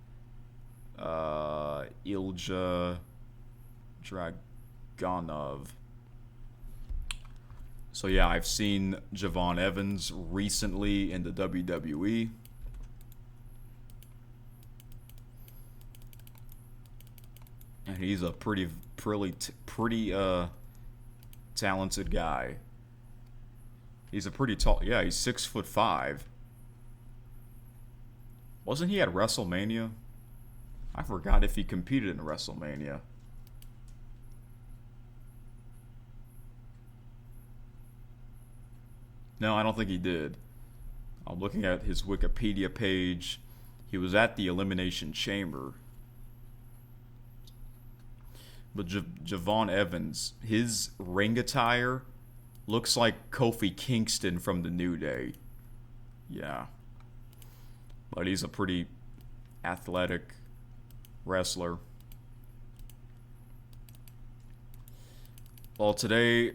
[SPEAKER 1] Ilja Dragunov. So yeah, I've seen Javon Evans recently in the WWE. And he's a pretty talented guy. He's a pretty tall. Yeah, he's 6'5". Wasn't he at WrestleMania? I forgot if he competed in WrestleMania. No, I don't think he did. I'm looking at his Wikipedia page. He was at the Elimination Chamber. But Javon Evans, his ring attire looks like Kofi Kingston from the New Day. Yeah. But he's a pretty athletic wrestler. Well, today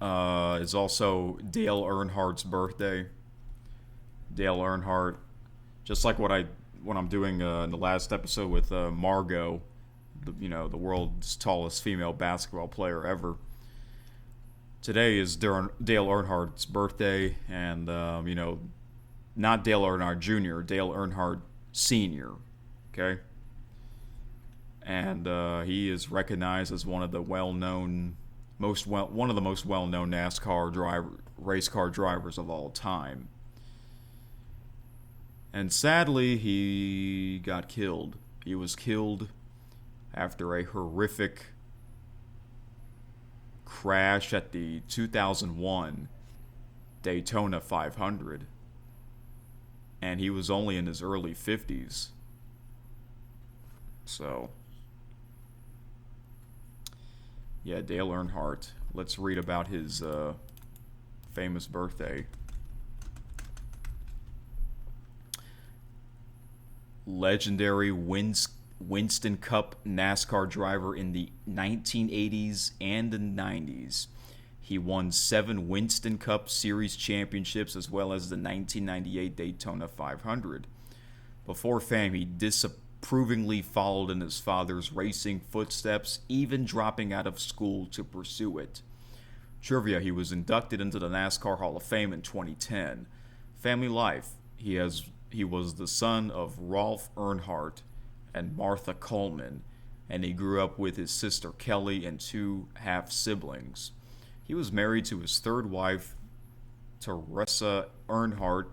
[SPEAKER 1] is also Dale Earnhardt's birthday. Dale Earnhardt, just like what I'm doing in the last episode with Margot, the world's tallest female basketball player ever. Today is Dale Earnhardt's birthday, and not Dale Earnhardt Jr., Dale Earnhardt Sr. Okay, and he is recognized as one of the well-known NASCAR race car drivers of all time. And sadly, he got killed. He was killed after a horrific crash at the 2001 Daytona 500. and he was only in his early 50s. So, yeah, Dale Earnhardt. Let's read about his famous birthday. Legendary Winston Cup NASCAR driver in the 1980s and the 90s. He won 7 Winston Cup Series championships as well as the 1998 Daytona 500. Before fame, he disapprovingly followed in his father's racing footsteps, even dropping out of school to pursue it. Trivia: he was inducted into the NASCAR Hall of Fame in 2010. Family life: he was the son of Rolf Earnhardt and Martha Coleman, and he grew up with his sister Kelly and 2 half-siblings. He was married to his third wife, Teresa Earnhardt,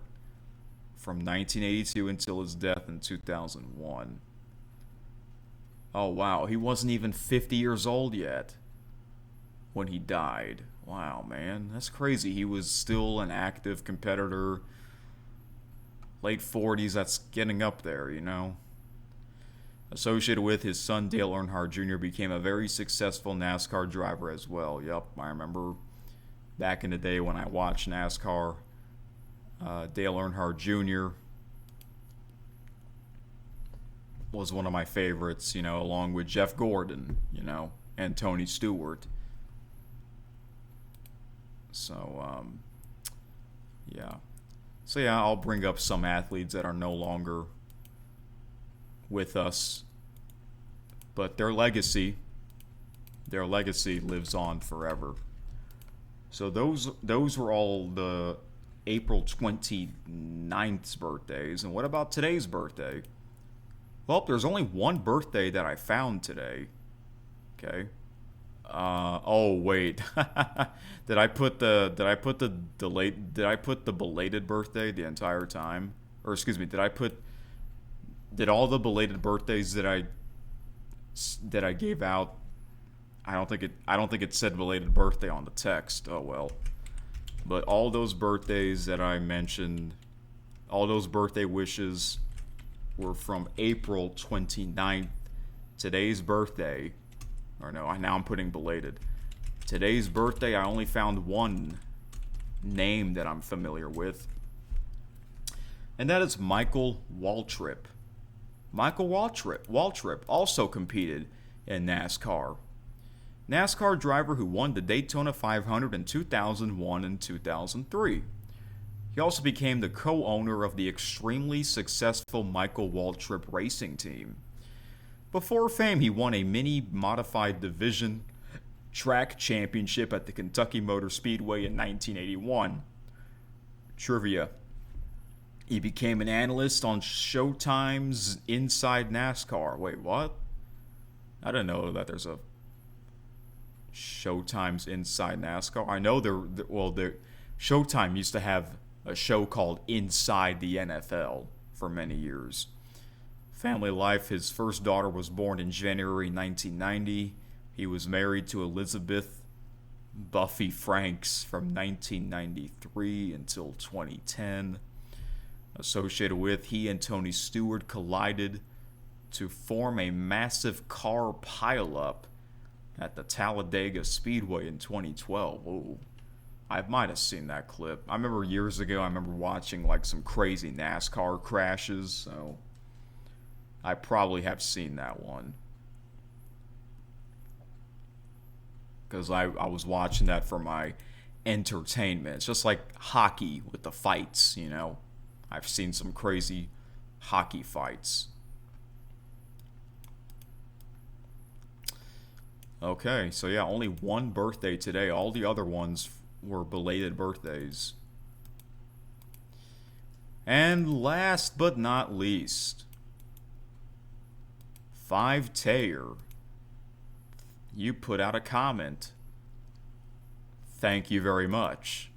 [SPEAKER 1] from 1982 until his death in 2001. Oh, wow. He wasn't even 50 years old yet when he died. Wow, man. That's crazy. He was still an active competitor. Late 40s, that's getting up there, you know. Associated with his son, Dale Earnhardt Jr. became a very successful NASCAR driver as well. Yup, I remember back in the day when I watched NASCAR. Dale Earnhardt Jr. was one of my favorites, you know, along with Jeff Gordon, you know, and Tony Stewart. So, yeah. So, yeah, I'll bring up some athletes that are no longer with us, but their legacy lives on forever. So those were all the April 29th's birthdays. And what about today's birthday? Well, there's only one birthday that I found today. Okay. Oh wait. Did I put the belated birthday the entire time? Or excuse me, did all the belated birthdays that I gave out, I don't think it said belated birthday on the text. Oh well. But all those birthdays that I mentioned, all those birthday wishes were from April 29th. Today's birthday, or no, now I'm putting belated. Today's birthday, I only found one name that I'm familiar with, and that is Michael Waltrip. Michael Waltrip also competed in NASCAR. NASCAR driver who won the Daytona 500 in 2001 and 2003. He also became the co-owner of the extremely successful Michael Waltrip racing team. Before fame, he won a mini modified division track championship at the Kentucky Motor Speedway in 1981. Trivia: he became an analyst on Showtime's Inside NASCAR. Wait, what? I didn't know that there's a Showtime's Inside NASCAR. I know Showtime used to have a show called Inside the NFL for many years. Family life: his first daughter was born in January 1990. He was married to Elizabeth Buffy Franks from 1993 until 2010. Associated with, he and Tony Stewart collided to form a massive car pileup at the Talladega Speedway in 2012. Ooh, I might have seen that clip. I remember years ago, I remember watching like some crazy NASCAR crashes, so I probably have seen that one. Because I was watching that for my entertainment. It's just like hockey with the fights, you know. I've seen some crazy hockey fights. Okay, so yeah, only one birthday today. All the other ones were belated birthdays. And last but not least, 5 Tayer. You put out a comment. Thank you very much.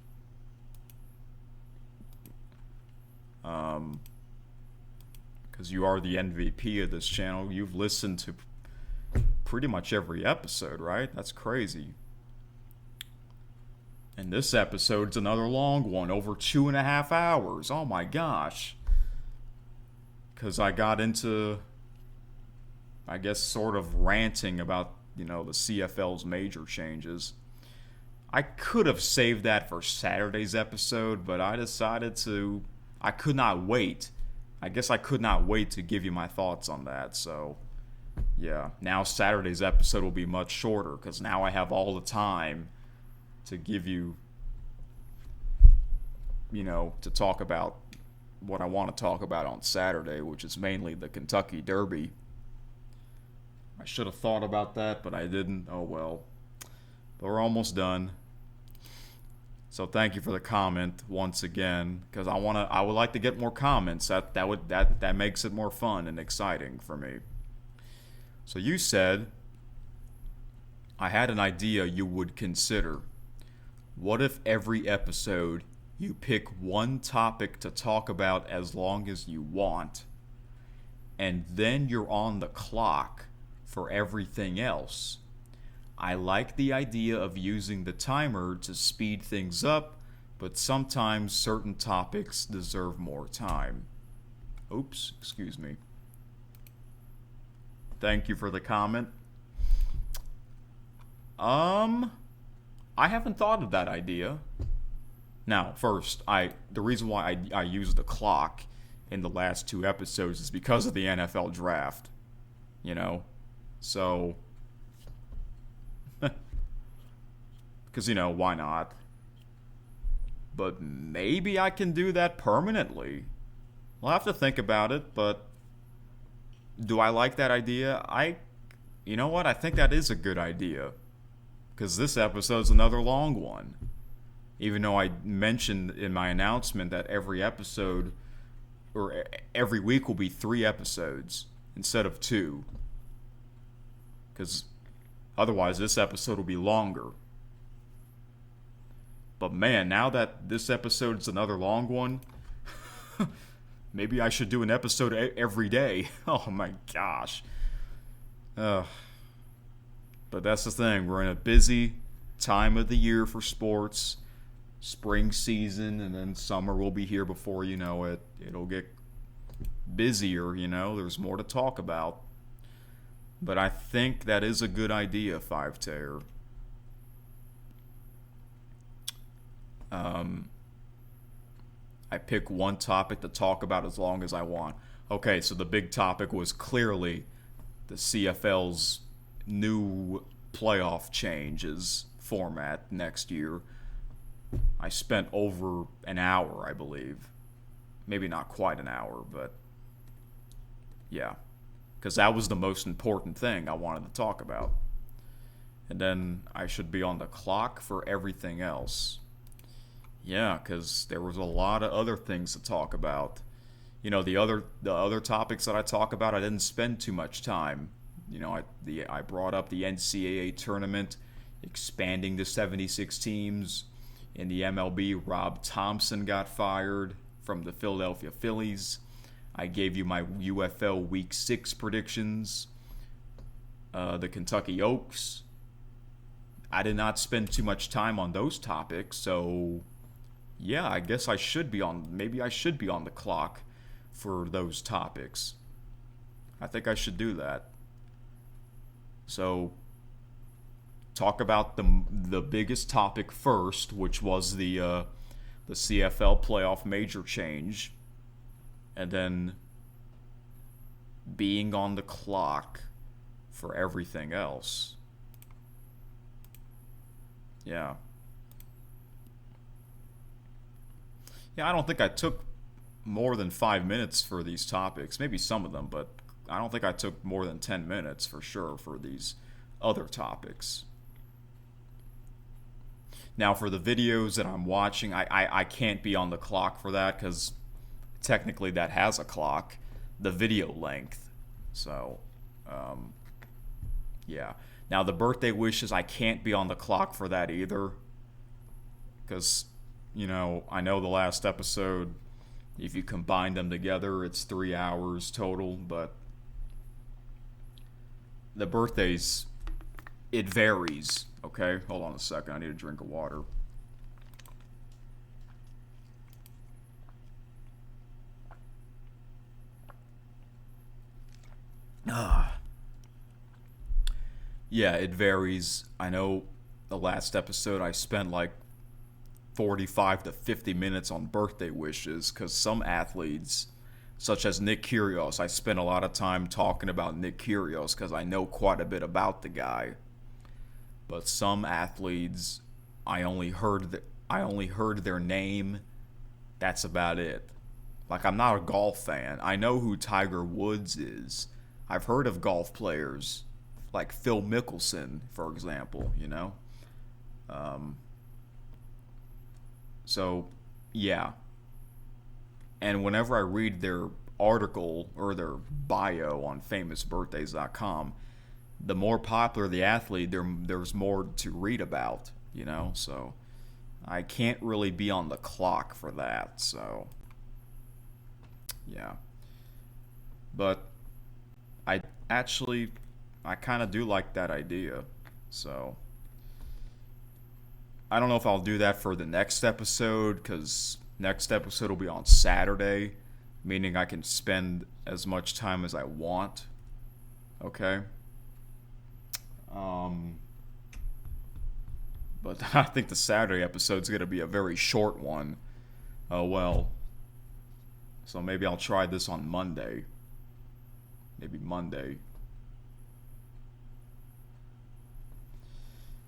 [SPEAKER 1] Because you are the MVP of this channel. You've listened to pretty much every episode, right? That's crazy. And this episode's another long one, over 2.5 hours. Oh my gosh. because I got into, I guess, sort of ranting about, the CFL's major changes. I could have saved that for Saturday's episode, but I decided I could not wait. I guess I could not wait to give you my thoughts on that. So, yeah. Now Saturday's episode will be much shorter because now I have all the time to give you, to talk about what I want to talk about on Saturday, which is mainly the Kentucky Derby. I should have thought about that, but I didn't. Oh well. But we're almost done. So thank you for the comment once again, because I would like to get more comments. That makes it more fun and exciting for me. So you said, I had an idea you would consider. What if every episode you pick one topic to talk about as long as you want, and then you're on the clock for everything else? I like the idea of using the timer to speed things up, but sometimes certain topics deserve more time. Oops, excuse me. Thank you for the comment. I haven't thought of that idea. Now, first, the reason why I used the clock in the last 2 episodes is because of the NFL draft. So, because, why not? But maybe I can do that permanently. I'll have to think about it, but do I like that idea? You know what? I think that is a good idea. Because this episode's another long one. Even though I mentioned in my announcement that every episode, or every week will be 3 episodes instead of 2. Because otherwise this episode will be longer. But man, now that this episode's another long one, maybe I should do an episode every day. Oh my gosh. But that's the thing. We're in a busy time of the year for sports. Spring season, and then summer will be here before you know it. It'll get busier, There's more to talk about. But I think that is a good idea, 5-Tayer. I pick one topic to talk about as long as I want. Okay, so the big topic was clearly the CFL's new playoff changes format next year. I spent over an hour, I believe. Maybe not quite an hour, but yeah. Because that was the most important thing I wanted to talk about. And then I should be on the clock for everything else. Yeah, because there was a lot of other things to talk about. The other topics that I talk about, I didn't spend too much time. I brought up the NCAA tournament, expanding to 76 teams. In the MLB, Rob Thomson got fired from the Philadelphia Phillies. I gave you my UFL Week 6 predictions. The Kentucky Oaks. I did not spend too much time on those topics, so yeah, I guess maybe I should be on the clock for those topics. I think I should do that. So, talk about the biggest topic first, which was the CFL playoff major change, and then being on the clock for everything else. Yeah. Yeah, I don't think I took more than 5 minutes for these topics. Maybe some of them, but I don't think I took more than 10 minutes for sure for these other topics. Now, for the videos that I'm watching, I can't be on the clock for that because technically that has a clock, the video length. So, yeah. Now, the birthday wishes, I can't be on the clock for that either because, I know the last episode, if you combine them together, it's 3 hours total, but the birthdays, it varies. Okay, hold on a second. I need a drink of water. Yeah, it varies. I know the last episode I spent like 45 to 50 minutes on birthday wishes because some athletes, such as Nick Kyrgios, I spent a lot of time talking about Nick Kyrgios because I know quite a bit about the guy. But some athletes, I only heard their name. That's about it. Like, I'm not a golf fan. I know who Tiger Woods is. I've heard of golf players like Phil Mickelson, for example, you know? So, yeah. And whenever I read their article or their bio on famousbirthdays.com, the more popular the athlete, there's more to read about, you know? So, I can't really be on the clock for that, so, yeah. But I kind of do like that idea. So I don't know if I'll do that for the next episode, because next episode will be on Saturday, meaning I can spend as much time as I want. Okay? But I think the Saturday episode's going to be a very short one. Oh, well. So maybe I'll try this on Monday. Maybe Monday.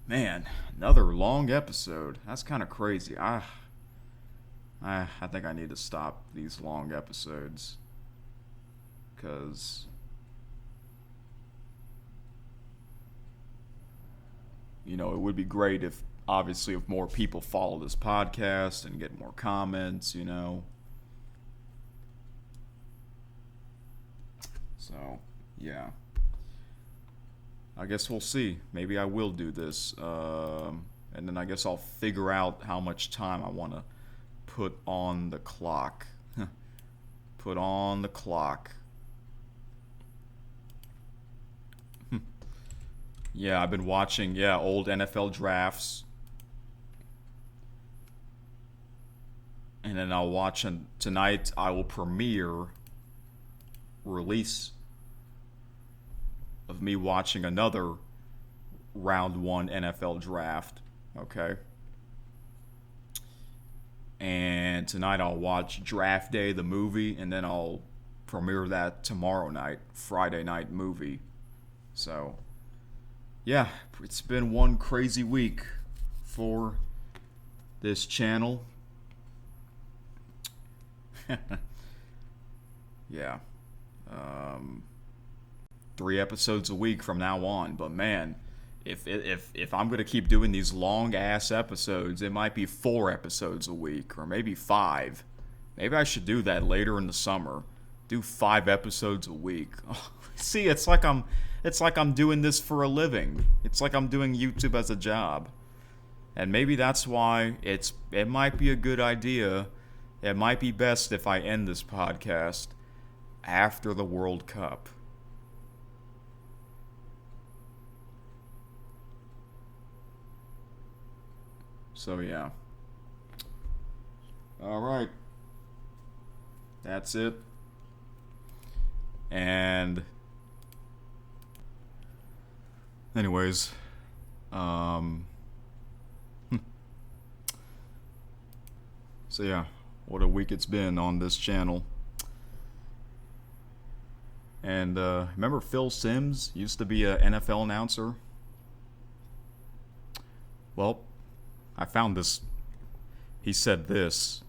[SPEAKER 1] Man, another long episode. That's kind of crazy. I think I need to stop these long episodes. Because, you know, it would be great if more people follow this podcast and get more comments, you know. So, yeah. I guess we'll see. Maybe I will do this. And then I guess I'll figure out how much time I want to put on the clock. Put on the clock. Yeah, I've been watching, old NFL drafts. And then I'll watch, tonight I will premiere release of me watching another round 1 NFL draft, okay? And tonight I'll watch Draft Day, the movie, and then I'll premiere that tomorrow night, Friday night movie. So, yeah, it's been one crazy week for this channel. Yeah. 3 episodes a week from now on. But man, if I'm gonna keep doing these long ass episodes, it might be 4 episodes a week, or maybe 5. Maybe I should do that later in the summer. Do 5 episodes a week. See, it's like I'm doing this for a living. It's like I'm doing YouTube as a job. And maybe that's why it might be a good idea. It might be best if I end this podcast after the World Cup. So, yeah. All right. That's it. And anyways, so yeah, what a week it's been on this channel. And remember Phil Simms used to be an NFL announcer? Well, I found this. He said this.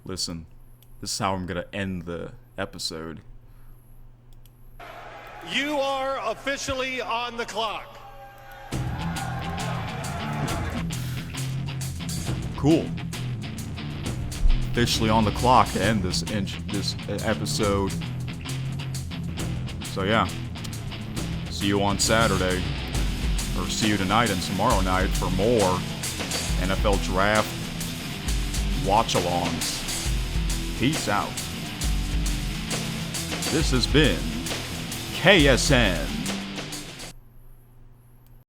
[SPEAKER 1] Listen, this is how I'm going to end the episode.
[SPEAKER 7] You are officially on the clock.
[SPEAKER 1] Cool. Officially on the clock to end this episode. So yeah, see you on Saturday, or see you tonight and tomorrow night for more NFL Draft watch-alongs. Peace out. This has been KSN.